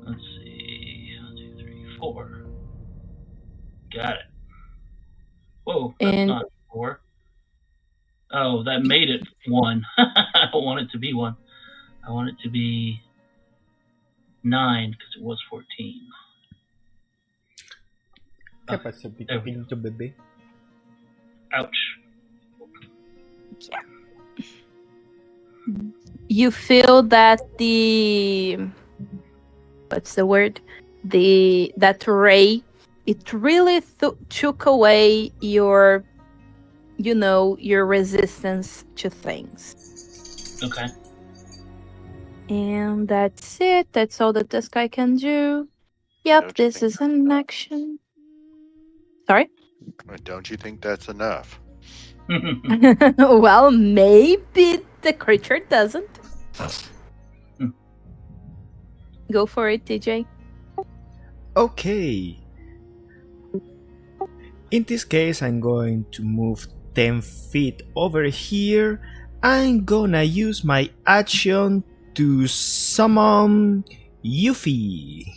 Let's see. 1, 2, 3, 4. Got it. Whoa, that's And- not 4. Oh, that made it 1. I don't want it to be 1. I want it to be 9 because it was 14. ¿Qué pasó, There we pinto bebé? Ouch. Yeah. You feel that what's the word? That ray, it really took away your resistance to things. Okay. And that's it. That's all that this guy can do. Yep, Don't you this think is an action. Sorry? Don't you think that's enough? Well, maybe the creature doesn't. Go for it, TJ. Okay. In this case, I'm going to move 10 feet over here. I'm gonna use my action to summon Yuffie.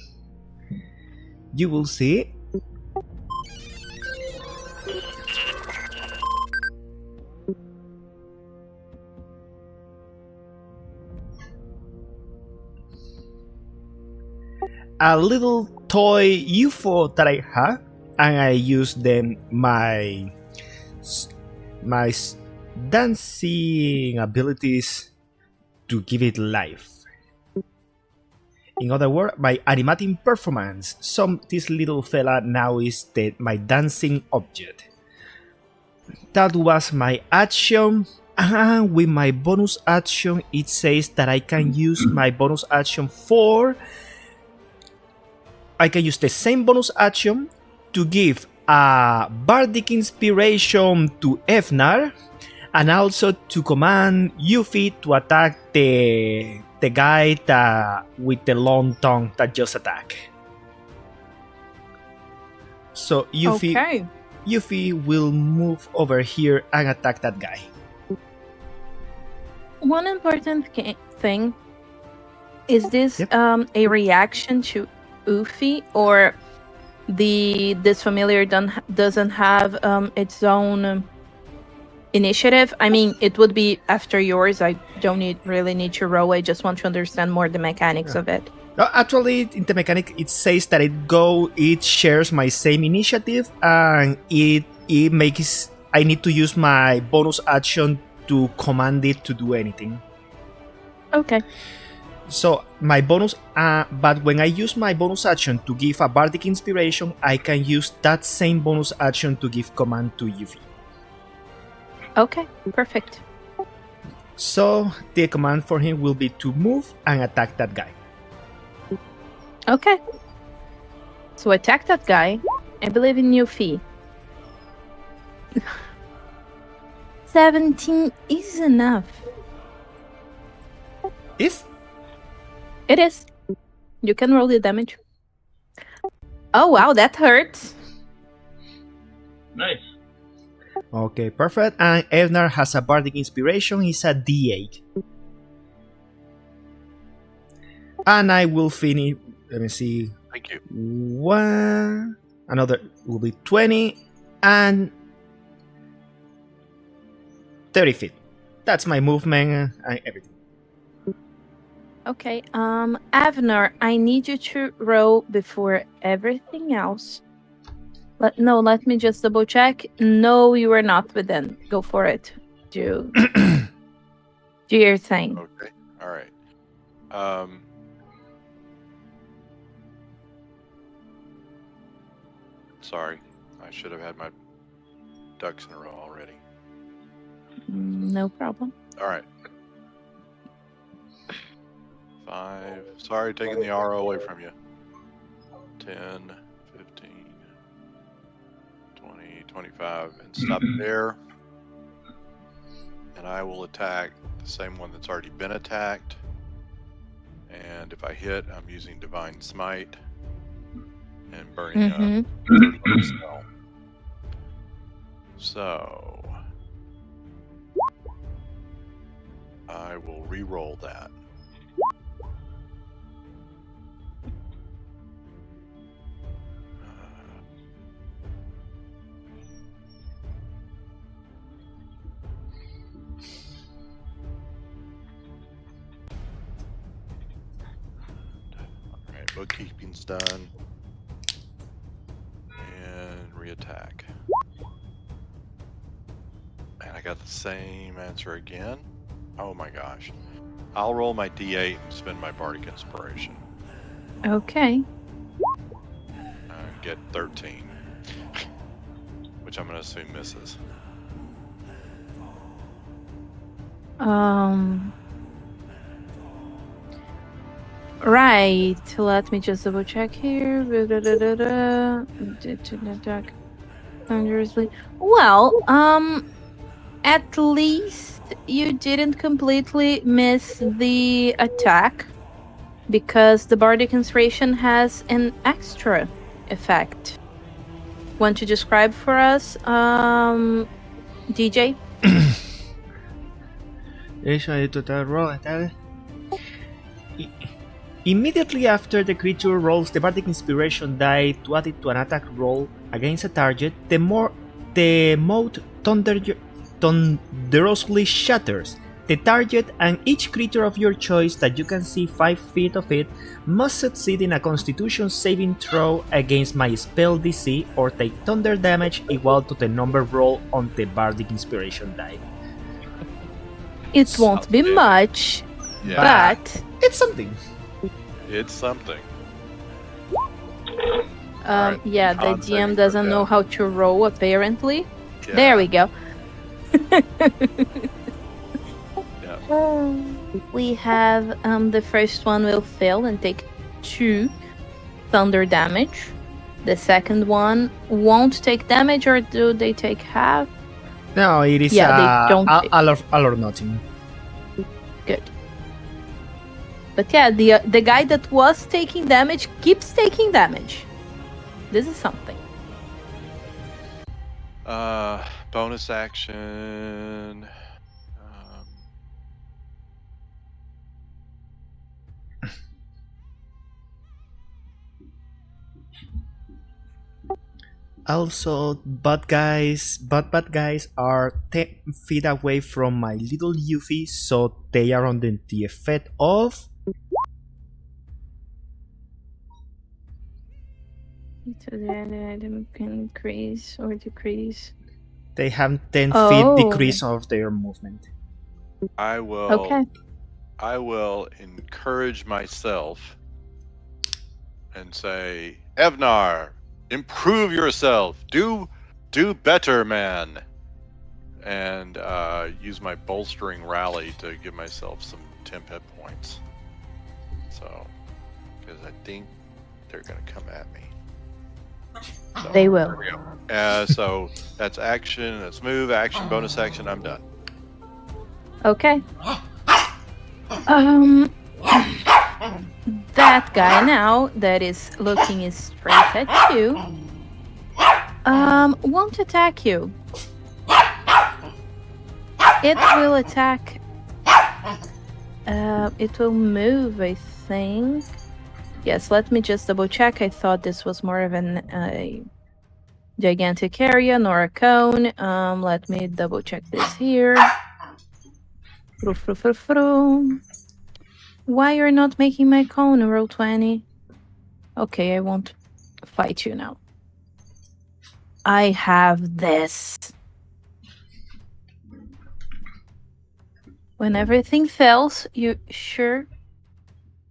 You will see. A little toy UFO that I have, and I use them my dancing abilities to give it life. In other words, my animating performance. This little fella now is my dancing object. That was my action. And with my bonus action, it says that I can use my bonus action I can use the same bonus action to give a bardic inspiration to Evnar, and also to command Yuffie to attack the guy with the long tongue that just attacked. So Yuffie will move over here and attack that guy. One important thing is this a reaction to Yuffie, or this familiar doesn't have its own initiative? I mean, it would be after yours. I don't really need to roll. I just want to understand more the mechanics of it. Actually, in the mechanic, it says that it shares my same initiative, and it makes I need to use my bonus action to command it to do anything. Okay. So my bonus, but when I use my bonus action to give a bardic inspiration, I can use that same bonus action to give command to Yuffie. Okay, perfect. So the command for him will be to move and attack that guy. Okay. So attack that guy. I believe in Yuffie. 17 is enough. Is? It is. You can roll the damage. Oh wow, that hurts. Nice. Okay, perfect. And Evnar has a bardic inspiration. It's a D8. And I will finish. Let me see. Thank you. One. Another will be 20 and 30 feet. That's my movement and everything. Okay, Avner, I need you to roll before everything else. Let me just double check. No, you are not within. Go for it. Do your thing. Okay. All right. Sorry, I should have had my ducks in a row already. No problem. All right. 5. Sorry, taking the RO away from you. 10, 15, 20, 25, and stop there. And I will attack the same one that's already been attacked. And if I hit, I'm using Divine Smite and burning up the spell. So I will re-roll that. Alright, bookkeeping's done. And re-attack. And I got the same answer again. Oh my gosh. I'll roll my D8 and spend my Bardic Inspiration. Okay. Get 13. Which I'm going to assume misses. Right. Let me just double check here. Dangerously. Well, at least you didn't completely miss the attack. because the bardic inspiration has an extra effect. Want to describe for us, DJ? Immediately after the creature rolls the Bardic Inspiration die to add it to an attack roll against a target, the moat thunderously shatters. The target and each creature of your choice that you can see 5 feet of it must succeed in a Constitution saving throw against my spell DC or take thunder damage equal to the number roll on the Bardic Inspiration die. It won't be much, but it's something. It's something. yeah, the GM doesn't know how to roll apparently. Yeah. There we go. Yeah. We have the first one will fail and take 2 thunder damage. The second one won't take damage, or do they take half? No, it is they don't take. all or nothing. Good. But yeah, the guy that was taking damage keeps taking damage. This is something. Bonus action. Also, bad guys are 10 feet away from my little Yuffie, so they are under the effect of... So the item can increase or decrease. They have 10 feet decrease of their movement. I will. Okay. I will encourage myself and say, Evnar, improve yourself. Do better, man. And use my bolstering rally to give myself some temp hit points. So, because I think they're gonna come at me. So, They will. There we go. So that's action. That's move. Action. Bonus action. I'm done. Okay. That guy now that is looking straight at you won't attack you. It will attack. It will move, I think. Yes, let me just double check. I thought this was more of a gigantic area, nor a cone. Let me double check this here. Why you're not making my cone, roll 20? Okay, I won't fight you now. I have this. When everything fails, you sure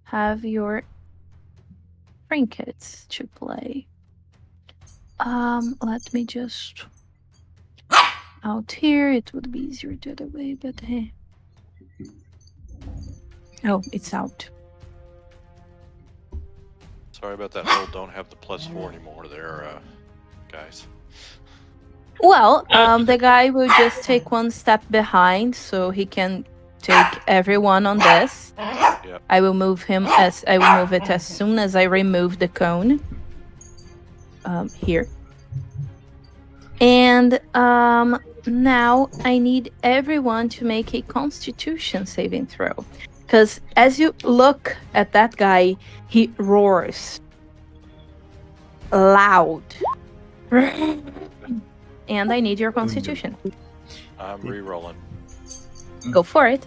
have your trinkets to play. Let me just out here. It would be easier the other way, but hey. Oh, it's out. Sorry about that whole don't have the +4 anymore there, guys. Well, the guy will just take one step behind so he can take everyone on this. Yep. I will move it as soon as I remove the cone. Here. And now I need everyone to make a Constitution saving throw. Because as you look at that guy, he roars loud. And I need your Constitution. I'm re-rolling. Go for it.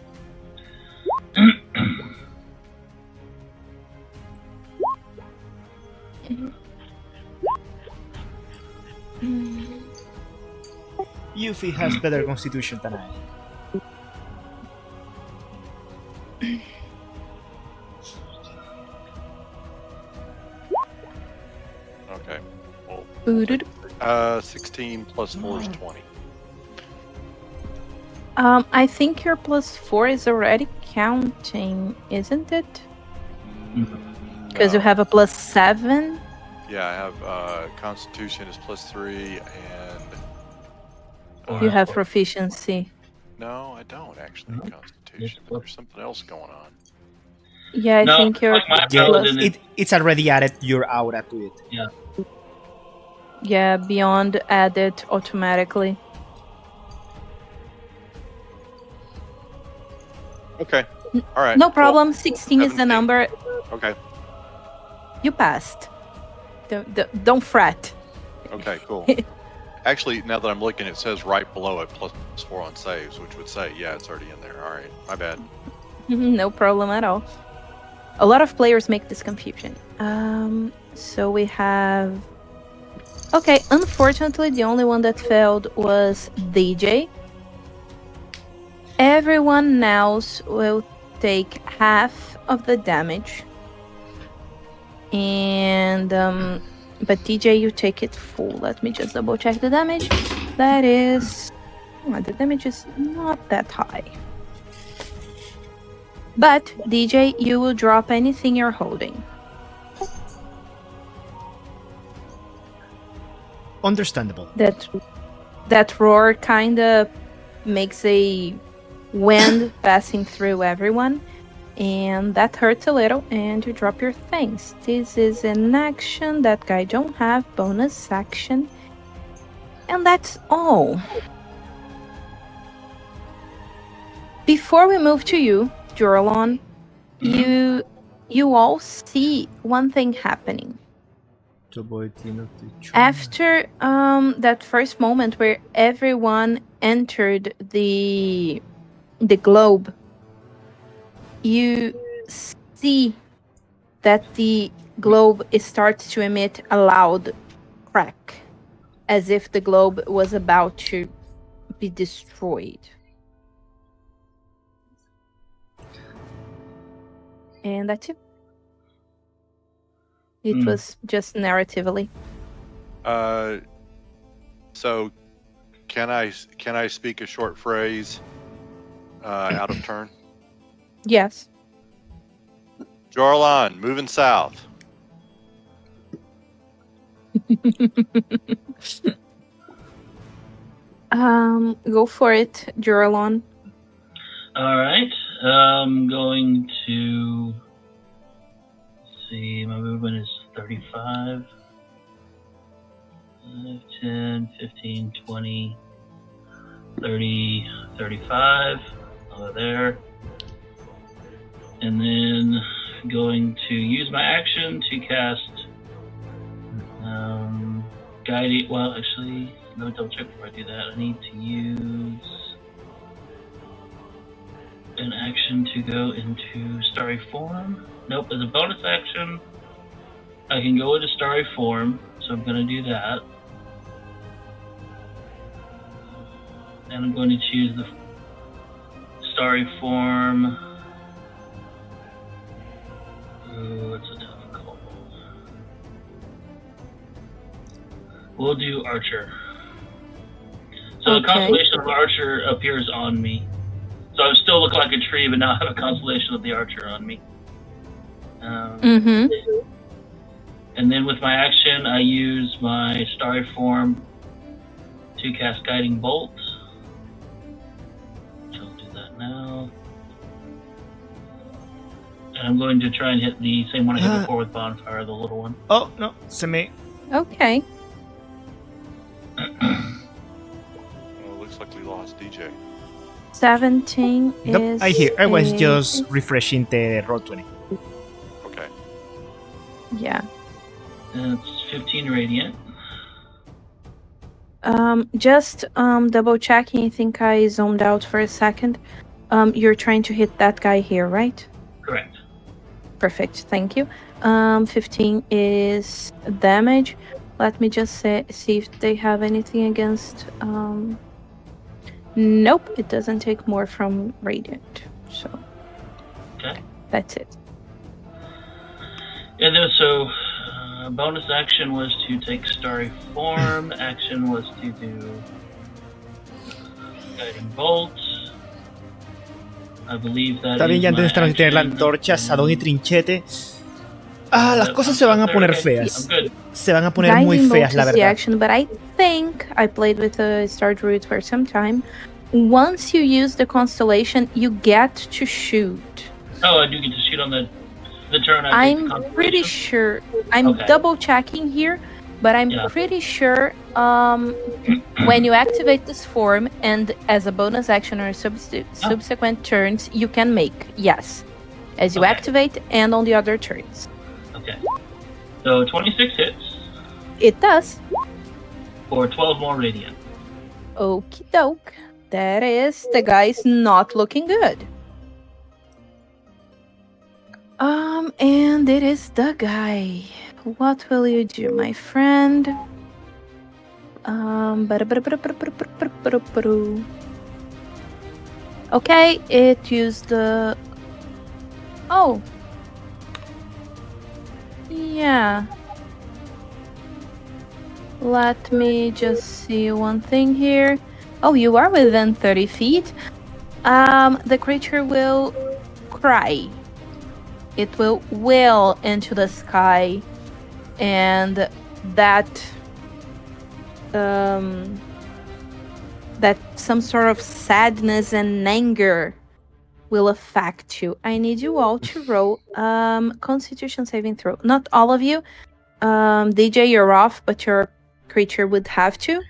Yuffie has better constitution than I. Okay. Well, Booted. 16 plus 4 is 20. I think your +4 is already counting, isn't it? Because you have a +7. Yeah, I have Constitution is +3 and... You have proficiency. No, I don't actually. Constitution. There's something else going on. Yeah, I No, think you're like my Yeah, paladin. it's already added your aura to it. yeah beyond added automatically. Okay. All right. No cool. problem. 16 is the 17. number. Okay. You passed. Don't fret. Okay, cool. Actually, now that I'm looking, it says right below it +4 on saves, which would say, yeah, it's already in there. All right, my bad. No problem at all. A lot of players make this confusion. So we have... Okay, unfortunately, the only one that failed was DJ. Everyone else will take half of the damage. And, but DJ, you take it full. Let me just double check the damage. That is... the damage is not that high. But, DJ, you will drop anything you're holding. Understandable. That roar kind of makes a wind passing through everyone. And that hurts a little, and you drop your things. This is an action that guy don't have, bonus action. And that's all. Before we move to you, Jorlon, you all see one thing happening. After that first moment where everyone entered the globe, you see that the globe starts to emit a loud crack, as if the globe was about to be destroyed. And that's it. It was just narratively. So, can I speak a short phrase out of turn? Yes. Jorlon, moving south. Go for it, Jorlon. All right. I'm going to see. My movement is 35, 10, 15, 20, 30, 35. Over there. And then going to use my action to cast guiding. Well, actually, let me double check before I do that. I need to use an action to go into starry form. Nope, as a bonus action, I can go into starry form, so I'm going to do that. And I'm going to choose the starry form. Ooh, it's a tough call. We'll do Archer. So the constellation of Archer appears on me. So I still look like a tree, but now I have a constellation of the Archer on me. And then with my action, I use my starry form to cast Guiding Bolt. So I'll do that now. And I'm going to try and hit the same one I hit before with Bonfire, the little one. Oh, no, se me... Okay. Well, looks like we lost DJ. 17 Nope, is... I was just refreshing the Roll20. Okay. Yeah. It's 15 radiant. Just double checking. I think I zoned out for a second. You're trying to hit that guy here, right? Correct. Perfect, thank you. 15 is damage. Let me just see if they have anything against... Nope, it doesn't take more from Radiant. So, Okay. That's it. And then so, bonus action was to take Starry Form. Action was to do Guiding Bolt. I believe that Está bien, ya antes de tener la antorcha, Sadón y Trinchete. Las cosas se van a poner feas. Se van a poner muy feas, la verdad. Action, but I think I played with a Star Druid for some time. Once you use the constellation, you get to shoot. Oh, I do get to shoot on the the turn I take the I'm pretty concentration? sure. I'm Okay. double checking here, but I'm Yeah. pretty sure when you activate this form and as a bonus action or subsequent turns, you can make. Yes. As you Okay. activate and on the other turns. Okay. So 26 hits It does. for 12 more radiant. Okie doke. That is, the guy's not looking good. And it is the guy. What will you do, my friend? Okay, it used the... Oh. Yeah. Let me just see one thing here. Oh, you are within 30 feet. The creature will cry. It will wail into the sky. And that some sort of sadness and anger will affect you. I need you all to roll Constitution saving throw. Not all of you. DJ, you're off, but your creature would have to.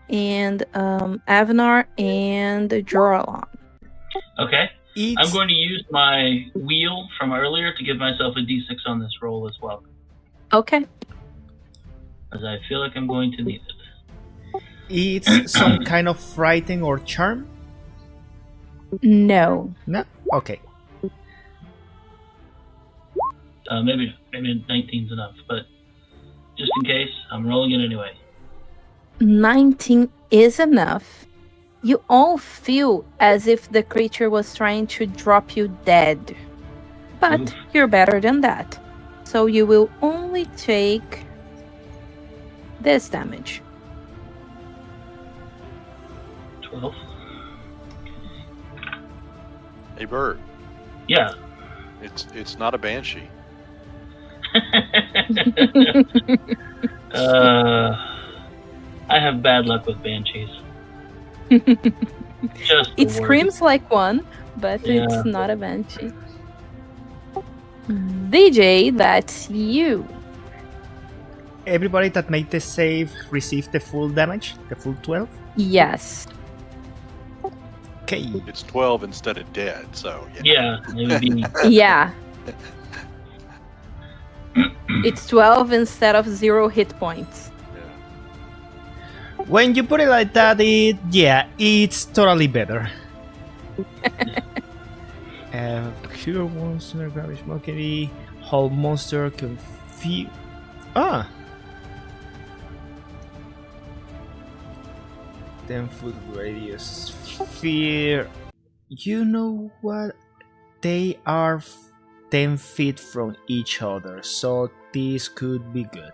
And Avanar and Joralon. Okay. I'm going to use my wheel from earlier to give myself a d6 on this roll as well. Okay. As I feel like I'm going to need it. It's some kind of frighten or charm? No. No? Okay. Maybe 19's enough, but just in case, I'm rolling it anyway. 19 is enough. You all feel as if the creature was trying to drop you dead. But Oof. you're better than that. So you will only take this damage. 12. Hey, Bert. Yeah. It's not a banshee. I have bad luck with banshees. Just It screams like one, but Yeah. it's not a banshee. DJ, that's you. Everybody that made the save received the full damage? The full 12? Yes. Okay. It's 12 instead of dead, so Yeah, it would be. Yeah. It's 12 instead of 0 hit points. When you put it like that, it's totally better. Cure monster, garbage mockery, whole monster, confuse. Ah! 10-foot radius sphere. You know what? They are 10 feet from each other, so this could be good.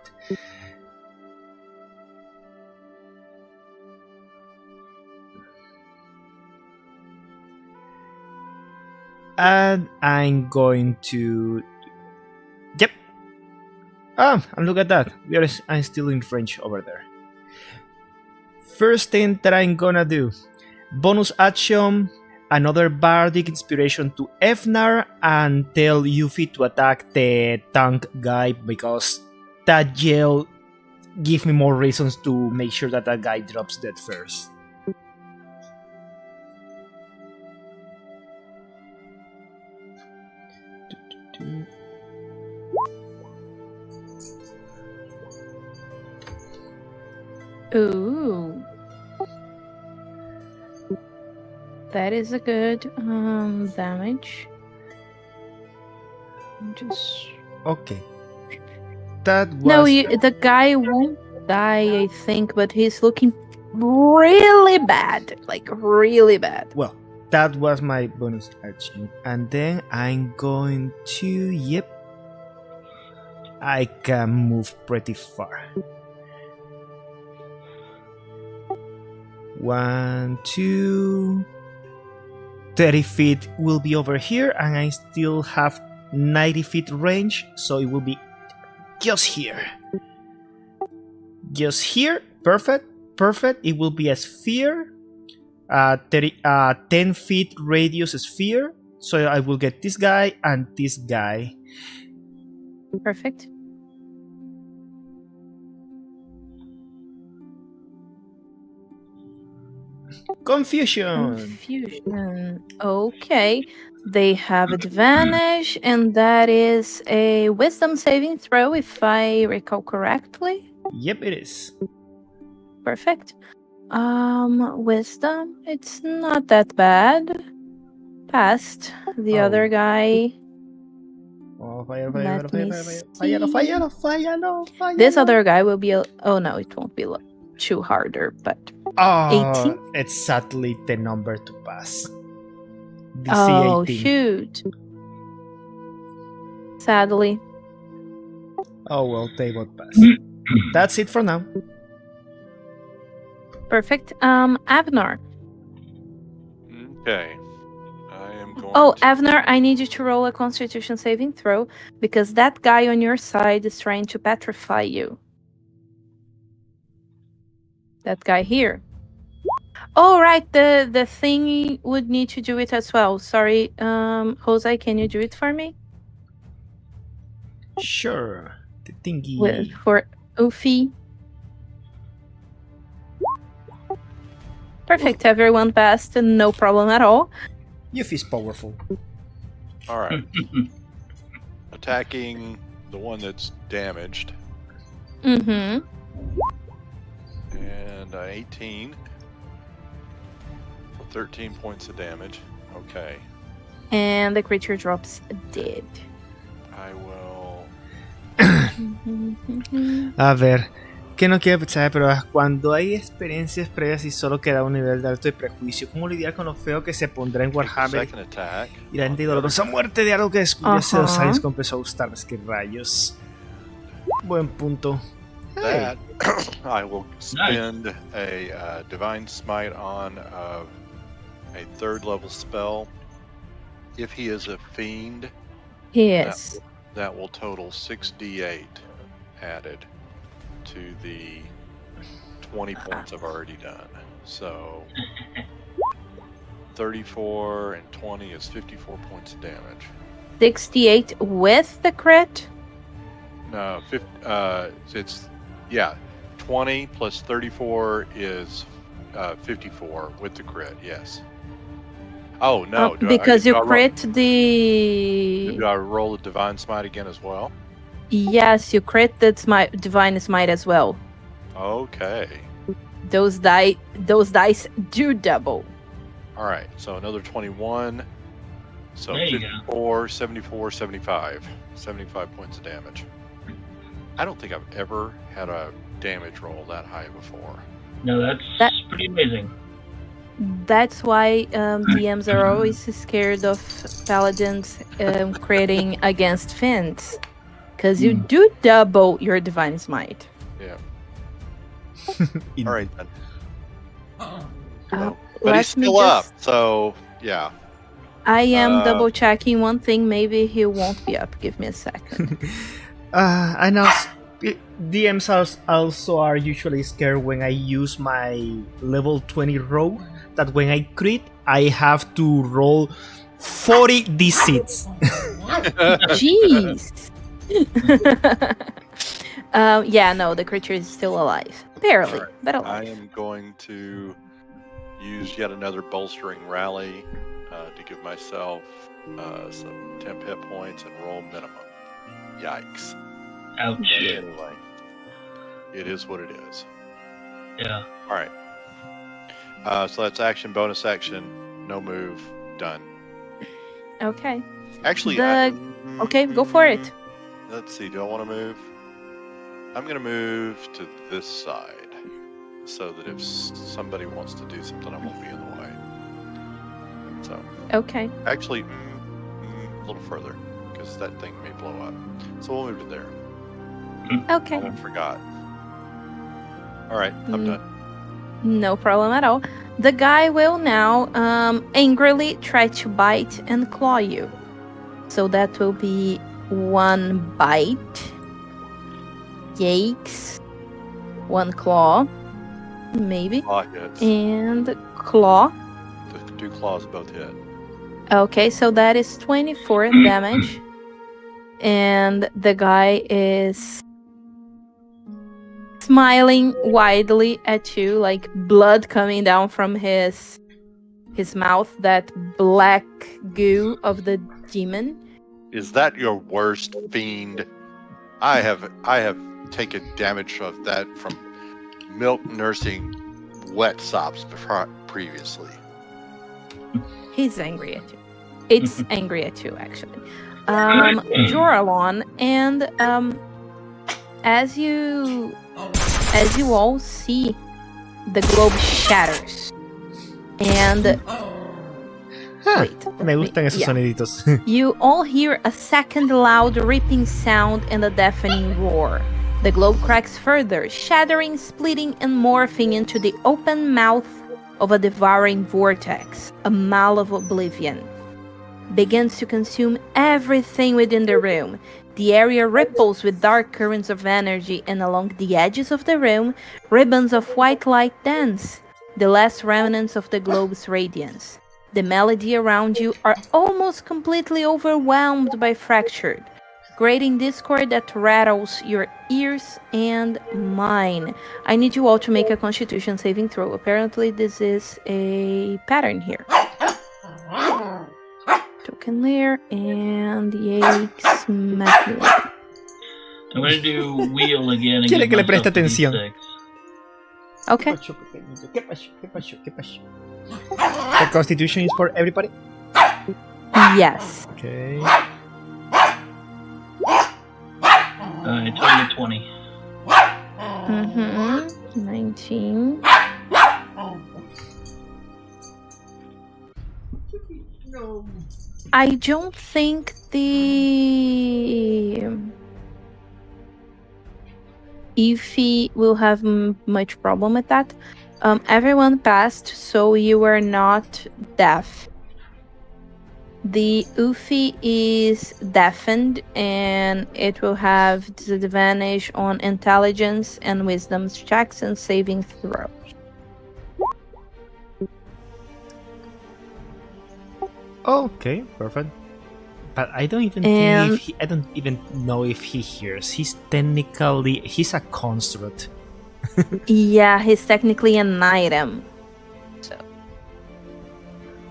And I'm going to... Yep. And look at that. I'm still in French over there. First thing that I'm gonna do. Bonus action. Another bardic inspiration to Efnar and tell Yuffie to attack the tank guy because that yell gives me more reasons to make sure that that guy drops dead first. Ooh. That is a good damage. Just Okay. That was... No, the guy won't die, I think, but he's looking really bad. Like, really bad. Well, that was my bonus action. And then I'm going to... Yep. I can move pretty far. 1, 2... 30 feet will be over here, and I still have 90 feet range, so it will be just here. Just here. Perfect. Perfect. It will be a sphere. 10 feet radius sphere. So I will get this guy and this guy. Perfect. Confusion. Okay. They have advantage, and that is a wisdom saving throw, if I recall correctly. Yep, it is. Perfect. Wisdom. It's not that bad. Passed. The other guy. Oh, fire, Let me fire, see. This other guy will be. Oh no, it won't be too harder, but. Oh, 18? it's sadly the number to pass. DC Oh 18. shoot. Sadly. Oh well, they both pass. That's it for now. Perfect. Avnar. Okay. I am going Oh, to... Avnar, I need you to roll a Constitution saving throw because that guy on your side is trying to petrify you. That guy here. Oh, right. The thing would need to do it as well. Sorry, Jose, can you do it for me? Sure. The thingy. For Ufi. Perfect. Everyone passed, no problem at all. Yuffie's powerful. All right. Attacking the one that's damaged. Mm-hmm. And 18. For 13 points of damage. Okay. And the creature drops dead. I will... A ver, que no quiero pensar, pero cuando hay experiencias previas y solo queda un nivel de alto de prejuicio, ¿cómo lidiar con lo feo que se pondrá en Warhammer y la dolorosa muerte de algo que descubrí hace 2 años que empezó a gustarme? Es que rayos. Buen punto. That, I will spend a Divine Smite on a 3rd level spell. If he is a fiend, Yes. that will total 6d8 added to the 20 points I've already done. So 34 and 20 is 54 points of damage. 68 with the crit? No, it's 20 plus 34 is 54 with the crit. Yes. Oh no! Because you crit the. Do I roll the Divine Smite again as well? Yes, you crit the Divine Smite as well. Okay. Those dice do double. All right, so another 21. So There you 54, 74, 75. 75 points of damage. I don't think I've ever had a damage roll that high before. No, that's pretty amazing. That's why DMs are always scared of paladins critting against fiends. Because you do double your Divine Smite. Yeah. All right then. But But he's still up, so yeah. I am double checking one thing. Maybe he won't be up. Give me a second. I know DMs also are usually scared when I use my level 20 rogue. That when I crit, I have to roll 40 d6. Jeez. Yeah, no, the creature is still alive. Barely, Right. but I alive. am going to use yet another bolstering rally to give myself some temp hit points and roll minimum. Yikes. Ouch. Anyway, it is what it is. Yeah. All right. So that's action, bonus action, no move, done. Okay. Actually, Okay, go for it. Let's see. Do I want to move? I'm going to move to this side so that if somebody wants to do something, I won't be in the way. So, Okay. actually, a little further because that thing may blow up. So we'll move to there. Okay. I forgot. All right, I'm done. No problem at all. The guy will now angrily try to bite and claw you. So that will be 1 bite. Yikes. 1 claw. Maybe. Claw hits. And claw. The 2 claws both hit. Okay, so that is 24 damage. and the guy is smiling widely at you, like blood coming down from his mouth, that black goo of the demon. Is that your worst, fiend? I have taken damage of that from milk nursing wet sops previously. He's angry at you. It's angry at you, actually. Joralon, and as you all see, the globe shatters. And wait, Me gustan esos soniditos. you all hear a second loud ripping sound and a deafening roar. The globe cracks further, shattering, splitting, and morphing into the open mouth of a devouring vortex. A maw of oblivion begins to consume everything within the room. The area ripples with dark currents of energy, and along the edges of the room, ribbons of white light dance, the last remnants of the globe's radiance. The melody around you are almost completely overwhelmed by fractured, grating discord that rattles your ears and mine. I need you all to make a Constitution saving throw. Apparently, this is a pattern here. Token layer and yikes, Matthew. I'm gonna do wheel again. And Quiere give que le myself preste a atención. D6. Okay. ¿Qué pasó? The Constitution is for everybody? Yes. Okay. Total 20. 19. I don't think the Ify will have much problem with that. Everyone passed, so you are not deaf. The Ufi is deafened, and it will have disadvantage on intelligence and wisdom checks and saving throws. Okay, perfect. But I don't even I don't even know if he hears. He's a construct. Yeah, he's technically an item. So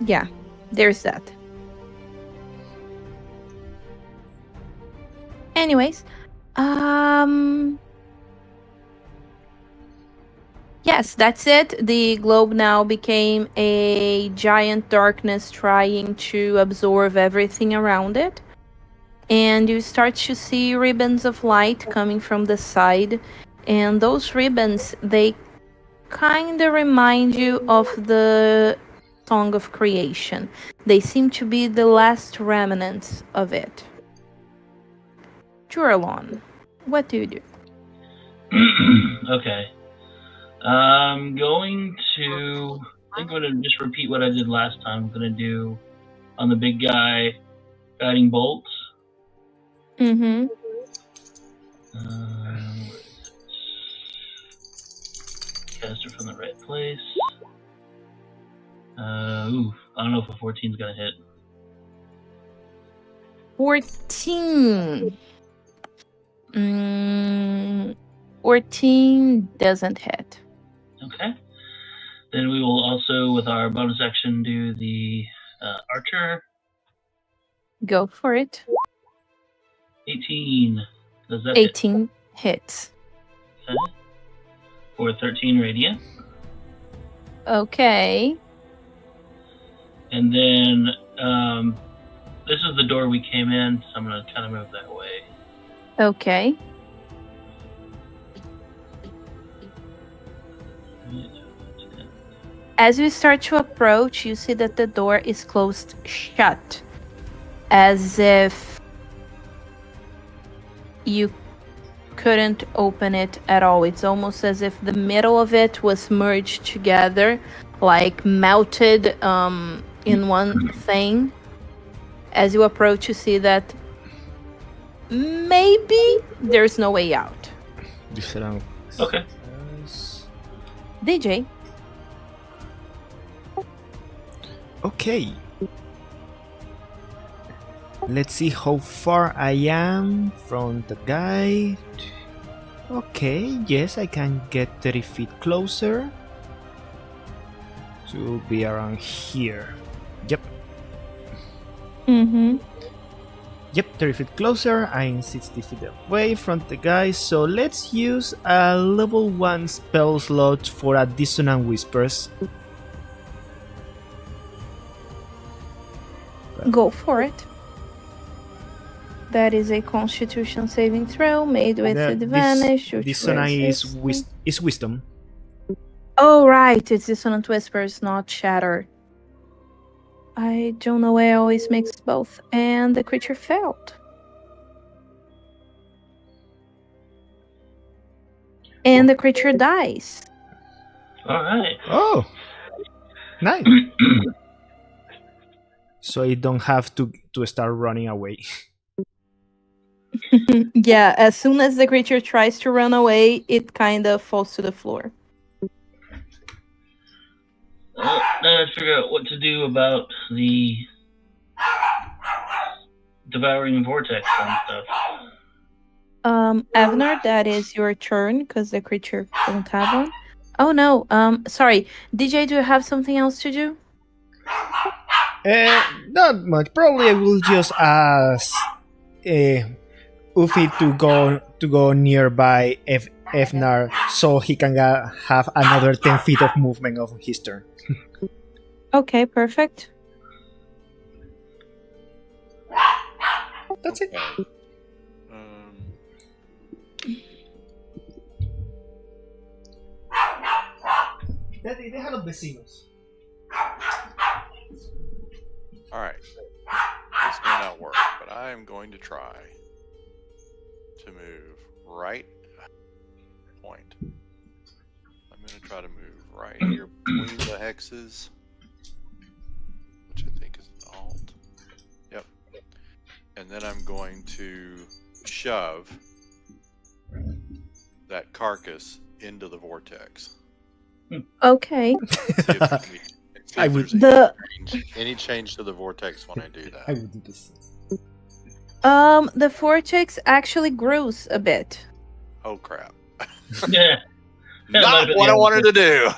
yeah, there's that. Anyways, yes, that's it. The globe now became a giant darkness trying to absorb everything around it. And you start to see ribbons of light coming from the side. And those ribbons, they kind of remind you of the Song of Creation. They seem to be the last remnants of it. Juralon, what do you do? Okay. I'm going to just repeat what I did last time. I'm going to do on the big guy, guiding bolts. Mm-hmm. Cast it from the right place. I don't know if a 14's going to hit. 14. 14 doesn't hit. Okay. Then we will also, with our bonus action, do the archer. Go for it. 18. Does that 18 hits. Okay. For 13 radiant. Okay. And then this is the door we came in, so I'm going to kind of move that way. Okay. As you start to approach, you see that the door is closed shut, as if you couldn't open it at all. It's almost as if the middle of it was merged together, like melted in one thing. As you approach, you see that maybe there's no way out. Okay. DJ. Let's see how far I am from the guy. Okay, yes, I can get 30 feet closer. To be around here. Yep. Mm-hmm. Yep, 30 feet closer. I'm 60 feet away from the guy. So let's use a level 1 spell slot for a Dissonant Whispers. Go for it. That is a Constitution saving throw made with advantage. Dissonant is wisdom. Oh, right. It's Dissonant Whispers, not Shatter. I don't know why I always mix both. And the creature failed. And the creature dies. All right. Oh, nice. So I don't have to start running away. Yeah, as soon as the creature tries to run away, it kind of falls to the floor. Well, now let's figure out what to do about the devouring vortex and stuff. Avner, that is your turn because the creature won't have one. Oh no, sorry. DJ, do you have something else to do? Not much. Probably I will just ask Ufi to go nearby Efnar so he can have another 10 feet of movement of his turn. Okay, perfect. That's it. Deja los vecinos. Alright. This may not work, but I am going to try to move right point. I'm going to try to move right here between the hexes, which I think is an alt. Yep. And then I'm going to shove that carcass into the vortex. Okay. I would Any change to the vortex when I do that. I would do this. The vortex actually grows a bit. Oh crap. Yeah. Not what I wanted to do.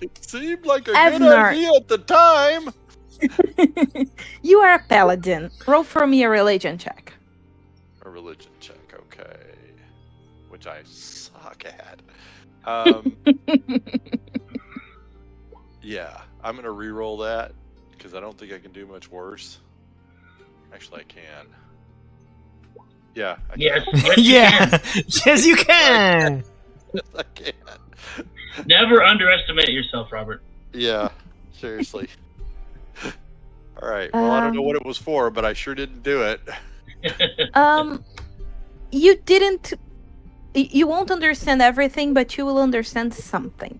It seemed like a good Avner. idea at the time. You are a paladin. Roll for me a religion check. A religion check, okay. Which I suck at. Yeah, I'm gonna re-roll that because I don't think I can do much worse. Actually, I can. Yeah, I can. Yes. Yeah, yes, you can. Yes, I can. Never underestimate yourself, Robert. Yeah, seriously. All right. Well, I don't know what it was for, but I sure didn't do it. You didn't. You won't understand everything, but you will understand something.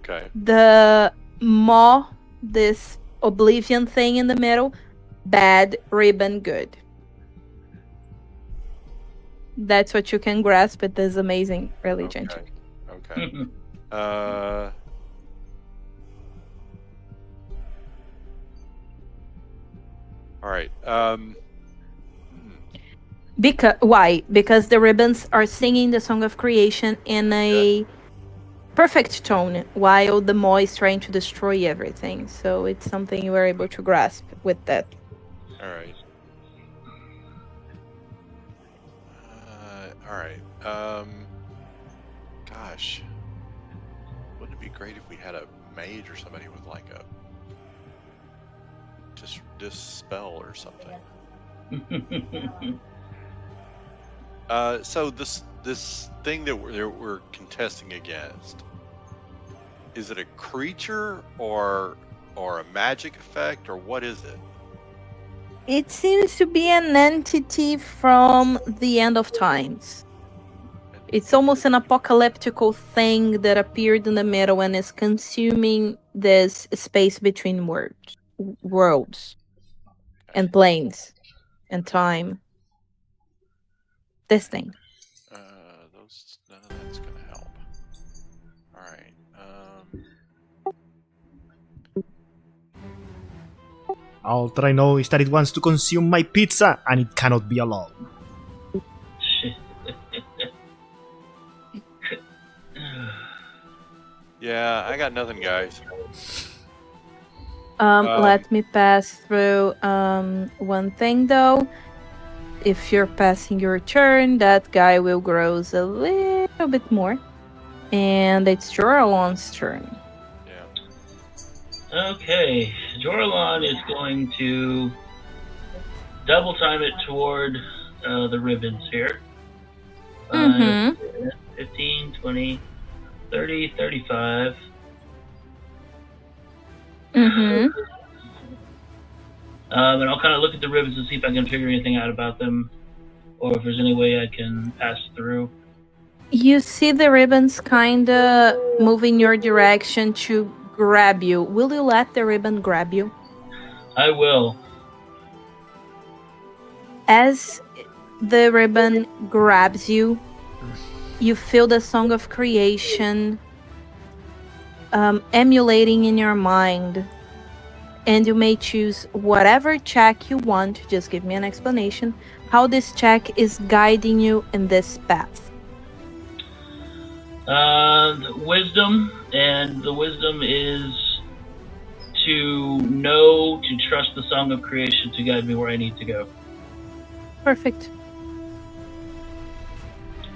Okay. The maw, this oblivion thing in the middle, bad, ribbon, good. That's what you can grasp at this amazing religion check. Okay. All right. Why? Because the ribbons are singing the song of creation in a perfect tone, while the maw is trying to destroy everything. So it's something you are able to grasp with that. All right. All right. Gosh, wouldn't it be great if we had a mage or somebody with like a just dispel or something? So this thing that we're contesting against, is it a creature or a magic effect, or what is it? It seems to be an entity from the end of times. It's almost an apocalyptical thing that appeared in the middle and is consuming this space between worlds and planes and time. This thing. None of that's gonna help. All right. All that I know is that it wants to consume my pizza and it cannot be alone. Yeah, I got nothing, guys. Let me pass through one thing though. If you're passing your turn, that guy will grow a little bit more. And it's Joralon's turn. Yeah. Okay, Joralon is going to double time it toward the ribbons here. 15, 20, 30, 35. Mm-hmm. And I'll kind of look at the ribbons and see if I can figure anything out about them, or if there's any way I can pass through. You see the ribbons kind of move in your direction to grab you. Will you let the ribbon grab you? I will. As the ribbon grabs you, you feel the song of creation emulating in your mind. And you may choose whatever check you want. Just give me an explanation how this check is guiding you in this path. Wisdom, and the wisdom is to know, to trust the song of creation to guide me where I need to go. Perfect.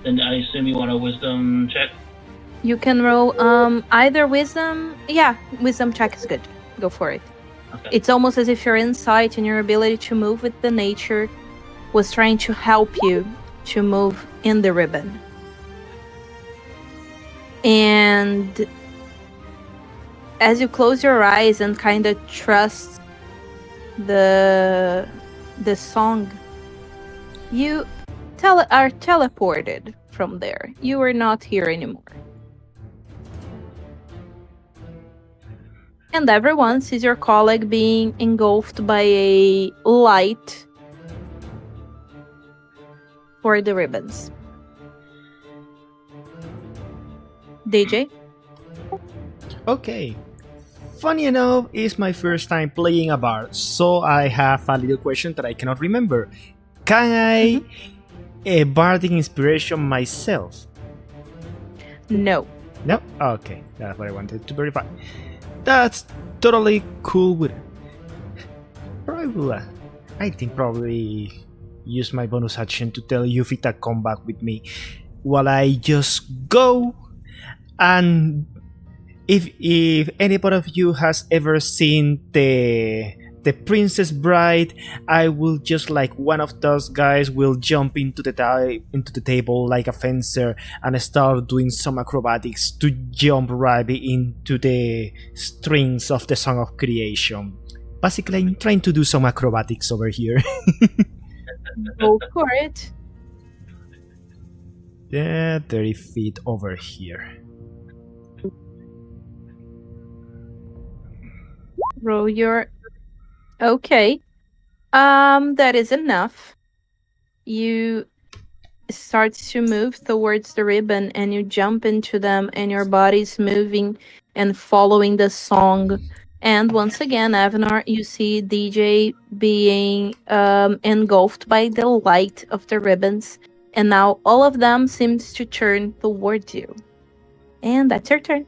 Then I assume you want a wisdom check? You can roll either wisdom. Yeah, wisdom check is good. Go for it. Okay. It's almost as if your insight and your ability to move with the nature was trying to help you to move in the ribbon. And as you close your eyes and kind of trust the song, you are teleported from there. You are not here anymore. And everyone sees your colleague being engulfed by a light for the ribbons. DJ? Okay. Funny enough, it's my first time playing a bard, so I have a little question that I cannot remember. Can I bardic inspiration myself? No. No? Okay, that's what I wanted to verify. That's totally cool with it. I think probably use my bonus action to tell Yuffie to come back with me while I just go. And if anybody of you has ever seen the Princess Bride, I will just like one of those guys will jump into the table like a fencer and start doing some acrobatics to jump right into the strings of the Song of Creation. Basically, I'm trying to do some acrobatics over here. Go for it. Yeah, 30 feet over here. Roll your... Okay. That is enough. You start to move towards the ribbon and you jump into them and your body's moving and following the song. And once again, Avanar, you see DJ being engulfed by the light of the ribbons. And now all of them seems to turn towards you. And that's your turn.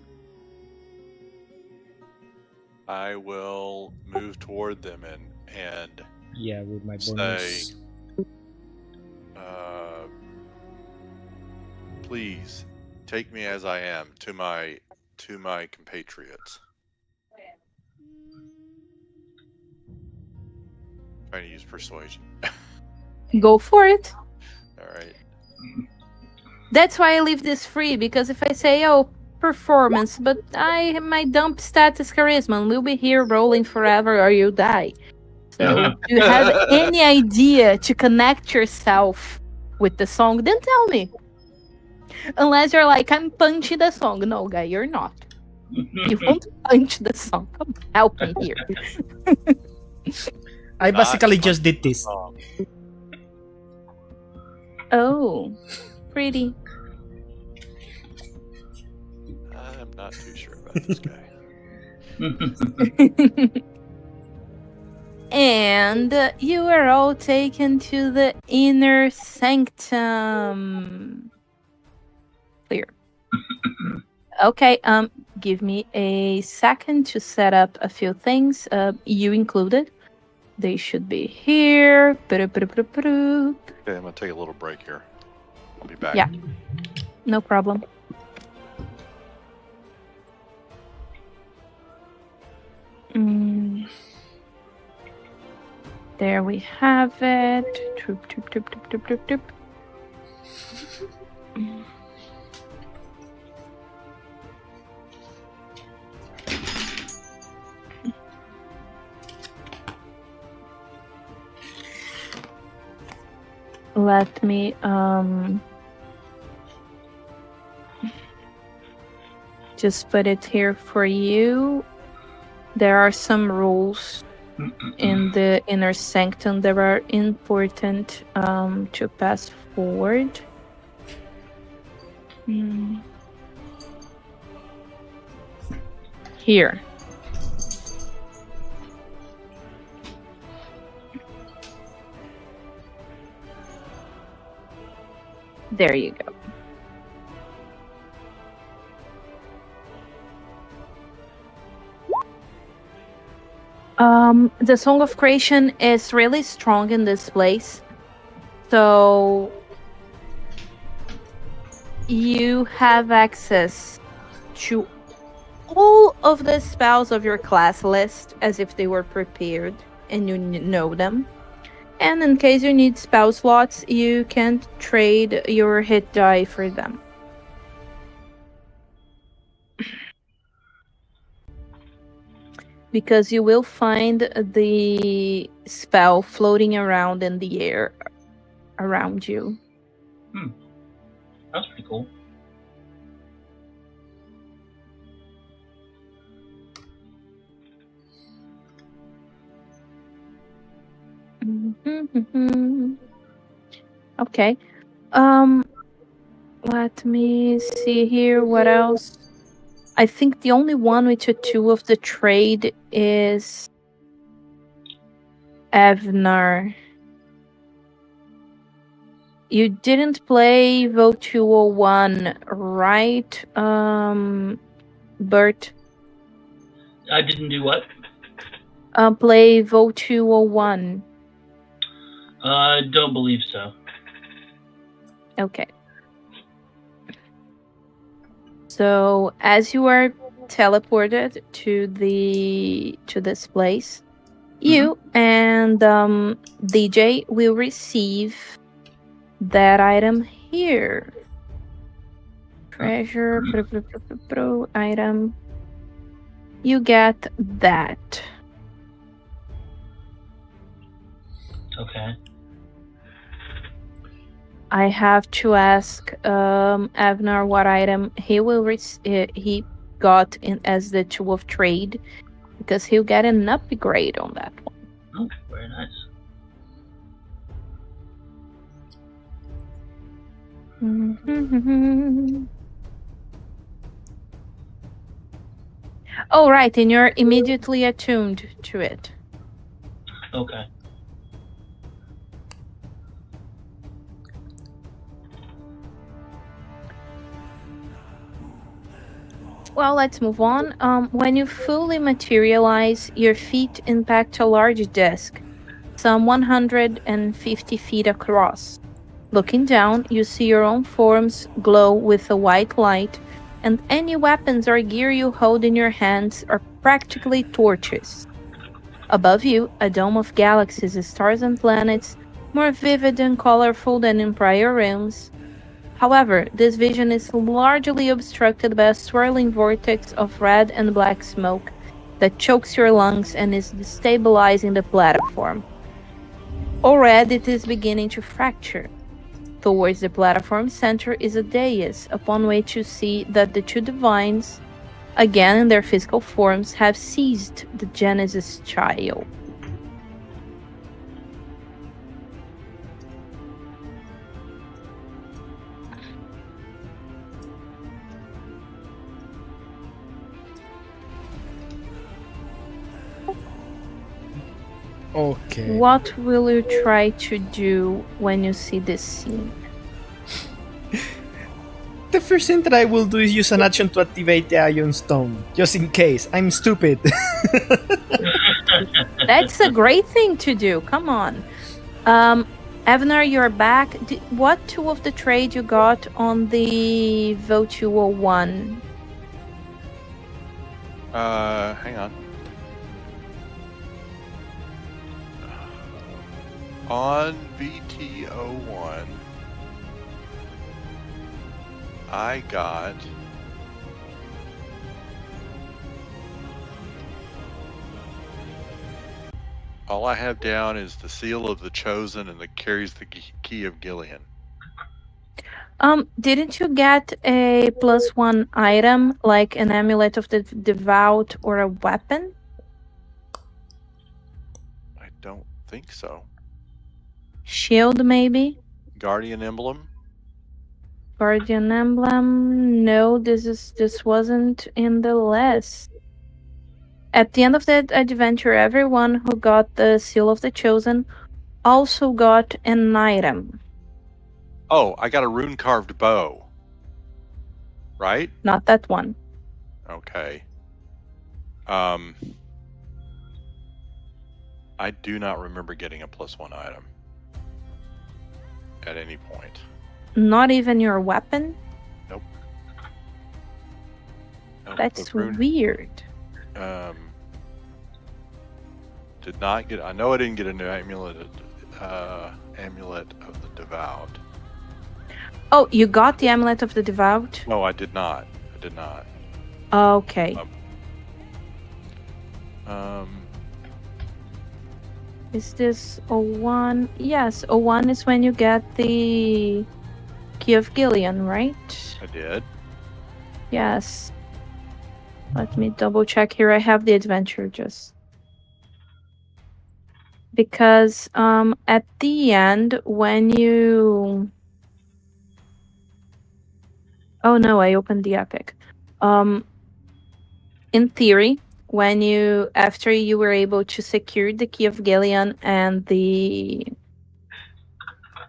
I will move toward them and Yeah, with my say, bonus. please take me as I am to my compatriots. Trying to use persuasion. Go for it. All right. That's why I leave this free, because if I say, oh, performance, but my dump stat is charisma, and we'll be here rolling forever or you die. So do you have any idea to connect yourself with the song, then tell me. Unless you're like, I'm punching the song. No, guy, you're not. You won't punch the song. Come help me here. I basically just did this. Oh, pretty. I'm not too sure about this guy. And you are all taken to the inner sanctum. Clear. Okay, give me a second to set up a few things, you included. They should be here. Okay, I'm gonna take a little break here. I'll be back. Yeah, no problem. There we have it. Troop, troop, troop, troop, troop, troop, troop. Let me just put it here for you. There are some rules in the inner sanctum that are important to pass forward. Here. There you go. The Song of Creation is really strong in this place. So you have access to all of the spells of your class list as if they were prepared and you know them. And in case you need spell slots, you can trade your hit die for them. Because you will find the spell floating around in the air around you. That's pretty cool. Okay. Let me see here. What else? I think the only one with a 2 of the trade is Avnar. You didn't play Vote 201, right, Bert? I didn't do what? Play Vote 201. Don't believe so. Okay. So as you are teleported to this place, you and DJ will receive that item here. Treasure item. You get that. Okay. I have to ask Avnar what item he will he got in as the 2 of trade, because he'll get an upgrade on that one. Oh, very nice. Oh, right, and you're immediately attuned to it. Okay. Well, let's move on. When you fully materialize, your feet impact a large disc, some 150 feet across. Looking down, you see your own forms glow with a white light, and any weapons or gear you hold in your hands are practically torches. Above you, a dome of galaxies, stars, and planets, more vivid and colorful than in prior realms. However, this vision is largely obstructed by a swirling vortex of red and black smoke that chokes your lungs and is destabilizing the platform. Already it is beginning to fracture. Towards the platform's center is a dais, upon which you see that the 2 divines, again in their physical forms, have seized the Genesis child. Okay. What will you try to do when you see this scene? The first thing that I will do is use an action to activate the Ion Stone, just in case. I'm stupid. That's a great thing to do. Come on. Evner, you're back. What two of the trade you got on the Vote 201? Hang on. On VTO1, I got all I have down is the Seal of the Chosen and it carries the Key of Gillian. Didn't you get a +1 item like an Amulet of the Devout or a weapon? I don't think so. Shield, maybe? Guardian Emblem? Guardian Emblem? No, this wasn't in the list. At the end of the adventure, everyone who got the Seal of the Chosen also got an item. Oh, I got a rune carved bow. Right? Not that one. Okay. I do not remember getting a +1 item at any point. Not even your weapon? Nope. That's weird. Did not get. I know I didn't get an amulet of the Devout. Oh, you got the Amulet of the Devout? No, I did not. I did not. Okay. Is this 01? Yes, 01 is when you get the Key of Gillian, right? I did. Yes. Let me double check here. I have the adventure just. Because at the end, when you... Oh no, I opened the epic. In theory, when you... After you were able to secure the Key of Gillian and the...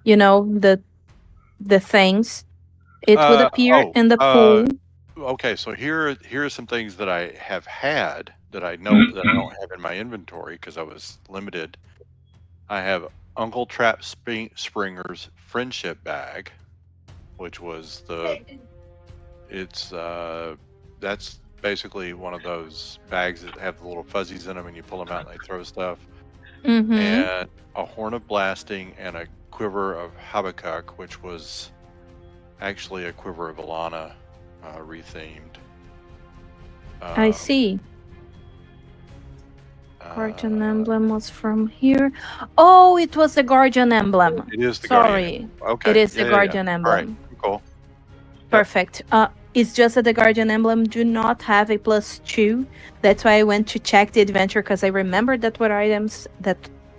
You know, the things, it would appear in the pool. Okay, so here are some things that I have had that I know that I don't have in my inventory because I was limited. I have Uncle Trap Springer's friendship bag, which was that's basically one of those bags that have the little fuzzies in them and you pull them out and they throw stuff. Mm-hmm. And a Horn of Blasting and a Quiver of Habakkuk, which was actually a Quiver of Alana rethemed. I see. Guardian Emblem was from here. Oh, it was the Guardian Emblem. It is the Sorry. Guardian. Okay. It is the Guardian Emblem. All right. Cool. Perfect. It's just that the Guardian Emblem do not have a +2. That's why I went to check the adventure because I remembered that were items that